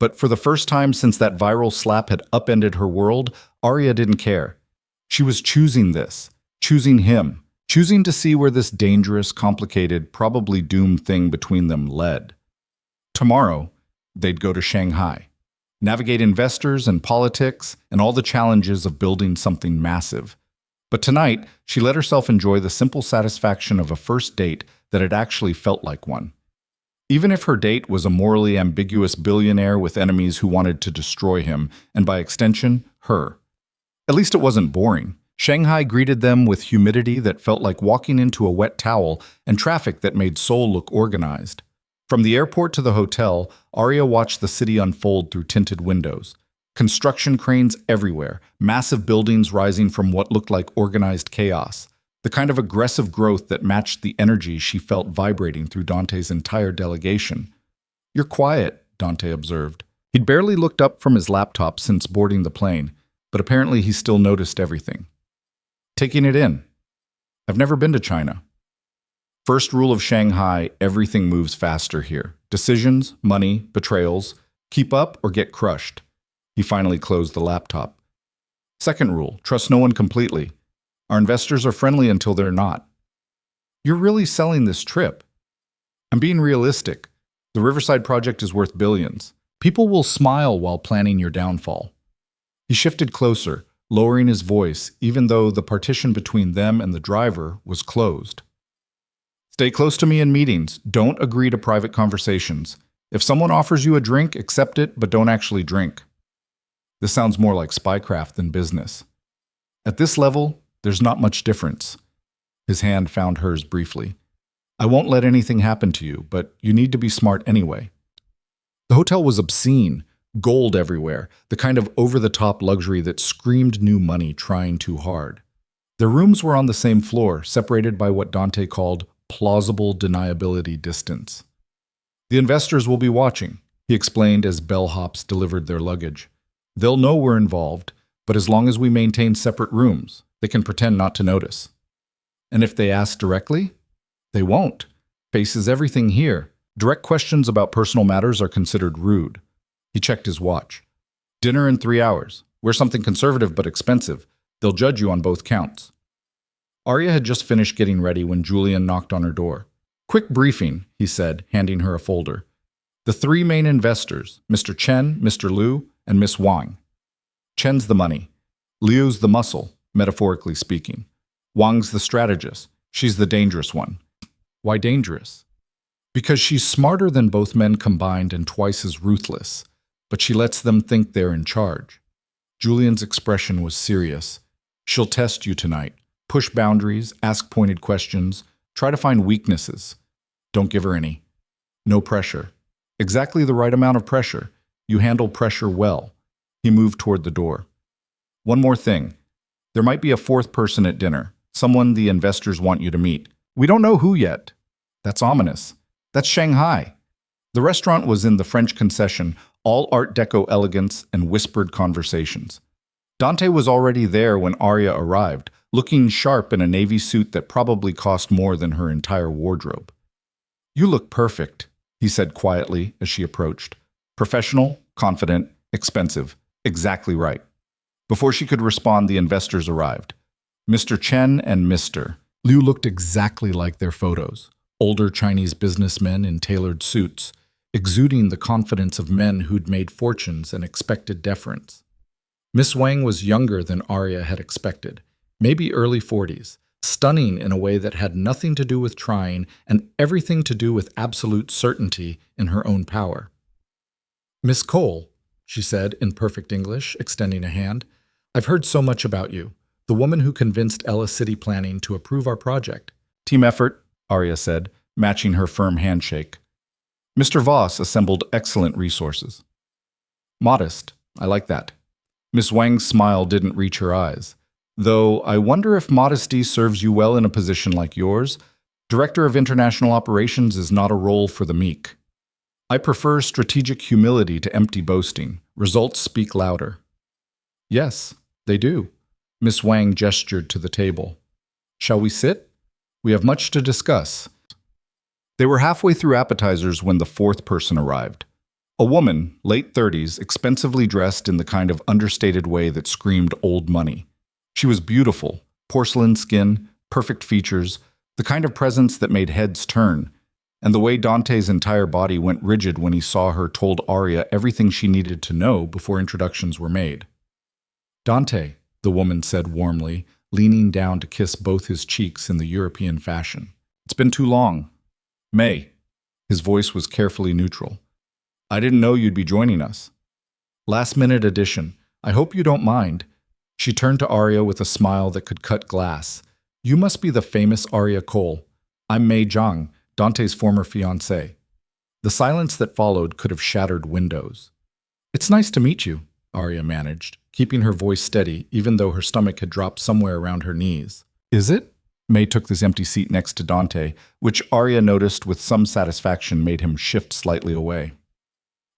But for the first time since that viral slap had upended her world, Arya didn't care. She was choosing this, choosing him, choosing to see where this dangerous, complicated, probably doomed thing between them led. Tomorrow, they'd go to Shanghai, navigate investors and politics and all the challenges of building something massive. But tonight, she let herself enjoy the simple satisfaction of a first date that had actually felt like one. Even if her date was a morally ambiguous billionaire with enemies who wanted to destroy him, and by extension, her. At least it wasn't boring. Shanghai greeted them with humidity that felt like walking into a wet towel and traffic that made Seoul look organized. From the airport to the hotel, Arya watched the city unfold through tinted windows. Construction cranes everywhere, massive buildings rising from what looked like organized chaos. The kind of aggressive growth that matched the energy she felt vibrating through Dante's entire delegation. You're quiet, Dante observed. He'd barely looked up from his laptop since boarding the plane, but apparently he still noticed everything. Taking it in. I've never been to China. First rule of Shanghai, everything moves faster here. Decisions, money, betrayals, keep up or get crushed. He finally closed the laptop. Second rule, trust no one completely. Our investors are friendly until they're not. You're really selling this trip. I'm being realistic. The Riverside project is worth billions. People will smile while planning your downfall. He shifted closer, lowering his voice, even though the partition between them and the driver was closed. Stay close to me in meetings. Don't agree to private conversations. If someone offers you a drink, accept it, but don't actually drink. This sounds more like spycraft than business. At this level, there's not much difference. His hand found hers briefly. I won't let anything happen to you, but you need to be smart anyway. The hotel was obscene, gold everywhere, the kind of over-the-top luxury that screamed new money trying too hard. Their rooms were on the same floor, separated by what Dante called plausible deniability distance. The investors will be watching, he explained as bellhops delivered their luggage. They'll know we're involved, but as long as we maintain separate rooms, they can pretend not to notice. And if they ask directly? They won't. Faces everything here. Direct questions about personal matters are considered rude. He checked his watch. Dinner in 3 hours. Wear something conservative but expensive. They'll judge you on both counts. Arya had just finished getting ready when Julian knocked on her door. Quick briefing, he said, handing her a folder. The 3 main investors, Mr. Chen, Mr. Liu, and Miss Wang. Chen's the money. Liu's the muscle, metaphorically speaking. Wang's the strategist. She's the dangerous one. Why dangerous? Because she's smarter than both men combined and twice as ruthless, but she lets them think they're in charge. Julian's expression was serious. She'll test you tonight. Push boundaries, ask pointed questions, try to find weaknesses. Don't give her any. No pressure. Exactly the right amount of pressure. You handle pressure well. He moved toward the door. One more thing. There might be a 4th person at dinner, someone the investors want you to meet. We don't know who yet. That's ominous. That's Shanghai. The restaurant was in the French concession, all Art Deco elegance and whispered conversations. Dante was already there when Arya arrived, looking sharp in a navy suit that probably cost more than her entire wardrobe. You look perfect, he said quietly as she approached. Professional, confident, expensive. Exactly right. Before she could respond, the investors arrived. Mr. Chen and Mr. Liu looked exactly like their photos. Older Chinese businessmen in tailored suits, exuding the confidence of men who'd made fortunes and expected deference. Miss Wang was younger than Arya had expected, maybe early 40s, stunning in a way that had nothing to do with trying and everything to do with absolute certainty in her own power. Miss Cole, she said in perfect English, extending a hand, I've heard so much about you, the woman who convinced Ella City Planning to approve our project. Team effort, Arya said, matching her firm handshake. Mr. Voss assembled excellent resources. Modest, I like that. Miss Wang's smile didn't reach her eyes. Though I wonder if modesty serves you well in a position like yours. Director of International Operations is not a role for the meek. I prefer strategic humility to empty boasting. Results speak louder. Yes, they do. Miss Wang gestured to the table. Shall we sit? We have much to discuss. They were halfway through appetizers when the 4th person arrived. A woman, late 30s, expensively dressed in the kind of understated way that screamed old money. She was beautiful, porcelain skin, perfect features, the kind of presence that made heads turn, and the way Dante's entire body went rigid when he saw her told Arya everything she needed to know before introductions were made. Dante, the woman said warmly, leaning down to kiss both his cheeks in the European fashion. It's been too long. May. His voice was carefully neutral. I didn't know you'd be joining us. Last-minute addition. I hope you don't mind. She turned to Arya with a smile that could cut glass. You must be the famous Arya Cole. I'm May Zhang, Dante's former fiancée. The silence that followed could have shattered windows. It's nice to meet you, Arya managed, keeping her voice steady even though her stomach had dropped somewhere around her knees. Is it? May took this empty seat next to Dante, which Arya noticed with some satisfaction made him shift slightly away.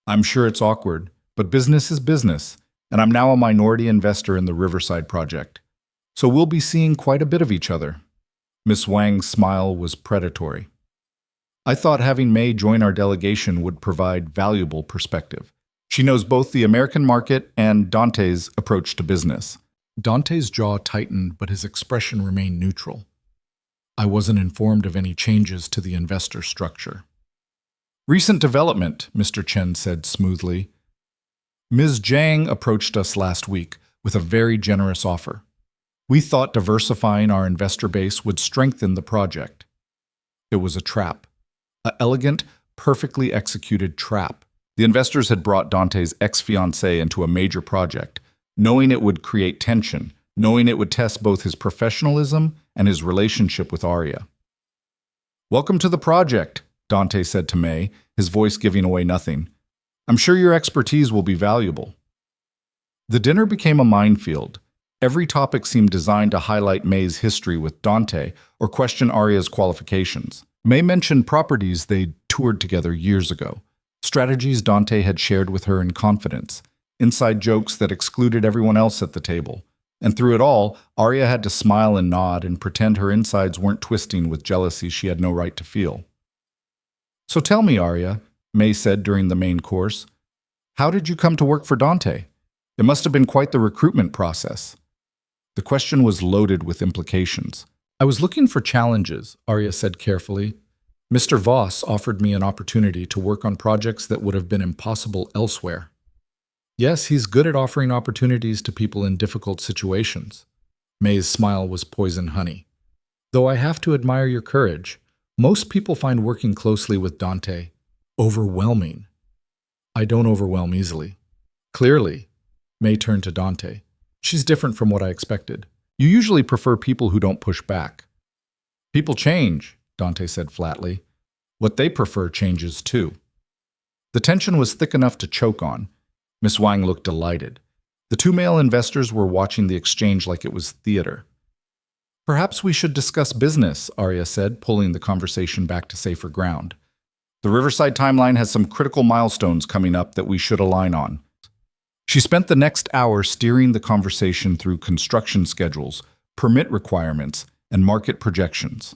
I'm sure it's awkward, but business is business, and I'm now a minority investor in the Riverside project. So we'll be seeing quite a bit of each other. Miss Wang's smile was predatory. I thought having May join our delegation would provide valuable perspective. She knows both the American market and Dante's approach to business. Dante's jaw tightened, but his expression remained neutral. I wasn't informed of any changes to the investor structure. Recent development, Mr. Chen said smoothly. Ms. Zhang approached us last week with a very generous offer. We thought diversifying our investor base would strengthen the project. It was a trap. An elegant, perfectly executed trap. The investors had brought Dante's ex-fiancée into a major project, knowing it would create tension, knowing it would test both his professionalism and his relationship with Arya. "Welcome to the project," Dante said to May, his voice giving away nothing. "I'm sure your expertise will be valuable." The dinner became a minefield. Every topic seemed designed to highlight May's history with Dante or question Arya's qualifications. May mentioned properties they'd toured together years ago, strategies Dante had shared with her in confidence, inside jokes that excluded everyone else at the table. And through it all, Arya had to smile and nod and pretend her insides weren't twisting with jealousy she had no right to feel. "So tell me, Arya," May said during the main course, "how did you come to work for Dante? It must have been quite the recruitment process." The question was loaded with implications. "I was looking for challenges," Arya said carefully. "Mr. Voss offered me an opportunity to work on projects that would have been impossible elsewhere." Yes, he's good at offering opportunities to people in difficult situations. May's smile was poison honey. "Though I have to admire your courage. Most people find working closely with Dante overwhelming." "I don't overwhelm easily." "Clearly." May turned to Dante. "She's different from what I expected. You usually prefer people who don't push back." "People change," Dante said flatly. "What they prefer changes too." The tension was thick enough to choke on. Miss Wang looked delighted. The two male investors were watching the exchange like it was theater. "Perhaps we should discuss business," Arya said, pulling the conversation back to safer ground. "The Riverside timeline has some critical milestones coming up that we should align on." She spent the next hour steering the conversation through construction schedules, permit requirements, and market projections.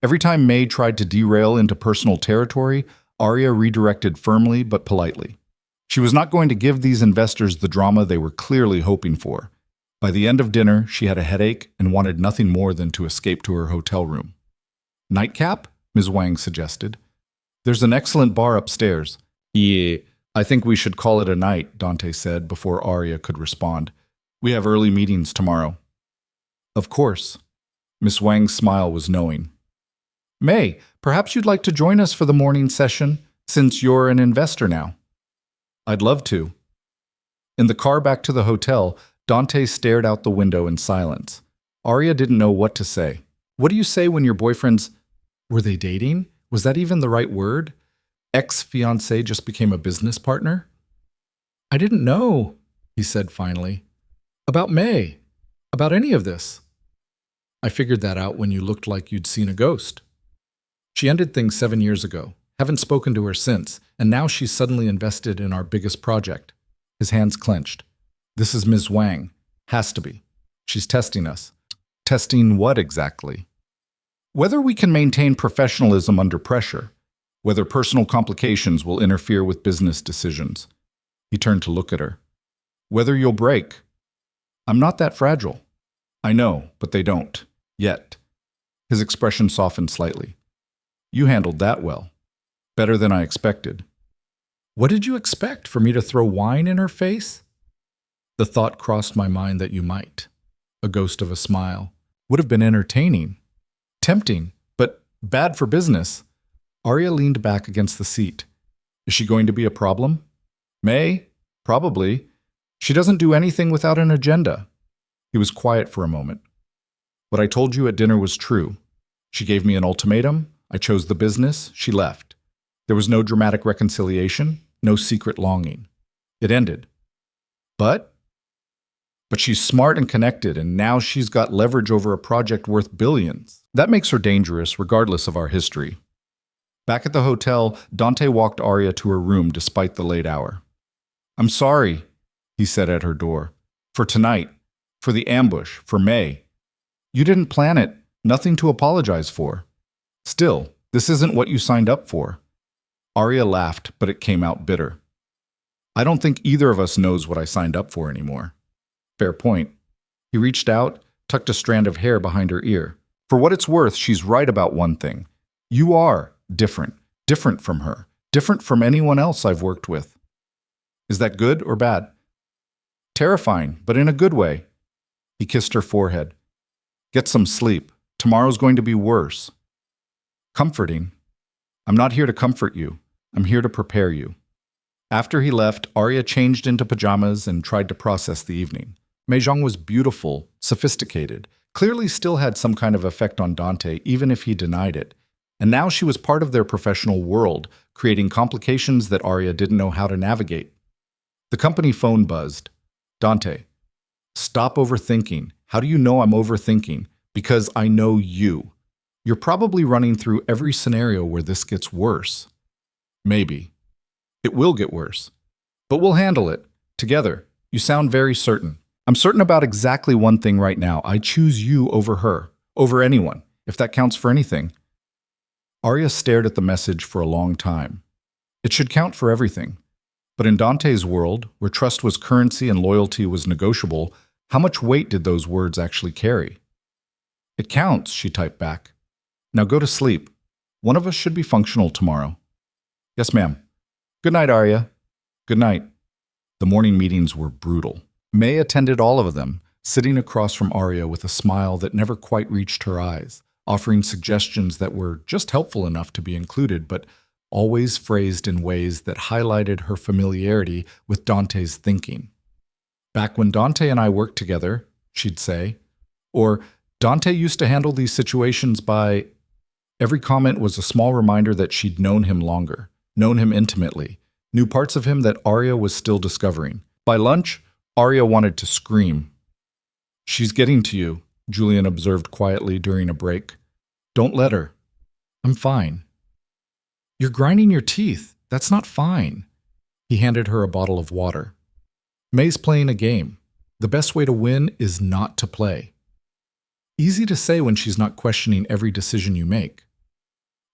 Every time May tried to derail into personal territory, Arya redirected firmly but politely. She was not going to give these investors the drama they were clearly hoping for. By the end of dinner, she had a headache and wanted nothing more than to escape to her hotel room. "Nightcap?" Ms. Wang suggested. "There's an excellent bar upstairs." "Yeah, I think we should call it a night," Dante said before Arya could respond. "We have early meetings tomorrow." "Of course." Miss Wang's smile was knowing. "May, perhaps you'd like to join us for the morning session, since you're an investor now." "I'd love to." In the car back to the hotel, Dante stared out the window in silence. Arya didn't know what to say. What do you say when your boyfriend's... Were they dating? Was that even the right word? Ex-fiancé just became a business partner? "I didn't know," he said finally. "About May. About any of this." "I figured that out when you looked like you'd seen a ghost." "She ended things 7 years ago. Haven't spoken to her since, and now she's suddenly invested in our biggest project." His hands clenched. "This is Ms. Wang. Has to be. She's testing us." "Testing what exactly?" "Whether we can maintain professionalism under pressure. Whether personal complications will interfere with business decisions." He turned to look at her. "Whether you'll break." "I'm not that fragile." "I know, but they don't. Yet." His expression softened slightly. "You handled that well. Better than I expected." "What did you expect? For me to throw wine in her face?" "The thought crossed my mind that you might." A ghost of a smile. "Would have been entertaining. Tempting, but bad for business." Arya leaned back against the seat. "Is she going to be a problem?" "May? Probably. She doesn't do anything without an agenda." He was quiet for a moment. "What I told you at dinner was true. She gave me an ultimatum. I chose the business. She left. There was no dramatic reconciliation, no secret longing. It ended. But she's smart and connected, and now she's got leverage over a project worth billions. That makes her dangerous, regardless of our history." Back at the hotel, Dante walked Arya to her room despite the late hour. "I'm sorry," he said at her door. "For tonight. For the ambush. For May. You didn't plan it. Nothing to apologize for. Still, this isn't what you signed up for." Arya laughed, but it came out bitter. "I don't think either of us knows what I signed up for anymore." "Fair point." He reached out, tucked a strand of hair behind her ear. "For what it's worth, she's right about one thing. You are different. Different from her. Different from anyone else I've worked with." "Is that good or bad?" "Terrifying, but in a good way." He kissed her forehead. "Get some sleep. Tomorrow's going to be worse." "Comforting." "I'm not here to comfort you. I'm here to prepare you." After he left, Arya changed into pajamas and tried to process the evening. Meijong was beautiful, sophisticated, clearly still had some kind of effect on Dante, even if he denied it. And now she was part of their professional world, creating complications that Arya didn't know how to navigate. The company phone buzzed. Dante, stop overthinking. How do you know I'm overthinking? Because I know you. You're probably running through every scenario where this gets worse. Maybe. It will get worse. But we'll handle it. Together. You sound very certain. I'm certain about exactly one thing right now. I choose you over her. Over anyone. If that counts for anything. Arya stared at the message for a long time. It should count for everything. But in Dante's world, where trust was currency and loyalty was negotiable, how much weight did those words actually carry? It counts, she typed back. Now go to sleep. One of us should be functional tomorrow. Yes, ma'am. Good night, Arya. Good night. The morning meetings were brutal. May attended all of them, sitting across from Arya with a smile that never quite reached her eyes, offering suggestions that were just helpful enough to be included, but always phrased in ways that highlighted her familiarity with Dante's thinking. Back when Dante and I worked together, she'd say, or Dante used to handle these situations by... Every comment was a small reminder that she'd known him longer, known him intimately, knew parts of him that Arya was still discovering. By lunch, Arya wanted to scream. She's getting to you, Julian observed quietly during a break. Don't let her. I'm fine. You're grinding your teeth. That's not fine. He handed her a bottle of water. May's playing a game. The best way to win is not to play. Easy to say when she's not questioning every decision you make.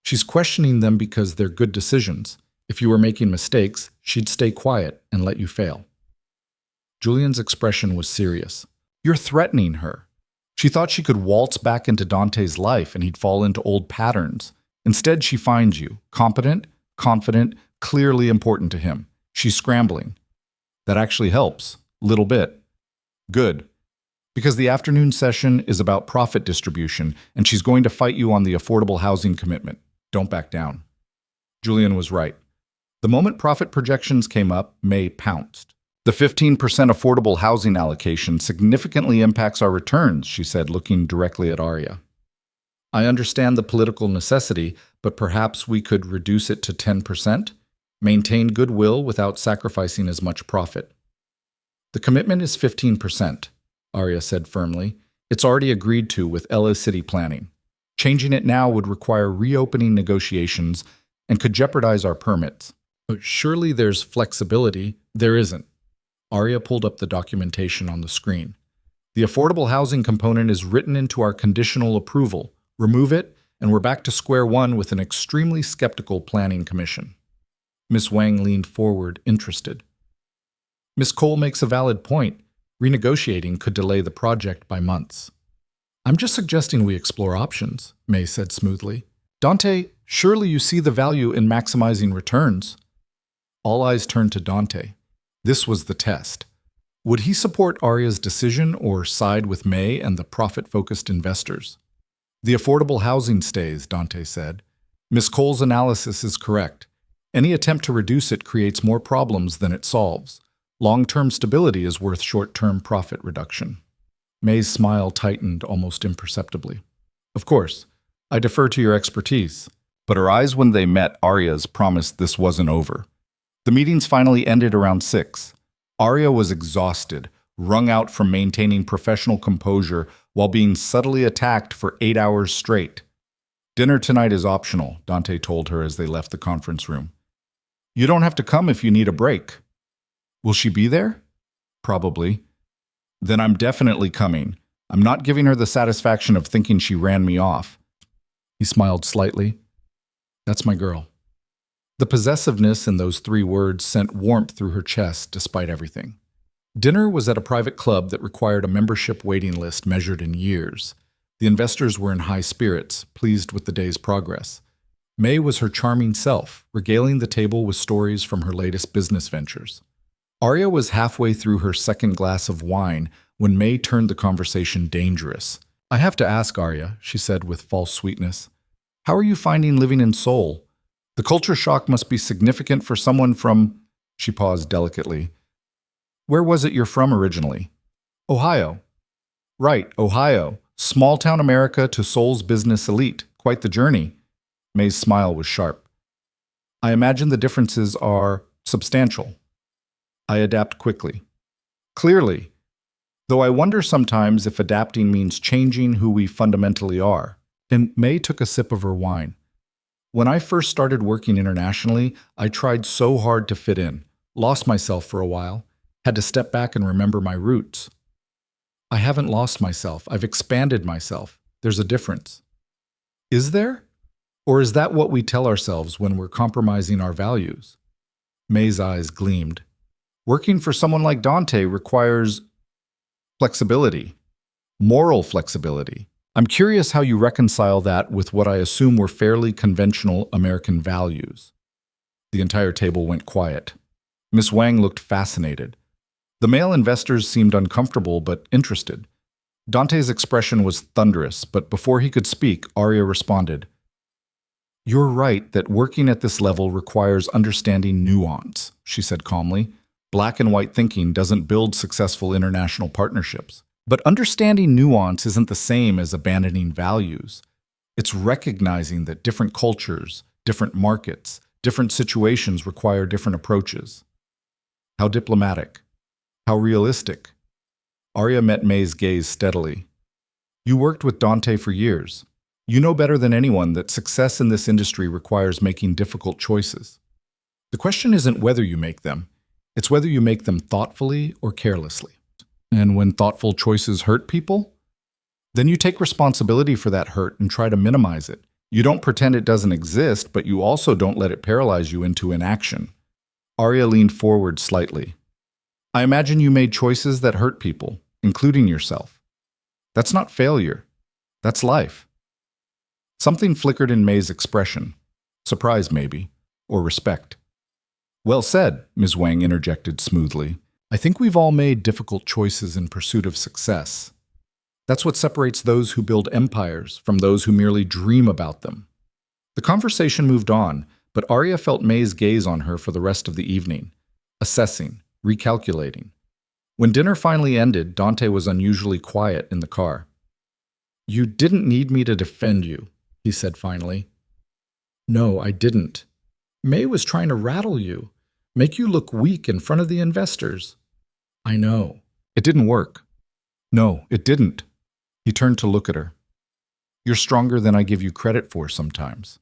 She's questioning them because they're good decisions. If you were making mistakes, she'd stay quiet and let you fail. Julian's expression was serious. You're threatening her. She thought she could waltz back into Dante's life and he'd fall into old patterns. Instead, she finds you, competent, confident, clearly important to him. She's scrambling. That actually helps. Little bit. Good. Because the afternoon session is about profit distribution, and she's going to fight you on the affordable housing commitment. Don't back down. Julian was right. The moment profit projections came up, May pounced. The 15% affordable housing allocation significantly impacts our returns, she said, looking directly at Arya. I understand the political necessity, but perhaps we could reduce it to 10%? Maintain goodwill without sacrificing as much profit. The commitment is 15%, Arya said firmly. It's already agreed to with Ella City Planning. Changing it now would require reopening negotiations and could jeopardize our permits. But surely there's flexibility. There isn't. Arya pulled up the documentation on the screen. The affordable housing component is written into our conditional approval. Remove it, and we're back to square one with an extremely skeptical planning commission. Miss Wang leaned forward, interested. Miss Cole makes a valid point. Renegotiating could delay the project by months. I'm just suggesting we explore options, May said smoothly. Dante, surely you see the value in maximizing returns. All eyes turned to Dante. This was the test. Would he support Arya's decision or side with May and the profit-focused investors? The affordable housing stays, Dante said. Miss Cole's analysis is correct. Any attempt to reduce it creates more problems than it solves. Long-term stability is worth short-term profit reduction. May's smile tightened almost imperceptibly. Of course, I defer to your expertise. But her eyes when they met Arya's promised this wasn't over. The meetings finally ended around 6. Arya was exhausted, wrung out from maintaining professional composure while being subtly attacked for 8 hours straight. Dinner tonight is optional, Dante told her as they left the conference room. You don't have to come if you need a break. Will she be there? Probably. Then I'm definitely coming. I'm not giving her the satisfaction of thinking she ran me off. He smiled slightly. That's my girl. The possessiveness in those 3 words sent warmth through her chest despite everything. Dinner was at a private club that required a membership waiting list measured in years. The investors were in high spirits, pleased with the day's progress. May was her charming self, regaling the table with stories from her latest business ventures. Arya was halfway through her second glass of wine when May turned the conversation dangerous. I have to ask, Arya, she said with false sweetness. How are you finding living in Seoul? The culture shock must be significant for someone from... She paused delicately. Where was it you're from originally? Ohio. Right, Ohio. Small town America to Seoul's business elite. Quite the journey. May's smile was sharp. I imagine the differences are substantial. I adapt quickly. Clearly. Though I wonder sometimes if adapting means changing who we fundamentally are. And May took a sip of her wine. When I first started working internationally, I tried so hard to fit in, lost myself for a while, had to step back and remember my roots. I haven't lost myself. I've expanded myself. There's a difference. Is there? Or is that what we tell ourselves when we're compromising our values? May's eyes gleamed. Working for someone like Dante requires flexibility, moral flexibility. I'm curious how you reconcile that with what I assume were fairly conventional American values. The entire table went quiet. Miss Wang looked fascinated. The male investors seemed uncomfortable but interested. Dante's expression was thunderous, but before he could speak, Arya responded. You're right that working at this level requires understanding nuance, she said calmly. Black and white thinking doesn't build successful international partnerships. But understanding nuance isn't the same as abandoning values. It's recognizing that different cultures, different markets, different situations require different approaches. How diplomatic. How realistic. Arya met May's gaze steadily. You worked with Dante for years. You know better than anyone that success in this industry requires making difficult choices. The question isn't whether you make them, it's whether you make them thoughtfully or carelessly. And when thoughtful choices hurt people, then you take responsibility for that hurt and try to minimize it. You don't pretend it doesn't exist, but you also don't let it paralyze you into inaction. Arya leaned forward slightly. I imagine you made choices that hurt people, including yourself. That's not failure. That's life. Something flickered in May's expression. Surprise, maybe, or respect. Well said, Ms. Wang interjected smoothly. I think we've all made difficult choices in pursuit of success. That's what separates those who build empires from those who merely dream about them. The conversation moved on, but Arya felt May's gaze on her for the rest of the evening, assessing, recalculating. When dinner finally ended, Dante was unusually quiet in the car. You didn't need me to defend you, he said finally. No, I didn't. May was trying to rattle you, make you look weak in front of the investors. I know. It didn't work. No, it didn't. He turned to look at her. You're stronger than I give you credit for sometimes.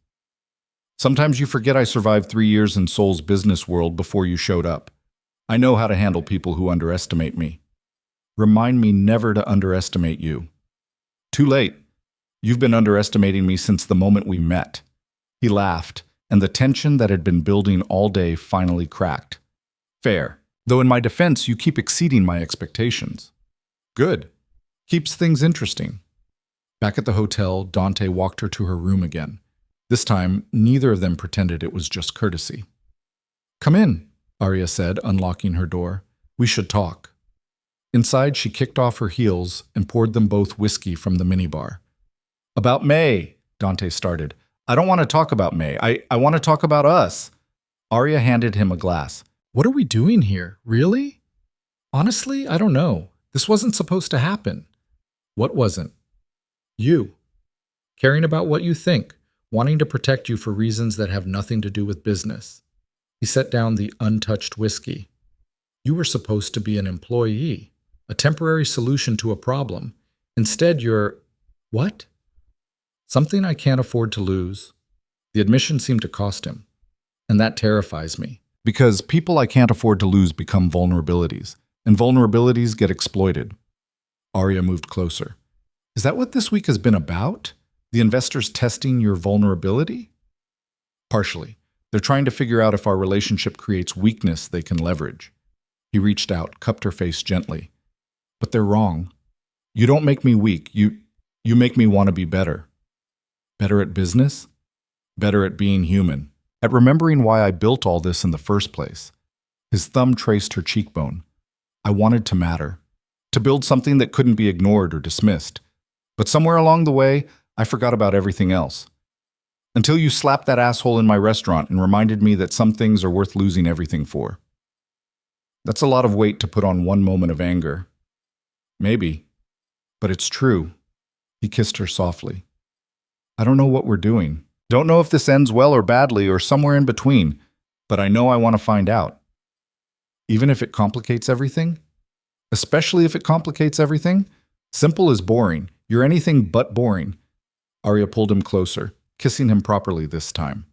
Sometimes you forget I survived 3 years in Seoul's business world before you showed up. I know how to handle people who underestimate me. Remind me never to underestimate you. Too late. You've been underestimating me since the moment we met. He laughed, and the tension that had been building all day finally cracked. Fair. Though in my defense, you keep exceeding my expectations. Good. Keeps things interesting. Back at the hotel, Dante walked her to her room again. This time, neither of them pretended it was just courtesy. Come in, Arya said, unlocking her door. We should talk. Inside, she kicked off her heels and poured them both whiskey from the minibar. About May, Dante started. I don't want to talk about May. I want to talk about us. Arya handed him a glass. What are we doing here? Really? Honestly, I don't know. This wasn't supposed to happen. What wasn't? You. Caring about what you think, wanting to protect you for reasons that have nothing to do with business. He set down the untouched whiskey. You were supposed to be an employee, a temporary solution to a problem. Instead, you're… What? Something I can't afford to lose. The admission seemed to cost him. And that terrifies me. Because people I can't afford to lose become vulnerabilities, and vulnerabilities get exploited. Arya moved closer. Is that what this week has been about? The investors testing your vulnerability? Partially. They're trying to figure out if our relationship creates weakness they can leverage. He reached out, cupped her face gently. But they're wrong. You don't make me weak. You make me want to be better. Better at business? Better at being human. At remembering why I built all this in the first place. His thumb traced her cheekbone. I wanted to matter. To build something that couldn't be ignored or dismissed. But somewhere along the way, I forgot about everything else. Until you slapped that asshole in my restaurant and reminded me that some things are worth losing everything for. That's a lot of weight to put on one moment of anger. Maybe, but it's true. He kissed her softly. I don't know what we're doing. Don't know if this ends well or badly or somewhere in between, but I know I want to find out. Even if it complicates everything? Especially if it complicates everything? Simple is boring. You're anything but boring. Arya pulled him closer, kissing him properly this time.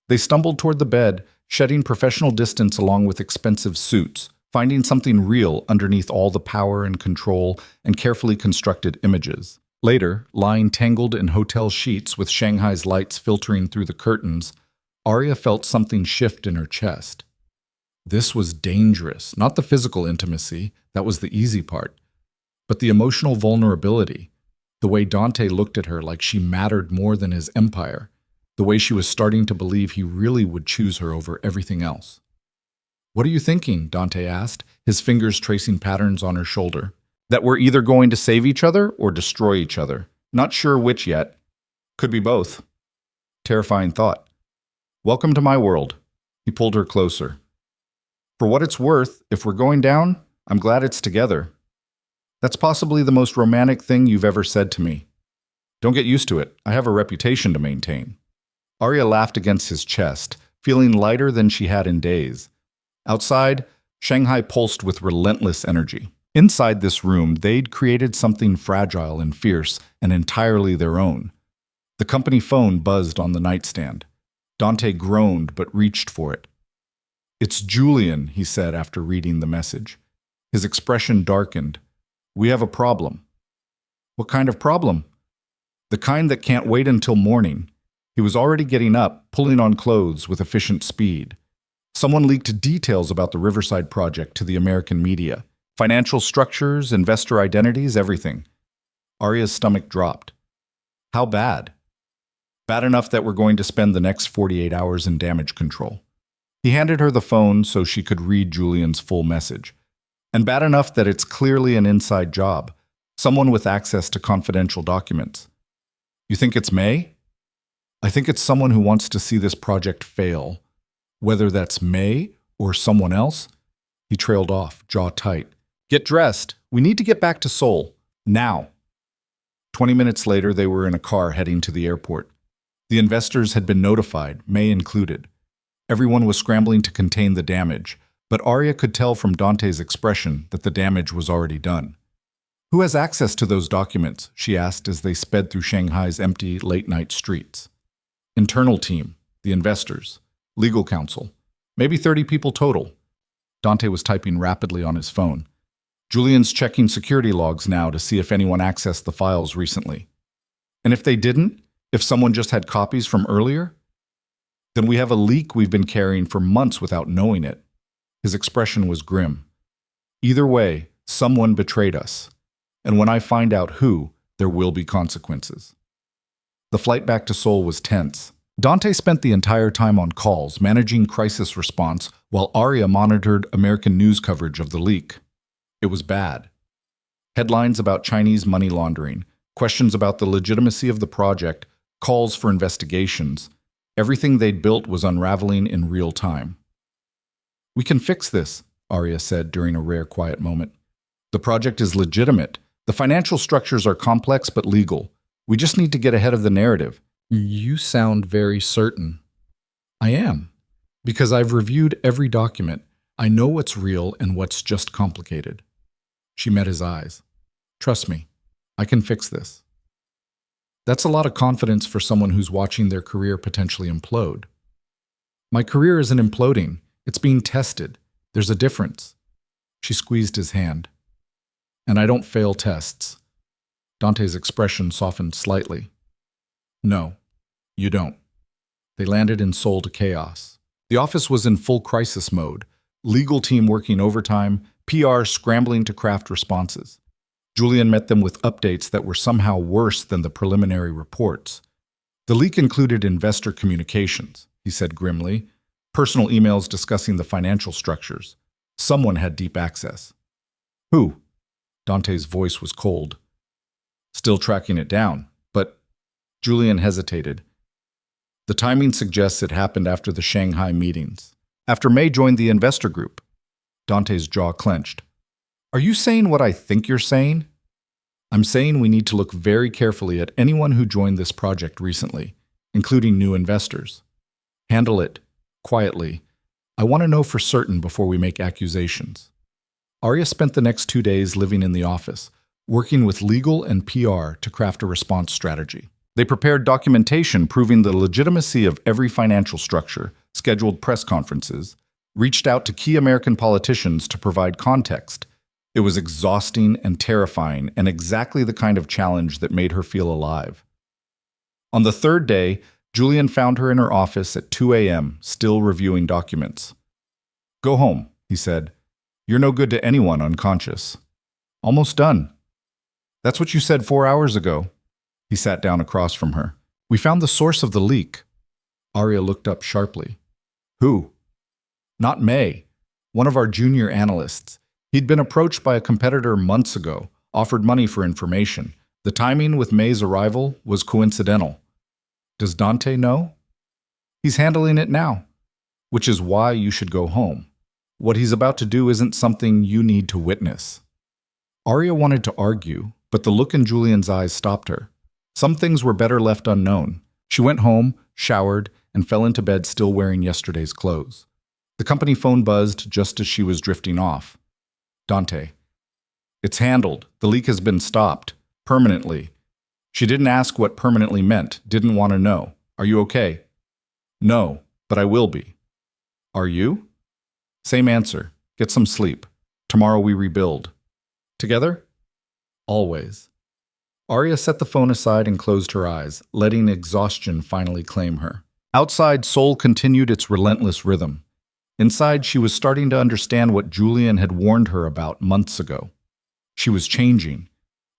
They stumbled toward the bed, shedding professional distance along with expensive suits, finding something real underneath all the power and control and carefully constructed images. Later, lying tangled in hotel sheets with Shanghai's lights filtering through the curtains, Arya felt something shift in her chest. This was dangerous, not the physical intimacy, that was the easy part, but the emotional vulnerability, the way Dante looked at her like she mattered more than his empire, the way she was starting to believe he really would choose her over everything else. What are you thinking? Dante asked, his fingers tracing patterns on her shoulder. That we're either going to save each other or destroy each other. Not sure which yet. Could be both. Terrifying thought. Welcome to my world. He pulled her closer. For what it's worth, if we're going down, I'm glad it's together. That's possibly the most romantic thing you've ever said to me. Don't get used to it. I have a reputation to maintain. Arya laughed against his chest, feeling lighter than she had in days. Outside, Shanghai pulsed with relentless energy. Inside this room, they'd created something fragile and fierce and entirely their own. The company phone buzzed on the nightstand. Dante groaned but reached for it. It's Julian, he said after reading the message. His expression darkened. We have a problem. What kind of problem? The kind that can't wait until morning. He was already getting up, pulling on clothes with efficient speed. Someone leaked details about the Riverside project to the American media. Financial structures, investor identities, everything. Arya's stomach dropped. How bad? Bad enough that we're going to spend the next 48 hours in damage control. He handed her the phone so she could read Julian's full message. And bad enough that it's clearly an inside job, someone with access to confidential documents. You think it's May? I think it's someone who wants to see this project fail. Whether that's May or someone else? He trailed off, jaw tight. Get dressed. We need to get back to Seoul. Now. 20 minutes later, they were in a car heading to the airport. The investors had been notified, May included. Everyone was scrambling to contain the damage, but Arya could tell from Dante's expression that the damage was already done. Who has access to those documents? She asked as they sped through Shanghai's empty, late-night streets. Internal team, the investors, legal counsel, maybe 30 people total. Dante was typing rapidly on his phone. Julian's checking security logs now to see if anyone accessed the files recently. And if they didn't, if someone just had copies from earlier, then we have a leak we've been carrying for months without knowing it. His expression was grim. Either way, someone betrayed us. And when I find out who, there will be consequences. The flight back to Seoul was tense. Dante spent the entire time on calls, managing crisis response, while Arya monitored American news coverage of the leak. It was bad. Headlines about Chinese money laundering, questions about the legitimacy of the project, calls for investigations. Everything they'd built was unraveling in real time. We can fix this, Arya said during a rare quiet moment. The project is legitimate. The financial structures are complex but legal. We just need to get ahead of the narrative. You sound very certain. I am. Because I've reviewed every document. I know what's real and what's just complicated. She met his eyes. Trust me, I can fix this. That's a lot of confidence for someone who's watching their career potentially implode. My career isn't imploding. It's being tested. There's a difference. She squeezed his hand. And I don't fail tests. Dante's expression softened slightly. No, you don't. They landed in Seoul to chaos. The office was in full crisis mode. Legal team working overtime, PR scrambling to craft responses. Julian met them with updates that were somehow worse than the preliminary reports. The leak included investor communications, he said grimly, personal emails discussing the financial structures. Someone had deep access. Who? Dante's voice was cold. Still tracking it down, but Julian hesitated. The timing suggests it happened after the Shanghai meetings, after May joined the investor group. Dante's jaw clenched. Are you saying what I think you're saying? I'm saying we need to look very carefully at anyone who joined this project recently, including new investors. Handle it quietly. I want to know for certain before we make accusations. Arya spent the next 2 days living in the office, working with legal and PR to craft a response strategy. They prepared documentation proving the legitimacy of every financial structure, scheduled press conferences, reached out to key American politicians to provide context. It was exhausting and terrifying, and exactly the kind of challenge that made her feel alive. On the third day, Julian found her in her office at 2 a.m., still reviewing documents. Go home, he said. You're no good to anyone unconscious. Almost done. That's what you said 4 hours ago. He sat down across from her. We found the source of the leak. Arya looked up sharply. Who? Not May, one of our junior analysts. He'd been approached by a competitor months ago, offered money for information. The timing with May's arrival was coincidental. Does Dante know? He's handling it now, which is why you should go home. What he's about to do isn't something you need to witness. Arya wanted to argue, but the look in Julian's eyes stopped her. Some things were better left unknown. She went home, showered, and fell into bed still wearing yesterday's clothes. The company phone buzzed just as she was drifting off. Dante. It's handled. The leak has been stopped. Permanently. She didn't ask what permanently meant, didn't want to know. Are you okay? No, but I will be. Are you? Same answer. Get some sleep. Tomorrow we rebuild. Together? Always. Arya set the phone aside and closed her eyes, letting exhaustion finally claim her. Outside, Seoul continued its relentless rhythm. Inside, she was starting to understand what Julian had warned her about months ago. She was changing,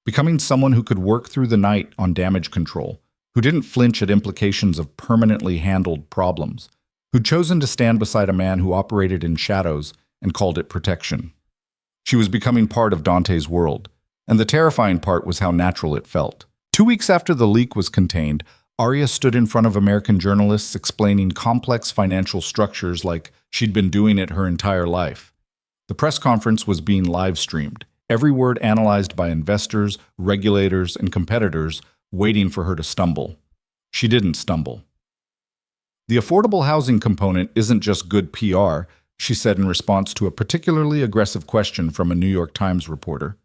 becoming someone who could work through the night on damage control, who didn't flinch at implications of permanently handled problems, who'd chosen to stand beside a man who operated in shadows and called it protection. She was becoming part of Dante's world, and the terrifying part was how natural it felt. 2 weeks after the leak was contained, Arya stood in front of American journalists explaining complex financial structures like she'd been doing it her entire life. The press conference was being live-streamed, every word analyzed by investors, regulators, and competitors, waiting for her to stumble. She didn't stumble. The affordable housing component isn't just good PR, she said in response to a particularly aggressive question from a New York Times reporter.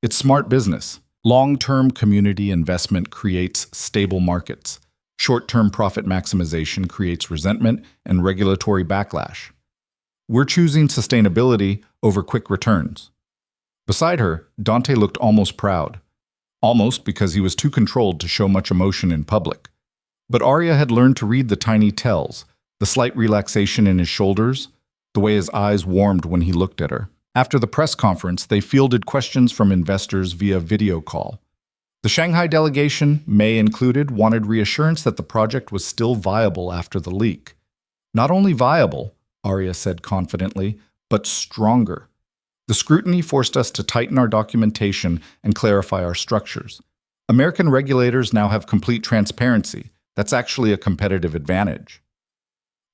It's smart business. Long-term community investment creates stable markets. Short-term profit maximization creates resentment and regulatory backlash. We're choosing sustainability over quick returns. Beside her, Dante looked almost proud. Almost because he was too controlled to show much emotion in public. But Arya had learned to read the tiny tells, the slight relaxation in his shoulders, the way his eyes warmed when he looked at her. After the press conference, they fielded questions from investors via video call. The Shanghai delegation, May included, wanted reassurance that the project was still viable after the leak. Not only viable, Arya said confidently, but stronger. The scrutiny forced us to tighten our documentation and clarify our structures. American regulators now have complete transparency. That's actually a competitive advantage.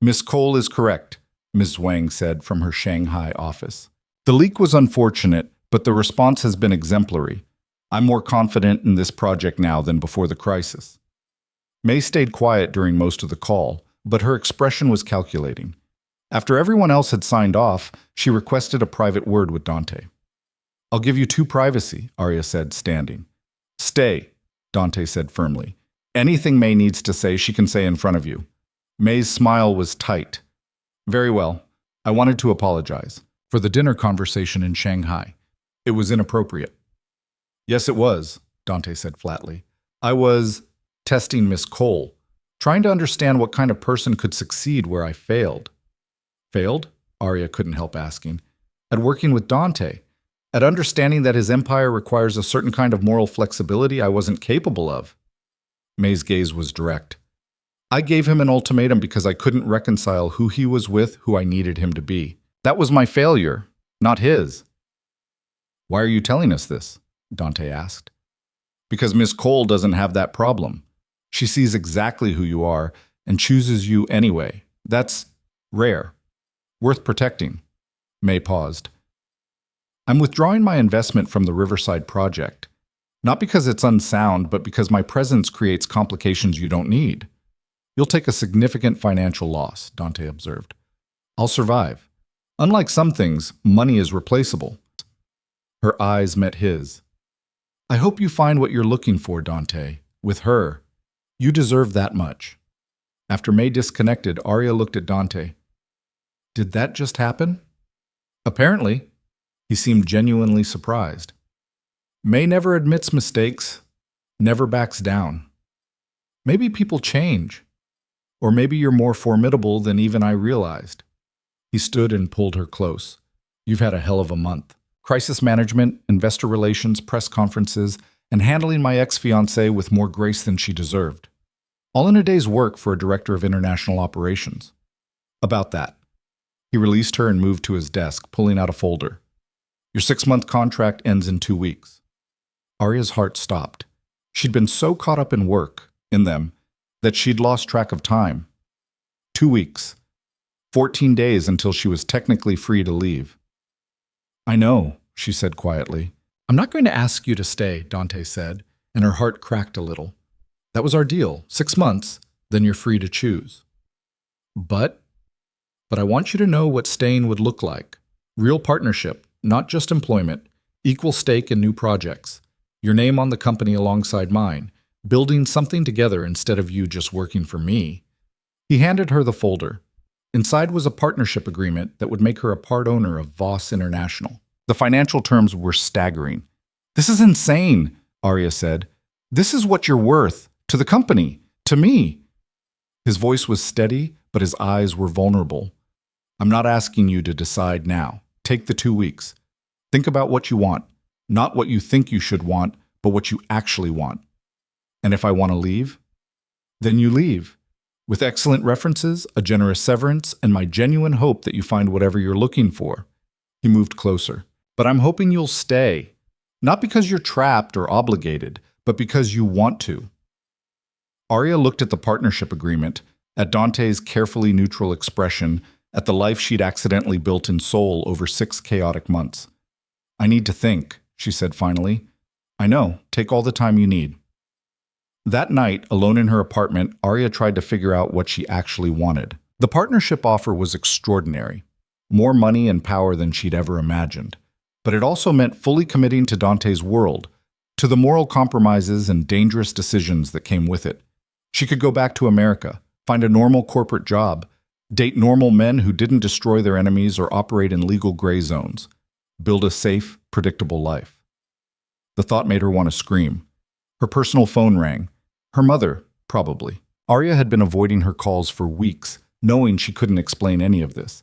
Ms. Cole is correct, Ms. Wang said from her Shanghai office. The leak was unfortunate, but the response has been exemplary. I'm more confident in this project now than before the crisis. May stayed quiet during most of the call, but her expression was calculating. After everyone else had signed off, she requested a private word with Dante. I'll give you 2 privacy, Arya said, standing. Stay, Dante said firmly. Anything May needs to say, she can say in front of you. May's smile was tight. Very well. I wanted to apologize for the dinner conversation in Shanghai. It was inappropriate. Yes, it was, Dante said flatly. I was testing Miss Cole, trying to understand what kind of person could succeed where I failed. Failed? Arya couldn't help asking. At working with Dante, at understanding that his empire requires a certain kind of moral flexibility I wasn't capable of. May's gaze was direct. I gave him an ultimatum because I couldn't reconcile who he was with who I needed him to be. That was my failure, not his. Why are you telling us this? Dante asked. Because Miss Cole doesn't have that problem. She sees exactly who you are and chooses you anyway. That's rare. Worth protecting. May paused. I'm withdrawing my investment from the Riverside project. Not because it's unsound, but because my presence creates complications you don't need. You'll take a significant financial loss, Dante observed. I'll survive. Unlike some things, money is replaceable. Her eyes met his. I hope you find what you're looking for, Dante. With her. You deserve that much. After May disconnected, Arya looked at Dante. Did that just happen? Apparently. He seemed genuinely surprised. May never admits mistakes, never backs down. Maybe people change. Or maybe you're more formidable than even I realized. He stood and pulled her close. You've had a hell of a month. Crisis management, investor relations, press conferences, and handling my ex-fiancée with more grace than she deserved. All in a day's work for a director of international operations. About that. He released her and moved to his desk, pulling out a folder. Your 6-month contract ends in 2 weeks. Arya's heart stopped. She'd been so caught up in work, in them, that she'd lost track of time. 2 weeks. 14 days until she was technically free to leave. I know, she said quietly. I'm not going to ask you to stay, Dante said, and her heart cracked a little. That was our deal. 6 months, then you're free to choose. But I want you to know what staying would look like. Real partnership. Not just employment, equal stake in new projects, your name on the company alongside mine, building something together instead of you just working for me. He handed her the folder. Inside was a partnership agreement that would make her a part owner of Voss International. The financial terms were staggering. This is insane, Arya said. This is what you're worth, to the company, to me. His voice was steady, but his eyes were vulnerable. I'm not asking you to decide now. Take the 2 weeks. Think about what you want. Not what you think you should want, but what you actually want. And if I want to leave, then you leave. With excellent references, a generous severance, and my genuine hope that you find whatever you're looking for. He moved closer. But I'm hoping you'll stay. Not because you're trapped or obligated, but because you want to. Arya looked at the partnership agreement, at Dante's carefully neutral expression, at the life she'd accidentally built in Seoul over 6 chaotic months. I need to think, she said finally. I know, take all the time you need. That night, alone in her apartment, Arya tried to figure out what she actually wanted. The partnership offer was extraordinary. More money and power than she'd ever imagined. But it also meant fully committing to Dante's world, to the moral compromises and dangerous decisions that came with it. She could go back to America, find a normal corporate job, date normal men who didn't destroy their enemies or operate in legal gray zones. Build a safe, predictable life. The thought made her want to scream. Her personal phone rang. Her mother, probably. Arya had been avoiding her calls for weeks, knowing she couldn't explain any of this.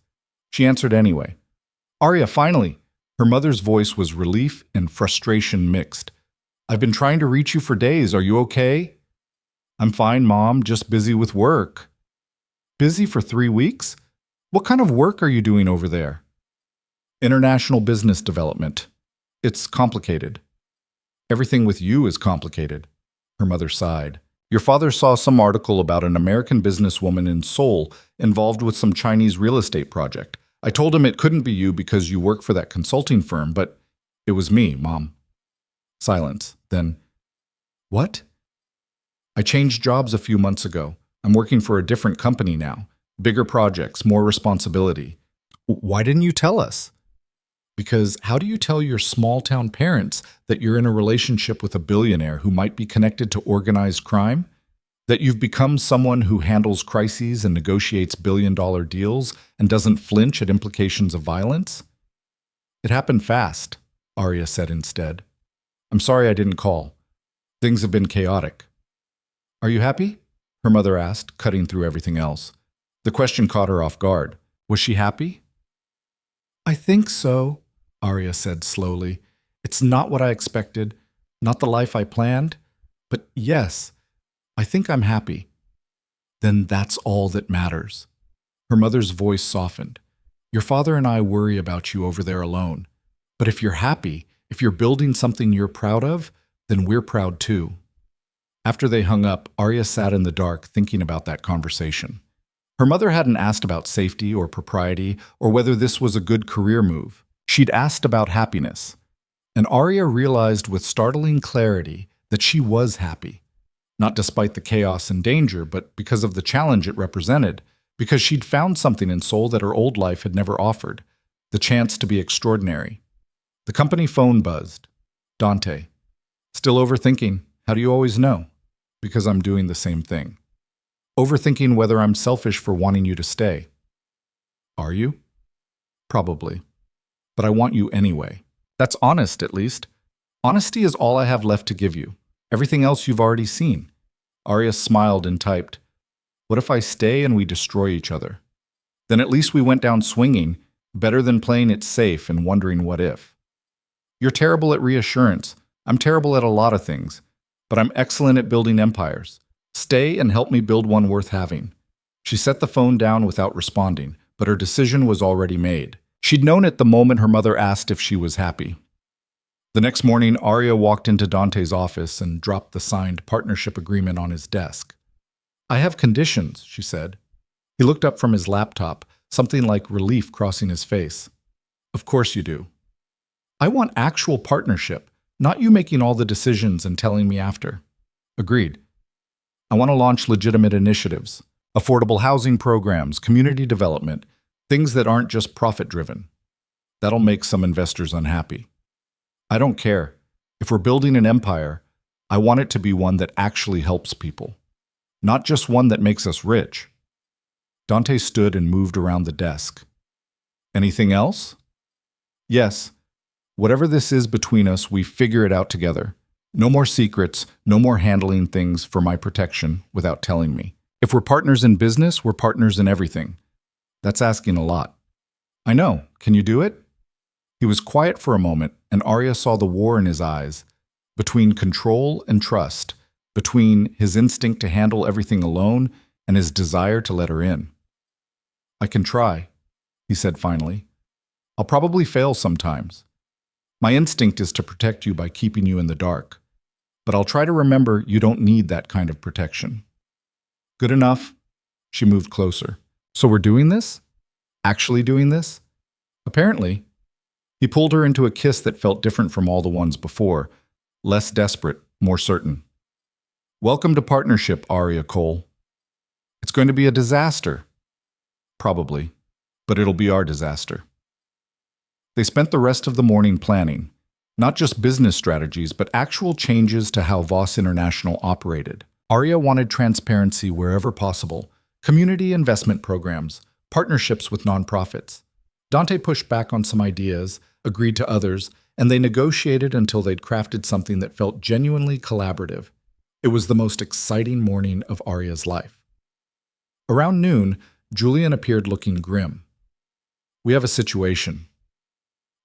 She answered anyway. Arya, finally! Her mother's voice was relief and frustration mixed. I've been trying to reach you for days. Are you okay? I'm fine, Mom, just busy with work. Busy for 3 weeks? What kind of work are you doing over there? International business development. It's complicated. Everything with you is complicated. Her mother sighed. Your father saw some article about an American businesswoman in Seoul involved with some Chinese real estate project. I told him it couldn't be you because you work for that consulting firm, but it was me, Mom. Silence. Then, what? I changed jobs a few months ago. I'm working for a different company now. Bigger projects, more responsibility. Why didn't you tell us? Because how do you tell your small-town parents that you're in a relationship with a billionaire who might be connected to organized crime? That you've become someone who handles crises and negotiates billion-dollar deals and doesn't flinch at implications of violence? It happened fast, Arya said instead. I'm sorry I didn't call. Things have been chaotic. Are you happy? Her mother asked, cutting through everything else. The question caught her off guard. Was she happy? I think so, Arya said slowly. It's not what I expected, not the life I planned, but yes, I think I'm happy. Then that's all that matters. Her mother's voice softened. Your father and I worry about you over there alone. But if you're happy, if you're building something you're proud of, then we're proud too. After they hung up, Arya sat in the dark thinking about that conversation. Her mother hadn't asked about safety or propriety or whether this was a good career move. She'd asked about happiness. And Arya realized with startling clarity that she was happy. Not despite the chaos and danger, but because of the challenge it represented, because she'd found something in Seoul that her old life had never offered, the chance to be extraordinary. The company phone buzzed. Dante. Still overthinking? How do you always know? Because I'm doing the same thing. Overthinking whether I'm selfish for wanting you to stay. Are you? Probably. But I want you anyway. That's honest, at least. Honesty is all I have left to give you. Everything else you've already seen. Arya smiled and typed, "What if I stay and we destroy each other? Then at least we went down swinging, better than playing it safe and wondering what if." You're terrible at reassurance. I'm terrible at a lot of things, but I'm excellent at building empires. Stay and help me build one worth having. She set the phone down without responding, but her decision was already made. She'd known it the moment her mother asked if she was happy. The next morning, Arya walked into Dante's office and dropped the signed partnership agreement on his desk. "I have conditions," she said. He looked up from his laptop, something like relief crossing his face. "Of course you do. I want actual partnership, not you making all the decisions and telling me after." "Agreed. I want to launch legitimate initiatives, affordable housing programs, community development, things that aren't just profit-driven. That'll make some investors unhappy. I don't care. If we're building an empire, I want it to be one that actually helps people, not just one that makes us rich." Dante stood and moved around the desk. "Anything else?" "Yes. Whatever this is between us, we figure it out together. No more secrets, no more handling things for my protection without telling me. If we're partners in business, we're partners in everything. That's asking a lot." "I know. Can you do it?" He was quiet for a moment, and Arya saw the war in his eyes, between control and trust, between his instinct to handle everything alone and his desire to let her in. "I can try," he said finally. "I'll probably fail sometimes. My instinct is to protect you by keeping you in the dark. But I'll try to remember you don't need that kind of protection." "Good enough." She moved closer. "So we're doing this? Actually doing this?" "Apparently." He pulled her into a kiss that felt different from all the ones before, less desperate, more certain. "Welcome to partnership, Arya Cole. It's going to be a disaster." "Probably, but it'll be our disaster." They spent the rest of the morning planning, not just business strategies, but actual changes to how Voss International operated. Arya wanted transparency wherever possible, community investment programs, partnerships with nonprofits. Dante pushed back on some ideas, agreed to others, and they negotiated until they'd crafted something that felt genuinely collaborative. It was the most exciting morning of Arya's life. Around noon, Julian appeared looking grim. "We have a situation."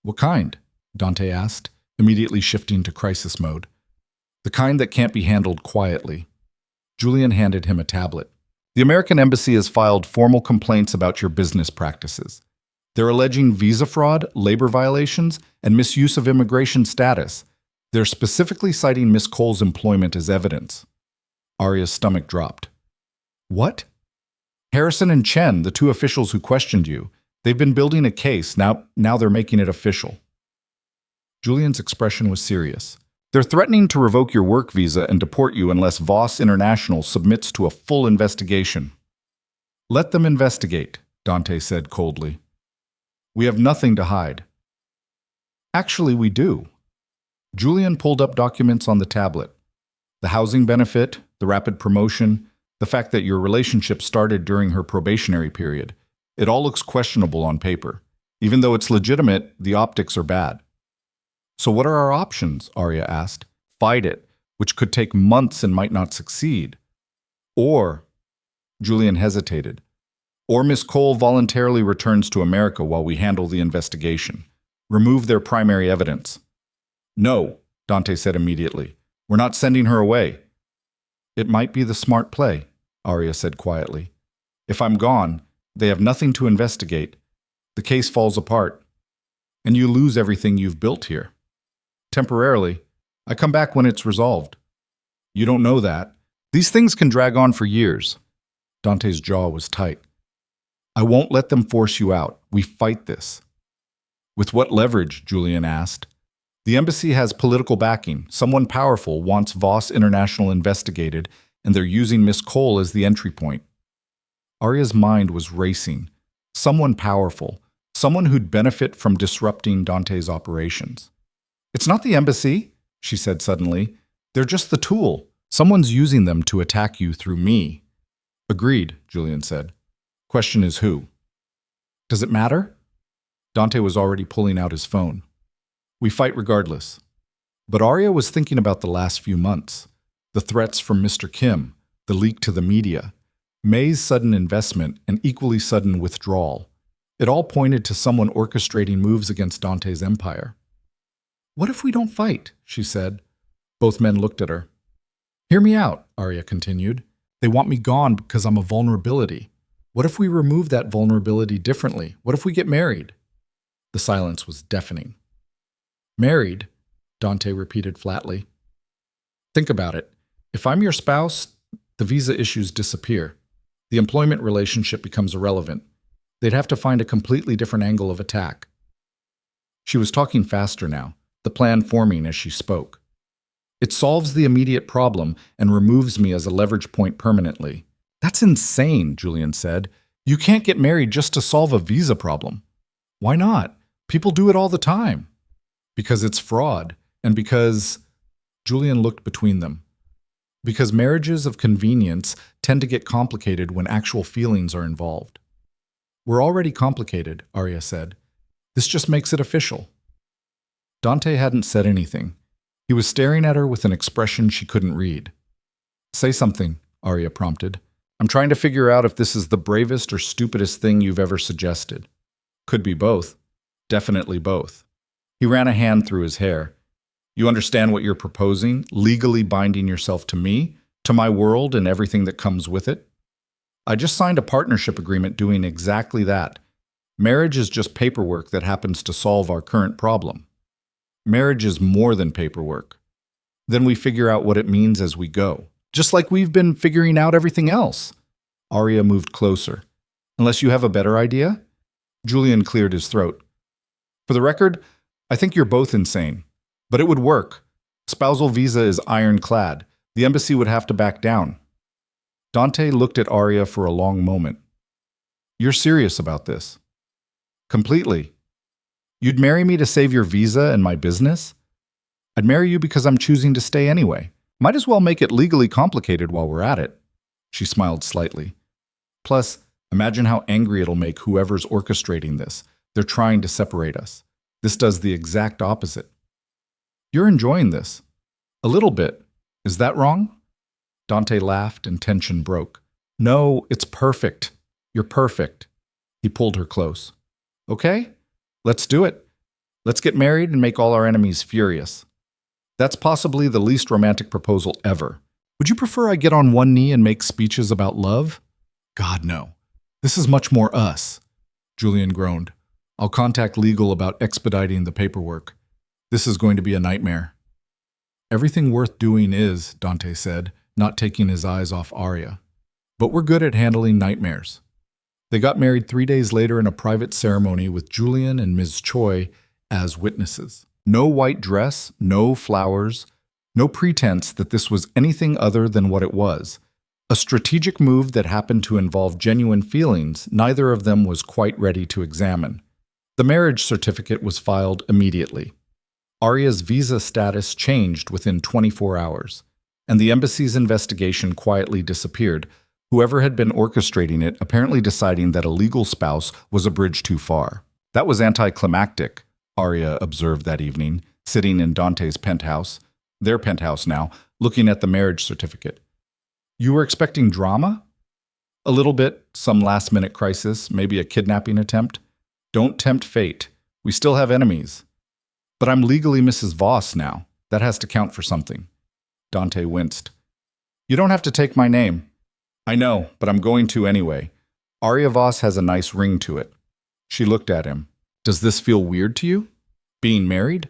"What kind?" Dante asked, immediately shifting to crisis mode. "The kind that can't be handled quietly." Julian handed him a tablet. "The American Embassy has filed formal complaints about your business practices. They're alleging visa fraud, labor violations, and misuse of immigration status. They're specifically citing Miss Cole's employment as evidence." Arya's stomach dropped. "What?" "Harrison and Chen, the two officials who questioned you, they've been building a case. Now they're making it official." Julian's expression was serious. "They're threatening to revoke your work visa and deport you unless Voss International submits to a full investigation." "Let them investigate," Dante said coldly. "We have nothing to hide." "Actually, we do." Julian pulled up documents on the tablet. The housing benefit, the rapid promotion, the fact that your relationship started during her probationary period. It all looks questionable on paper. Even though it's legitimate, the optics are bad. "So what are our options?" Arya asked. "Fight it, which could take months and might not succeed. Or," Julian hesitated, "or Miss Cole voluntarily returns to America while we handle the investigation. Remove their primary evidence." "No," Dante said immediately. "We're not sending her away." "It might be the smart play," Arya said quietly. "If I'm gone, they have nothing to investigate. The case falls apart. And you lose everything you've built here. Temporarily. I come back when it's resolved." "You don't know that. These things can drag on for years." Dante's jaw was tight. I won't let them force you out. We fight this. With what leverage? Julian asked. The embassy has political backing. Someone powerful wants Voss International investigated, and they're using Miss Cole as the entry point. Arya's mind was racing. Someone powerful. Someone who'd benefit from disrupting Dante's operations. It's not the embassy, she said suddenly. They're just the tool. Someone's using them to attack you through me. Agreed, Julian said. Question is who? Does it matter? Dante was already pulling out his phone. We fight regardless. But Arya was thinking about the last few months. The threats from Mr. Kim, the leak to the media, May's sudden investment and equally sudden withdrawal. It all pointed to someone orchestrating moves against Dante's empire. What if we don't fight? She said. Both men looked at her. Hear me out, Arya continued. They want me gone because I'm a vulnerability. What if we remove that vulnerability differently? What if we get married? The silence was deafening. Married? Dante repeated flatly. Think about it. If I'm your spouse, the visa issues disappear. The employment relationship becomes irrelevant. They'd have to find a completely different angle of attack. She was talking faster now, the plan forming as she spoke. It solves the immediate problem and removes me as a leverage point permanently. That's insane, Julian said. You can't get married just to solve a visa problem. Why not? People do it all the time. Because it's fraud, and because... Julian looked between them. Because marriages of convenience tend to get complicated when actual feelings are involved. We're already complicated, Arya said. This just makes it official. Dante hadn't said anything. He was staring at her with an expression she couldn't read. Say something, Arya prompted. I'm trying to figure out if this is the bravest or stupidest thing you've ever suggested. Could be both. Definitely both. He ran a hand through his hair. You understand what you're proposing, legally binding yourself to me, to my world and everything that comes with it? I just signed a partnership agreement doing exactly that. Marriage is just paperwork that happens to solve our current problem. Marriage is more than paperwork. Then we figure out what it means as we go. Just like we've been figuring out everything else. Arya moved closer. Unless you have a better idea? Julian cleared his throat. For the record, I think you're both insane. But it would work. Spousal visa is ironclad. The embassy would have to back down. Dante looked at Arya for a long moment. You're serious about this? Completely. You'd marry me to save your visa and my business? I'd marry you because I'm choosing to stay anyway. Might as well make it legally complicated while we're at it. She smiled slightly. Plus, imagine how angry it'll make whoever's orchestrating this. They're trying to separate us. This does the exact opposite. You're enjoying this. A little bit. Is that wrong? Dante laughed and tension broke. No, it's perfect. You're perfect. He pulled her close. Okay, let's do it. Let's get married and make all our enemies furious. That's possibly the least romantic proposal ever. Would you prefer I get on one knee and make speeches about love? God, no. This is much more us. Julian groaned. I'll contact legal about expediting the paperwork. This is going to be a nightmare. Everything worth doing is, Dante said, not taking his eyes off Arya. But we're good at handling nightmares. They got married 3 days later in a private ceremony with Julian and Ms. Choi as witnesses. No white dress, no flowers, no pretense that this was anything other than what it was. A strategic move that happened to involve genuine feelings neither of them was quite ready to examine. The marriage certificate was filed immediately. Arya's visa status changed within 24 hours, and the embassy's investigation quietly disappeared, whoever had been orchestrating it apparently deciding that a legal spouse was a bridge too far. That was anticlimactic, Arya observed that evening, sitting in Dante's penthouse, their penthouse now, looking at the marriage certificate. You were expecting drama? A little bit, some last-minute crisis, maybe a kidnapping attempt. Don't tempt fate. We still have enemies. But I'm legally Mrs. Voss now. That has to count for something. Dante winced. You don't have to take my name. I know, but I'm going to anyway. Arya Voss has a nice ring to it. She looked at him. Does this feel weird to you? Being married?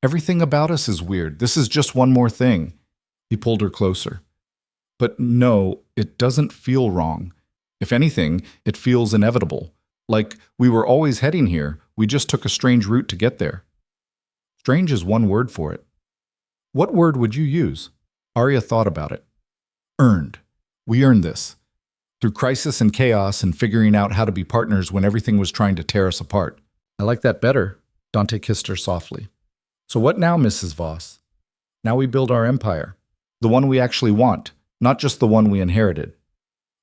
Everything about us is weird. This is just one more thing. He pulled her closer. But no, it doesn't feel wrong. If anything, it feels inevitable. Like we were always heading here, we just took a strange route to get there. Strange is one word for it. What word would you use? Arya thought about it. Earned. We earned this. Through crisis and chaos and figuring out how to be partners when everything was trying to tear us apart. I like that better. Dante kissed her softly. So what now, Mrs. Voss? Now we build our empire. The one we actually want, not just the one we inherited.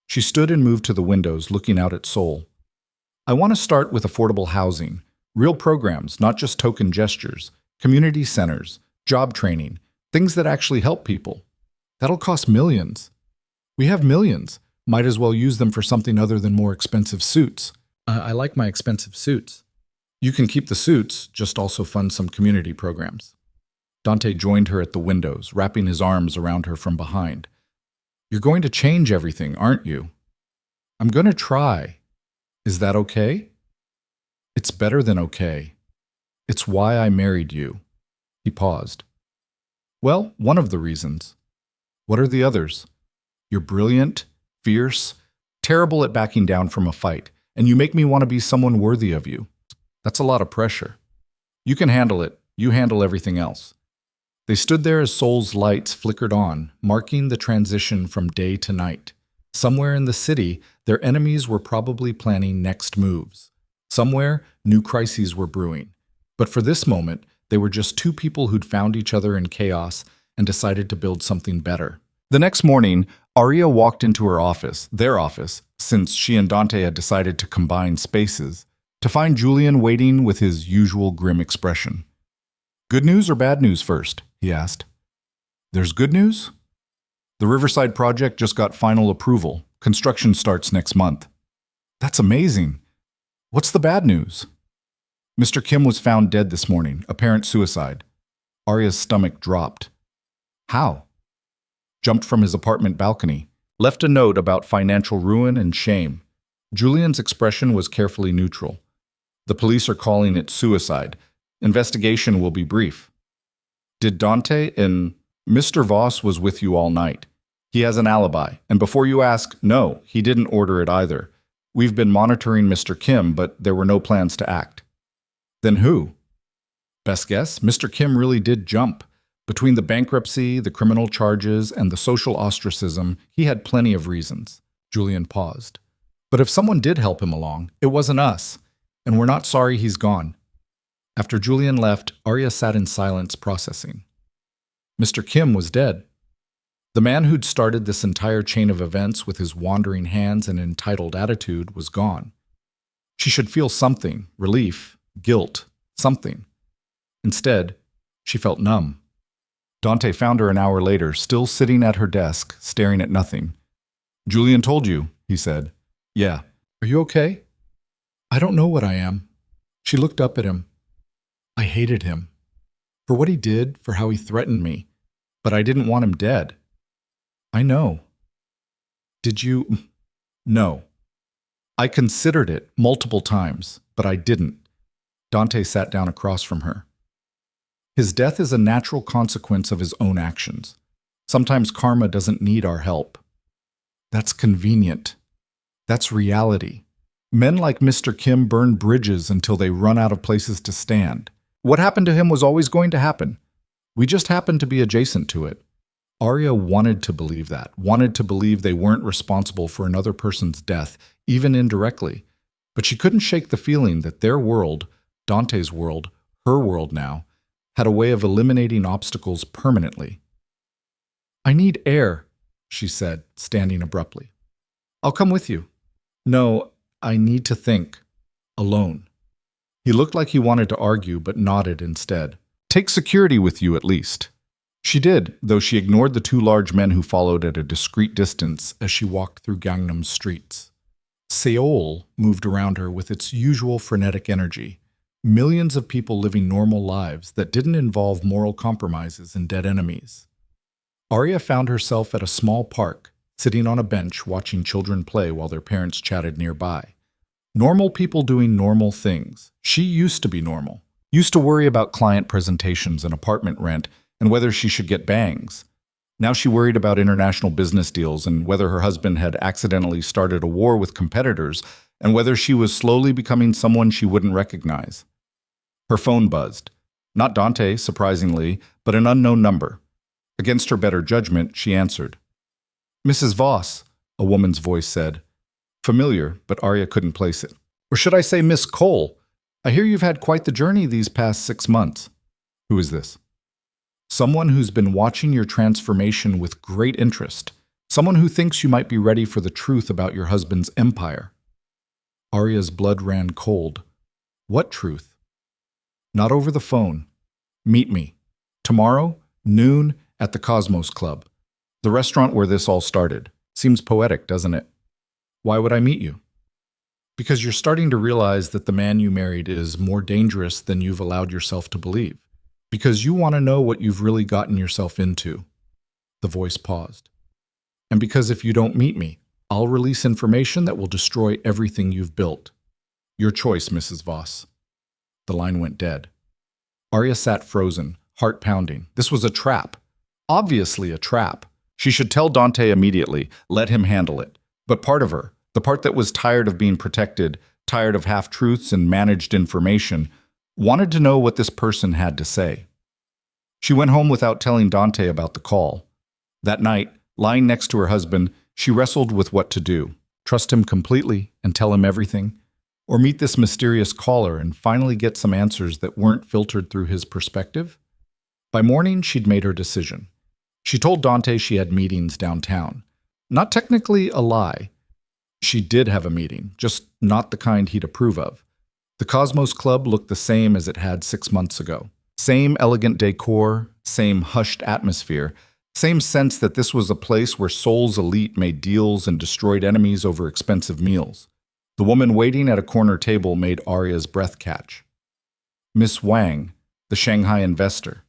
She stood and moved to the windows, looking out at Seoul. I want to start with affordable housing, real programs, not just token gestures, community centers, job training, things that actually help people. That'll cost millions. We have millions. Might as well use them for something other than more expensive suits. I like my expensive suits. You can keep the suits, just also fund some community programs. Dante joined her at the windows, wrapping his arms around her from behind. You're going to change everything, aren't you? I'm going to try. Is that okay? It's better than okay. It's why I married you. He paused. Well, one of the reasons. What are the others? You're brilliant, fierce, terrible at backing down from a fight, and you make me want to be someone worthy of you. That's a lot of pressure. You can handle it. You handle everything else. They stood there as Seoul's lights flickered on, marking the transition from day to night. Somewhere in the city, their enemies were probably planning next moves. Somewhere, new crises were brewing. But for this moment, they were just two people who'd found each other in chaos and decided to build something better. The next morning, Arya walked into her office, their office, since she and Dante had decided to combine spaces, to find Julian waiting with his usual grim expression. Good news or bad news first? He asked. There's good news? The Riverside project just got final approval. Construction starts next month. That's amazing. What's the bad news? Mr. Kim was found dead this morning, apparent suicide. Arya's stomach dropped. How? Jumped from his apartment balcony. Left a note about financial ruin and shame. Julian's expression was carefully neutral. The police are calling it suicide. Investigation will be brief. Did Dante and Mr. Voss was with you all night. He has an alibi, and before you ask, no, he didn't order it either. We've been monitoring Mr. Kim, but there were no plans to act. Then who? Best guess, Mr. Kim really did jump. Between the bankruptcy, the criminal charges, and the social ostracism, he had plenty of reasons. Julian paused. But if someone did help him along, it wasn't us, and we're not sorry he's gone. After Julian left, Arya sat in silence, processing. Mr. Kim was dead. The man who'd started this entire chain of events with his wandering hands and entitled attitude was gone. She should feel something, relief, guilt, something. Instead, she felt numb. Dante found her an hour later, still sitting at her desk, staring at nothing. Julian told you, he said. Yeah. Are you okay? I don't know what I am. She looked up at him. I hated him. For what he did, for how he threatened me. But I didn't want him dead. I know. Did you? No. I considered it multiple times, but I didn't. Dante sat down across from her. His death is a natural consequence of his own actions. Sometimes karma doesn't need our help. That's convenient. That's reality. Men like Mr. Kim burn bridges until they run out of places to stand. What happened to him was always going to happen. We just happened to be adjacent to it. Arya wanted to believe that, wanted to believe they weren't responsible for another person's death, even indirectly. But she couldn't shake the feeling that their world, Dante's world, her world now, had a way of eliminating obstacles permanently. I need air, she said, standing abruptly. I'll come with you. No, I need to think. Alone. He looked like he wanted to argue, but nodded instead. Take security with you at least. She did, though she ignored the two large men who followed at a discreet distance as she walked through Gangnam's streets. Seoul moved around her with its usual frenetic energy. Millions of people living normal lives that didn't involve moral compromises and dead enemies. Arya found herself at a small park, sitting on a bench watching children play while their parents chatted nearby. Normal people doing normal things. She used to be normal. Used to worry about client presentations and apartment rent and whether she should get bangs. Now she worried about international business deals and whether her husband had accidentally started a war with competitors and whether she was slowly becoming someone she wouldn't recognize. Her phone buzzed. Not Dante, surprisingly, but an unknown number. Against her better judgment, she answered. "Mrs. Voss," a woman's voice said. Familiar, but Arya couldn't place it. "Or should I say Miss Cole? I hear you've had quite the journey these past 6 months." "Who is this?" "Someone who's been watching your transformation with great interest. Someone who thinks you might be ready for the truth about your husband's empire." Arya's blood ran cold. "What truth?" "Not over the phone. Meet me. Tomorrow, noon, at the Cosmos Club. The restaurant where this all started. Seems poetic, doesn't it?" "Why would I meet you?" "Because you're starting to realize that the man you married is more dangerous than you've allowed yourself to believe. Because you want to know what you've really gotten yourself into." The voice paused. "And because if you don't meet me, I'll release information that will destroy everything you've built. Your choice, Mrs. Voss." The line went dead. Arya sat frozen, heart pounding. This was a trap. Obviously a trap. She should tell Dante immediately, let him handle it. But part of her, the part that was tired of being protected, tired of half-truths and managed information, wanted to know what this person had to say. She went home without telling Dante about the call. That night, lying next to her husband, she wrestled with what to do. Trust him completely and tell him everything? Or meet this mysterious caller and finally get some answers that weren't filtered through his perspective? By morning, she'd made her decision. She told Dante she had meetings downtown. Not technically a lie. She did have a meeting, just not the kind he'd approve of. The Cosmos Club looked the same as it had 6 months ago. Same elegant decor, same hushed atmosphere, same sense that this was a place where Seoul's elite made deals and destroyed enemies over expensive meals. The woman waiting at a corner table made Arya's breath catch. Miss Wang, the Shanghai investor.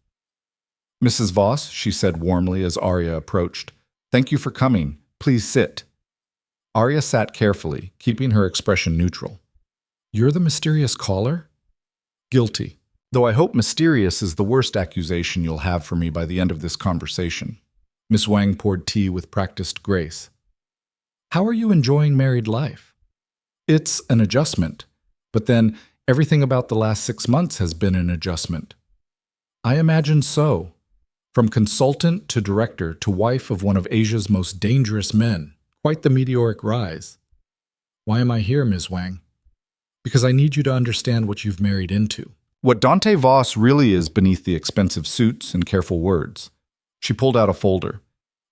"Mrs. Voss," she said warmly as Arya approached. "Thank you for coming. Please sit." Arya sat carefully, keeping her expression neutral. "You're the mysterious caller?" "Guilty. Though I hope mysterious is the worst accusation you'll have for me by the end of this conversation." Miss Wang poured tea with practiced grace. "How are you enjoying married life?" "It's an adjustment. But then, everything about the last 6 months has been an adjustment." "I imagine so. From consultant to director to wife of one of Asia's most dangerous men. Quite the meteoric rise." "Why am I here, Ms. Wang?" "Because I need you to understand what you've married into. What Dante Voss really is beneath the expensive suits and careful words." She pulled out a folder.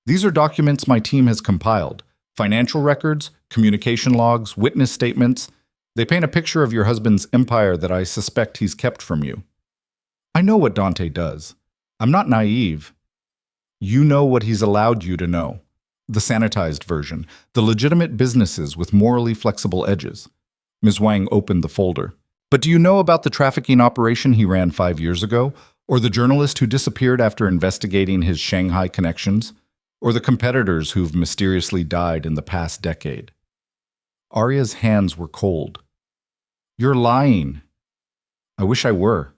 "These are documents my team has compiled. Financial records, communication logs, witness statements. They paint a picture of your husband's empire that I suspect he's kept from you. I know what Dante does. I'm not naive. You know what he's allowed you to know. The sanitized version, the legitimate businesses with morally flexible edges." Ms. Wang opened the folder. "But do you know about the trafficking operation he ran 5 years ago? Or the journalist who disappeared after investigating his Shanghai connections? Or the competitors who've mysteriously died in the past decade?" Arya's hands were cold. "You're lying." "I wish I were.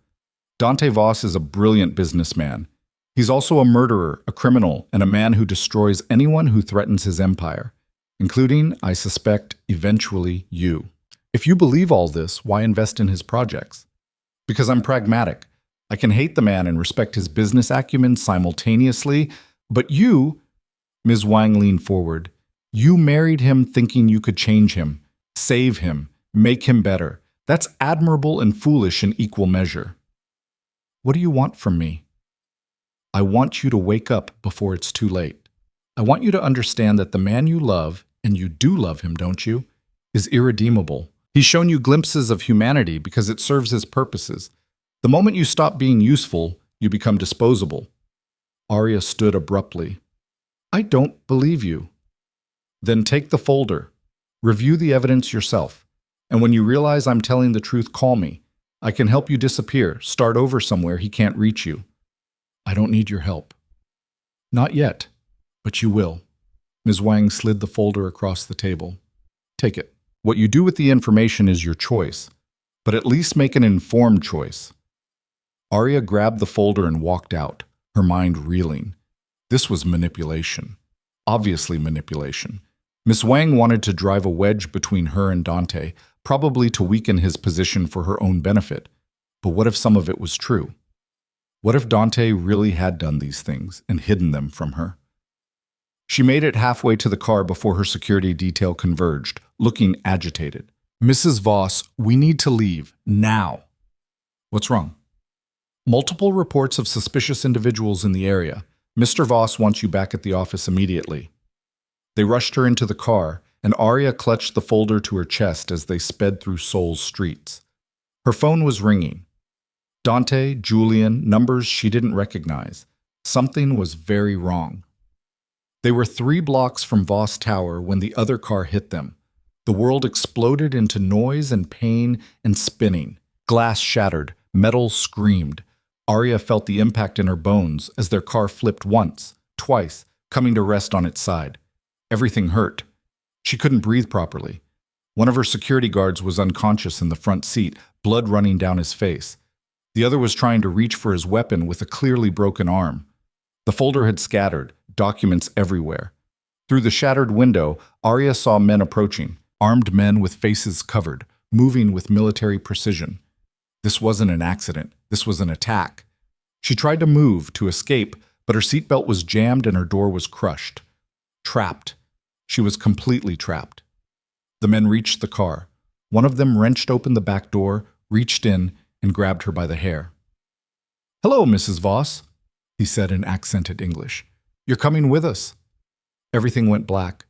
Dante Voss is a brilliant businessman. He's also a murderer, a criminal, and a man who destroys anyone who threatens his empire, including, I suspect, eventually you. If you believe all this, why invest in his projects?" "Because I'm pragmatic. I can hate the man and respect his business acumen simultaneously, but you," Ms. Wang leaned forward, "you married him thinking you could change him, save him, make him better. That's admirable and foolish in equal measure." "What do you want from me?" "I want you to wake up before it's too late. I want you to understand that the man you love, and you do love him, don't you, is irredeemable. He's shown you glimpses of humanity because it serves his purposes. The moment you stop being useful, you become disposable." Arya stood abruptly. "I don't believe you." "Then take the folder. Review the evidence yourself. And when you realize I'm telling the truth, call me. I can help you disappear, start over somewhere he can't reach you." "I don't need your help." "Not yet, but you will." Ms. Wang slid the folder across the table. "Take it. What you do with the information is your choice, but at least make an informed choice." Arya grabbed the folder and walked out, her mind reeling. This was manipulation. Obviously manipulation. Miss Wang wanted to drive a wedge between her and Dante, probably to weaken his position for her own benefit. But what if some of it was true? What if Dante really had done these things and hidden them from her? She made it halfway to the car before her security detail converged, looking agitated. "Mrs. Voss, we need to leave, now." "What's wrong?" "Multiple reports of suspicious individuals in the area. Mr. Voss wants you back at the office immediately." They rushed her into the car, and Arya clutched the folder to her chest as they sped through Seoul's streets. Her phone was ringing. Dante, Julian, numbers she didn't recognize. Something was very wrong. They were 3 blocks from Voss Tower when the other car hit them. The world exploded into noise and pain and spinning. Glass shattered, metal screamed. Arya felt the impact in her bones as their car flipped once, twice, coming to rest on its side. Everything hurt. She couldn't breathe properly. One of her security guards was unconscious in the front seat, blood running down his face. The other was trying to reach for his weapon with a clearly broken arm. The folder had scattered, documents everywhere. Through the shattered window, Arya saw men approaching, armed men with faces covered, moving with military precision. This wasn't an accident. This was an attack. She tried to move, to escape, but her seatbelt was jammed and her door was crushed. Trapped. She was completely trapped. The men reached the car. One of them wrenched open the back door, reached in, and grabbed her by the hair. "Hello, Mrs. Voss," he said in accented English. "You're coming with us." Everything went black.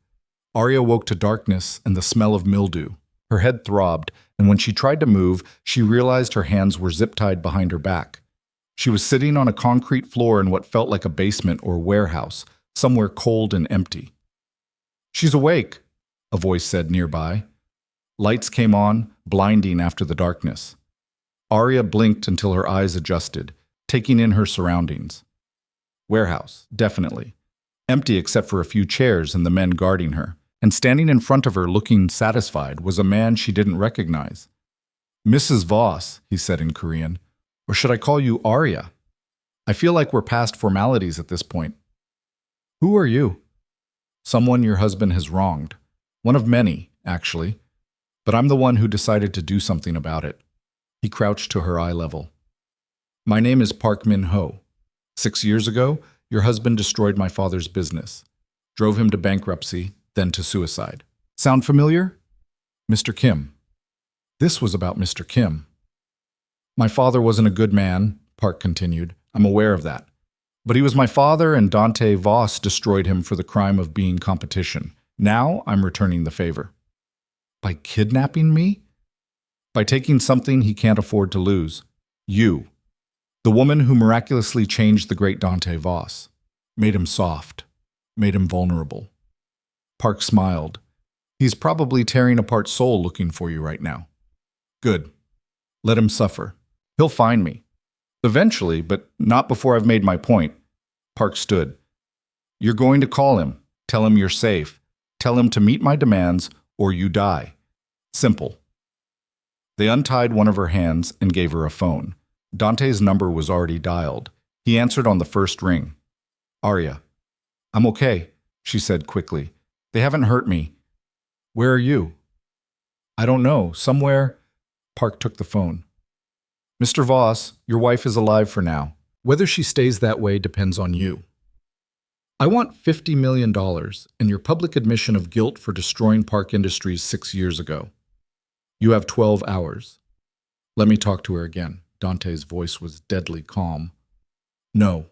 Arya woke to darkness and the smell of mildew. Her head throbbed, and when she tried to move, she realized her hands were zip-tied behind her back. She was sitting on a concrete floor in what felt like a basement or warehouse, somewhere cold and empty. "She's awake," a voice said nearby. Lights came on, blinding after the darkness. Arya blinked until her eyes adjusted, taking in her surroundings. Warehouse, definitely. Empty except for a few chairs and the men guarding her. And standing in front of her, looking satisfied, was a man she didn't recognize. "Mrs. Voss," he said in Korean. "Or should I call you Arya? I feel like we're past formalities at this point." "Who are you?" "Someone your husband has wronged. One of many, actually. But I'm the one who decided to do something about it." He crouched to her eye level. "My name is Park Min-ho. 6 years ago, your husband destroyed my father's business. Drove him to bankruptcy, then to suicide. Sound familiar? Mr. Kim." This was about Mr. Kim. "My father wasn't a good man," Park continued. "I'm aware of that. But he was my father, and Dante Voss destroyed him for the crime of being competition. Now I'm returning the favor." "By kidnapping me?" "By taking something he can't afford to lose. You. The woman who miraculously changed the great Dante Voss. Made him soft. Made him vulnerable." Park smiled. "He's probably tearing apart Seoul looking for you right now." "Good. Let him suffer. He'll find me. Eventually, but not before I've made my point." Park stood. "You're going to call him. Tell him you're safe. Tell him to meet my demands or you die. Simple." They untied one of her hands and gave her a phone. Dante's number was already dialed. He answered on the first ring. "Arya." "I'm okay," she said quickly. "They haven't hurt me." "Where are you?" "I don't know. Somewhere." Park took the phone. "Mr. Voss, your wife is alive for now. Whether she stays that way depends on you. I want $50 million and your public admission of guilt for destroying Park Industries 6 years ago. You have 12 hours. Let me talk to her again." Dante's voice was deadly calm. "No.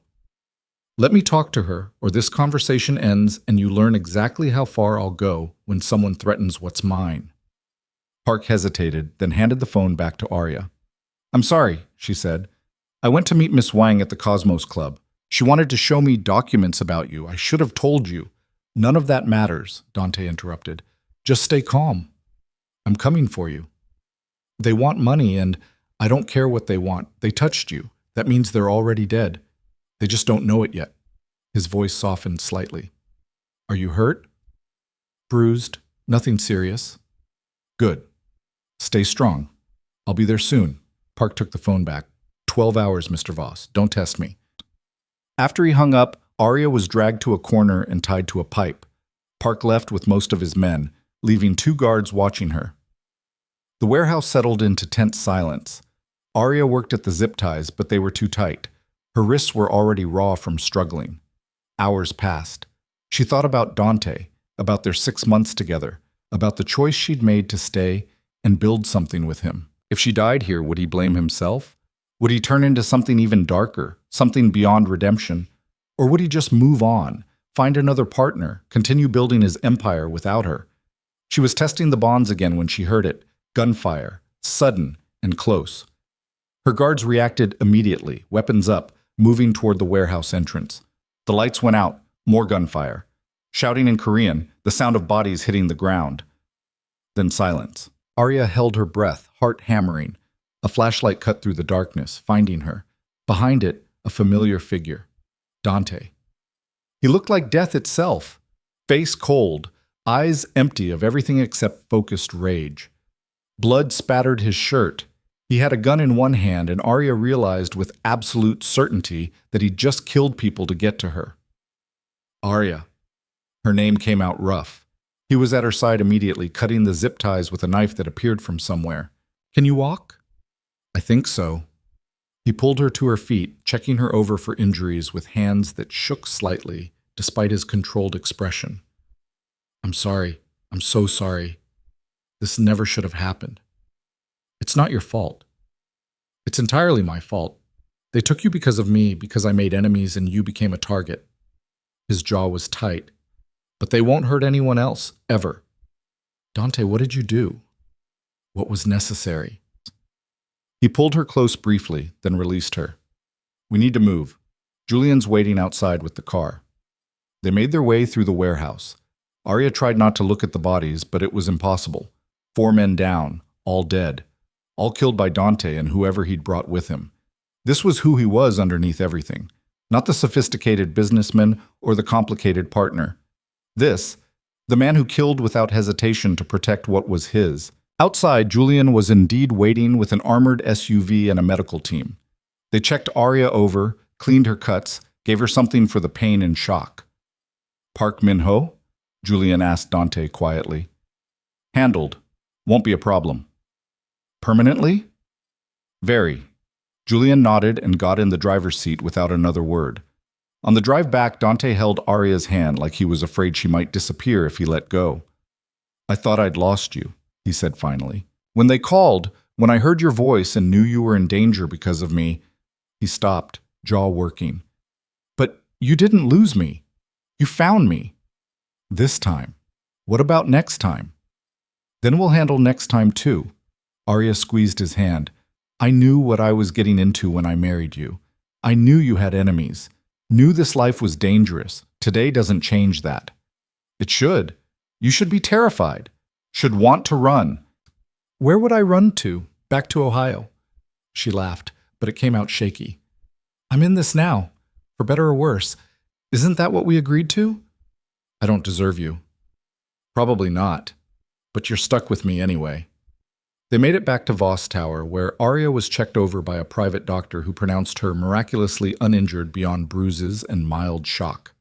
Let me talk to her, or this conversation ends and you learn exactly how far I'll go when someone threatens what's mine." Park hesitated, then handed the phone back to Arya. "I'm sorry," she said. "I went to meet Miss Wang at the Cosmos Club. She wanted to show me documents about you. I should have told you." "None of that matters," Dante interrupted. "Just stay calm. I'm coming for you. They want money, and I don't care what they want. They touched you. That means they're already dead. They just don't know it yet." His voice softened slightly. "Are you hurt?" "Bruised. Nothing serious." "Good. Stay strong. I'll be there soon." Park took the phone back. 12 hours, Mr. Voss. Don't test me." After he hung up, Arya was dragged to a corner and tied to a pipe. Park left with most of his men, leaving 2 guards watching her. The warehouse settled into tense silence. Arya worked at the zip ties, but they were too tight. Her wrists were already raw from struggling. Hours passed. She thought about Dante, about their 6 months together, about the choice she'd made to stay and build something with him. If she died here, would he blame himself? Would he turn into something even darker, something beyond redemption? Or would he just move on, find another partner, continue building his empire without her? She was testing the bonds again when she heard it, gunfire, sudden and close. Her guards reacted immediately, weapons up, moving toward the warehouse entrance. The lights went out, more gunfire. Shouting in Korean, the sound of bodies hitting the ground. Then silence. Arya held her breath, heart hammering. A flashlight cut through the darkness, finding her. Behind it, a familiar figure. Dante. He looked like death itself. Face cold, eyes empty of everything except focused rage. Blood spattered his shirt. He had a gun in one hand, and Arya realized with absolute certainty that he'd just killed people to get to her. Arya. Her name came out rough. He was at her side immediately, cutting the zip ties with a knife that appeared from somewhere. Can you walk? I think so. He pulled her to her feet, checking her over for injuries with hands that shook slightly, despite his controlled expression. I'm sorry. I'm so sorry. This never should have happened. It's not your fault. It's entirely my fault. They took you because of me, because I made enemies and you became a target. His jaw was tight. But they won't hurt anyone else, ever. Dante, what did you do? What was necessary? He pulled her close briefly, then released her. We need to move. Julian's waiting outside with the car. They made their way through the warehouse. Arya tried not to look at the bodies, but it was impossible. 4 men down, all dead. All killed by Dante and whoever he'd brought with him. This was who he was underneath everything. Not the sophisticated businessman or the complicated partner. This, the man who killed without hesitation to protect what was his. Outside, Julian was indeed waiting with an armored SUV and a medical team. They checked Arya over, cleaned her cuts, gave her something for the pain and shock. Park Min-ho? Julian asked Dante quietly. Handled. Won't be a problem. Permanently? Very. Julian nodded and got in the driver's seat without another word. On the drive back, Dante held Arya's hand like he was afraid she might disappear if he let go. I thought I'd lost you, he said finally. When they called, when I heard your voice and knew you were in danger because of me, he stopped, jaw working. But you didn't lose me. You found me. This time. What about next time? Then we'll handle next time too. Arya squeezed his hand. I knew what I was getting into when I married you. I knew you had enemies. Knew this life was dangerous. Today doesn't change that. It should. You should be terrified. Should want to run. Where would I run to? Back to Ohio. She laughed, but it came out shaky. I'm in this now, for better or worse. Isn't that what we agreed to? I don't deserve you. Probably not, but you're stuck with me anyway. They made it back to Voss Tower, where Arya was checked over by a private doctor who pronounced her miraculously uninjured beyond bruises and mild shock.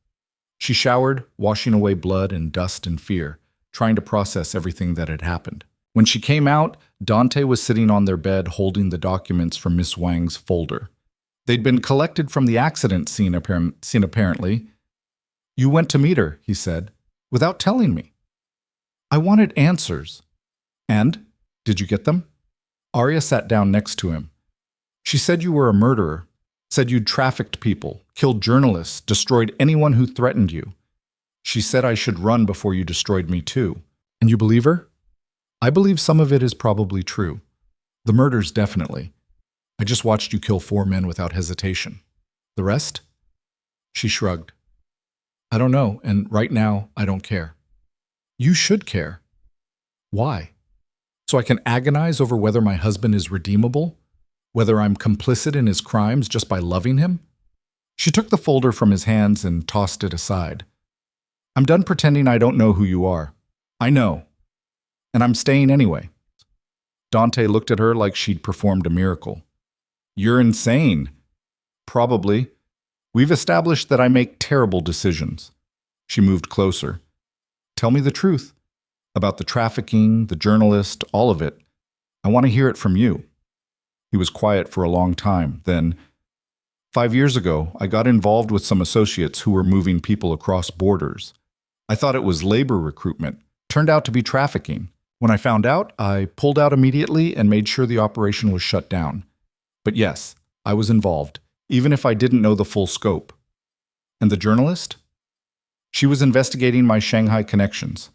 She showered, washing away blood and dust and fear, trying to process everything that had happened. When she came out, Dante was sitting on their bed holding the documents from Miss Wang's folder. They'd been collected from the accident scene apparently. You went to meet her, he said, without telling me. I wanted answers. And? Did you get them? Arya sat down next to him. She said you were a murderer, said you'd trafficked people, killed journalists, destroyed anyone who threatened you. She said I should run before you destroyed me too. And you believe her? I believe some of it is probably true. The murders definitely. I just watched you kill 4 men without hesitation. The rest? She shrugged. I don't know, and right now, I don't care. You should care. Why? So I can agonize over whether my husband is redeemable? Whether I'm complicit in his crimes just by loving him? She took the folder from his hands and tossed it aside. I'm done pretending I don't know who you are. I know. And I'm staying anyway. Dante looked at her like she'd performed a miracle. You're insane. Probably. We've established that I make terrible decisions. She moved closer. Tell me the truth. About the trafficking, the journalist, all of it. I want to hear it from you. He was quiet for a long time. Then, 5 years ago, I got involved with some associates who were moving people across borders. I thought it was labor recruitment. Turned out to be trafficking. When I found out, I pulled out immediately and made sure the operation was shut down. But yes, I was involved, even if I didn't know the full scope. And the journalist? She was investigating my Shanghai connections.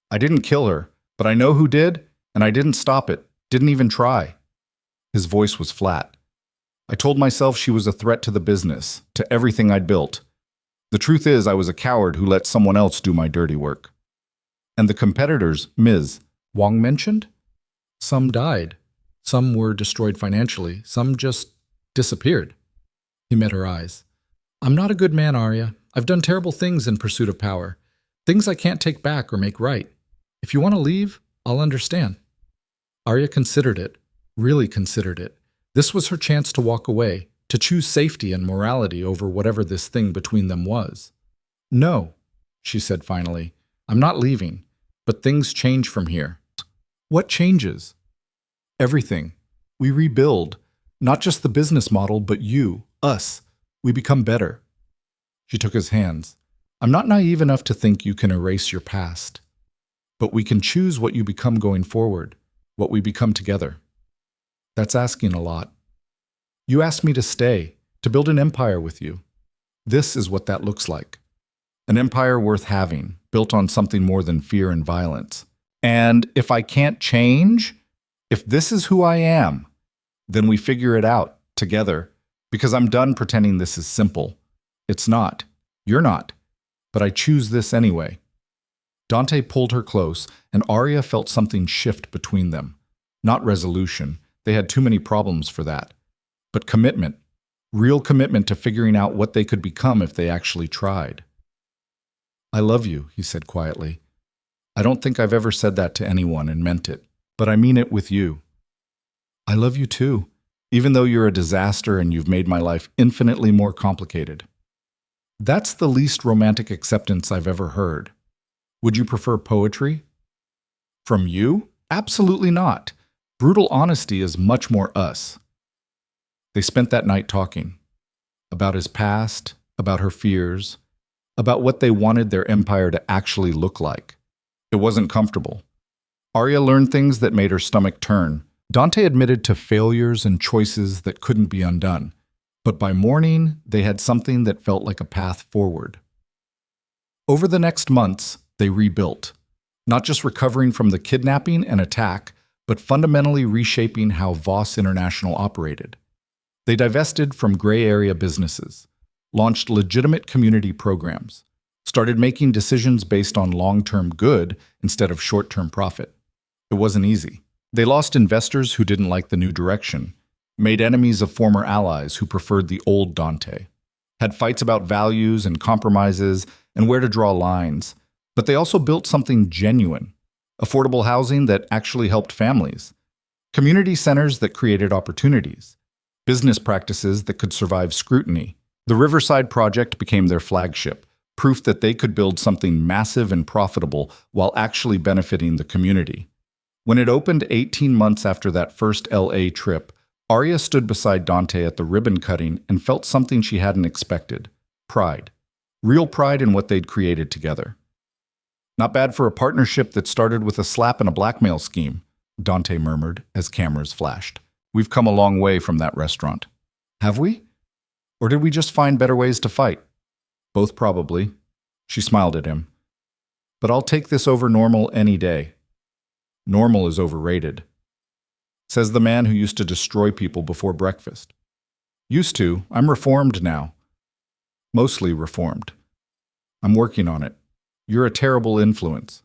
I didn't kill her, but I know who did, and I didn't stop it, didn't even try. His voice was flat. I told myself she was a threat to the business, to everything I'd built. The truth is, I was a coward who let someone else do my dirty work. And the competitors, Ms. Wang mentioned? Some died. Some were destroyed financially. Some just disappeared. He met her eyes. I'm not a good man, Arya. I've done terrible things in pursuit of power. Things I can't take back or make right. If you want to leave, I'll understand. Arya considered it, really considered it. This was her chance to walk away, to choose safety and morality over whatever this thing between them was. No, she said finally. I'm not leaving, but things change from here. What changes? Everything. We rebuild. Not just the business model, but you, us. We become better. She took his hands. I'm not naive enough to think you can erase your past. But we can choose what you become going forward, what we become together. That's asking a lot. You asked me to stay, to build an empire with you. This is what that looks like. An empire worth having, built on something more than fear and violence. And if I can't change, if this is who I am, then we figure it out together, because I'm done pretending this is simple. It's not. You're not. But I choose this anyway. Dante pulled her close, and Arya felt something shift between them. Not resolution. They had too many problems for that. But commitment. Real commitment to figuring out what they could become if they actually tried. I love you, he said quietly. I don't think I've ever said that to anyone and meant it, but I mean it with you. I love you too, even though you're a disaster and you've made my life infinitely more complicated. That's the least romantic acceptance I've ever heard. Would you prefer poetry? From you? Absolutely not. Brutal honesty is much more us. They spent that night talking. About his past, about her fears, about what they wanted their empire to actually look like. It wasn't comfortable. Arya learned things that made her stomach turn. Dante admitted to failures and choices that couldn't be undone. But by morning, they had something that felt like a path forward. Over the next months, they rebuilt. Not just recovering from the kidnapping and attack, but fundamentally reshaping how Voss International operated. They divested from gray area businesses, launched legitimate community programs, started making decisions based on long-term good instead of short-term profit. It wasn't easy. They lost investors who didn't like the new direction, made enemies of former allies who preferred the old Dante, had fights about values and compromises and where to draw lines. But they also built something genuine, affordable housing that actually helped families, community centers that created opportunities, business practices that could survive scrutiny. The Riverside Project became their flagship, proof that they could build something massive and profitable while actually benefiting the community. When it opened 18 months after that first LA trip, Arya stood beside Dante at the ribbon cutting and felt something she hadn't expected. Pride. Real pride in what they'd created together. Not bad for a partnership that started with a slap and a blackmail scheme, Dante murmured as cameras flashed. We've come a long way from that restaurant. Have we? Or did we just find better ways to fight? Both probably. She smiled at him. But I'll take this over normal any day. Normal is overrated. Says the man who used to destroy people before breakfast. Used to. I'm reformed now. Mostly reformed. I'm working on it. You're a terrible influence.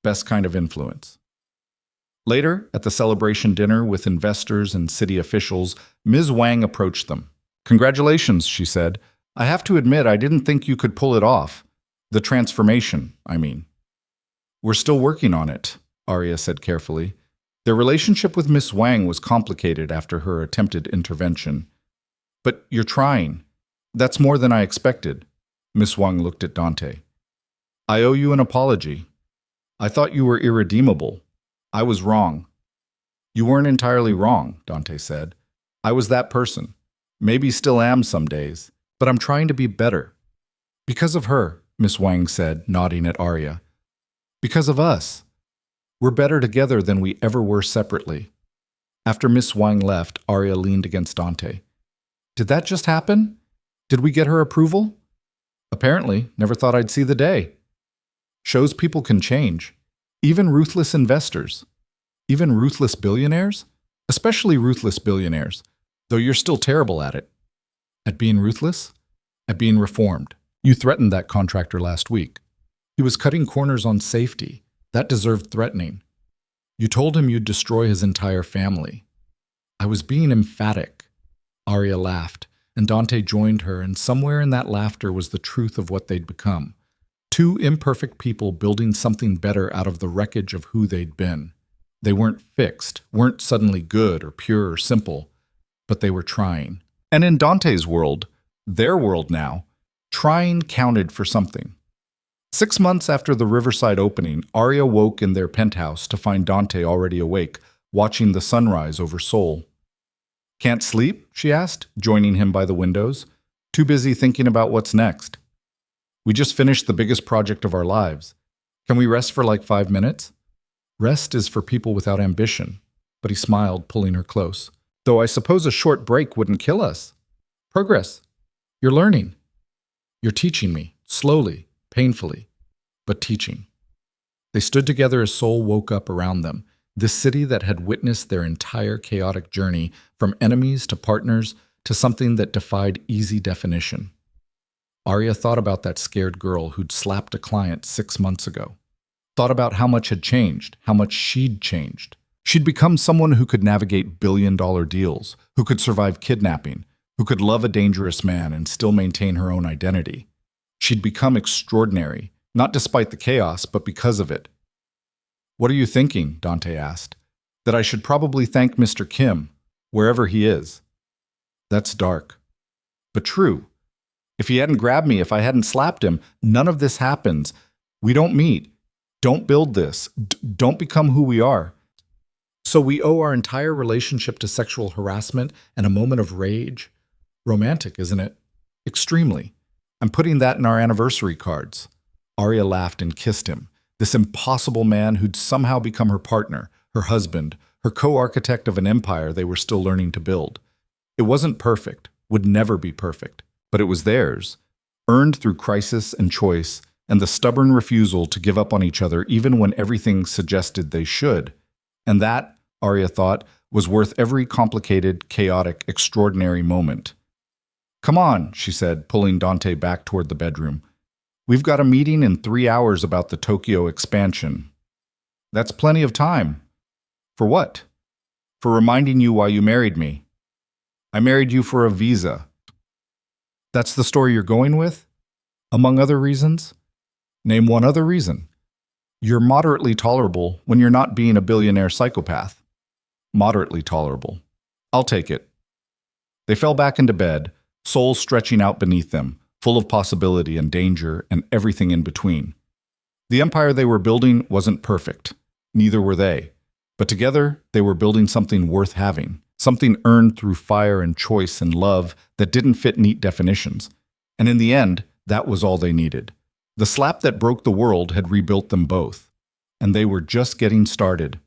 Best kind of influence. Later, at the celebration dinner with investors and city officials, Ms. Wang approached them. Congratulations, she said. I have to admit, I didn't think you could pull it off. The transformation, I mean. We're still working on it, Arya said carefully. Their relationship with Miss Wang was complicated after her attempted intervention. But you're trying. That's more than I expected. Miss Wang looked at Dante. I owe you an apology. I thought you were irredeemable. I was wrong. You weren't entirely wrong, Dante said. I was that person. Maybe still am some days, but I'm trying to be better. Because of her, Miss Wang said, nodding at Arya. Because of us. We're better together than we ever were separately. After Miss Wang left, Arya leaned against Dante. Did that just happen? Did we get her approval? Apparently, never thought I'd see the day. Shows people can change. Even ruthless investors. Even ruthless billionaires? Especially ruthless billionaires, though you're still terrible at it. At being ruthless? At being reformed. You threatened that contractor last week. He was cutting corners on safety. That deserved threatening. You told him you'd destroy his entire family. I was being emphatic. Arya laughed, and Dante joined her, and somewhere in that laughter was the truth of what they'd become. Two imperfect people building something better out of the wreckage of who they'd been. They weren't fixed, weren't suddenly good or pure or simple, but they were trying. And in Dante's world, their world now, trying counted for something. 6 months after the Riverside opening, Arya woke in their penthouse to find Dante already awake, watching the sunrise over Seoul. Can't sleep? She asked, joining him by the windows. Too busy thinking about what's next. We just finished the biggest project of our lives. Can we rest for like 5 minutes? Rest is for people without ambition. But he smiled, pulling her close. Though I suppose a short break wouldn't kill us. Progress. You're learning. You're teaching me, slowly, painfully, but teaching. They stood together as Seoul woke up around them, this city that had witnessed their entire chaotic journey, from enemies to partners to something that defied easy definition. Arya thought about that scared girl who'd slapped a client 6 months ago. Thought about how much had changed, how much she'd changed. She'd become someone who could navigate billion-dollar deals, who could survive kidnapping, who could love a dangerous man and still maintain her own identity. She'd become extraordinary, not despite the chaos, but because of it. What are you thinking? Dante asked. That I should probably thank Mr. Kim, wherever he is. That's dark. But true. If he hadn't grabbed me, if I hadn't slapped him, none of this happens. We don't meet. Don't build this. Don't become who we are. So we owe our entire relationship to sexual harassment and a moment of rage? Romantic, isn't it? Extremely. I'm putting that in our anniversary cards. Arya laughed and kissed him. This impossible man who'd somehow become her partner, her husband, her co-architect of an empire they were still learning to build. It wasn't perfect, would never be perfect, but it was theirs, earned through crisis and choice, and the stubborn refusal to give up on each other even when everything suggested they should. And that, Arya thought, was worth every complicated, chaotic, extraordinary moment. Come on, she said, pulling Dante back toward the bedroom. We've got a meeting in 3 hours about the Tokyo expansion. That's plenty of time. For what? For reminding you why you married me. I married you for a visa. That's the story you're going with? Among other reasons? Name one other reason. You're moderately tolerable when you're not being a billionaire psychopath. Moderately tolerable. I'll take it. They fell back into bed, souls stretching out beneath them, full of possibility and danger and everything in between. The empire they were building wasn't perfect. Neither were they. But together, they were building something worth having, something earned through fire and choice and love that didn't fit neat definitions. And in the end, that was all they needed. The slap that broke the world had rebuilt them both. And they were just getting started.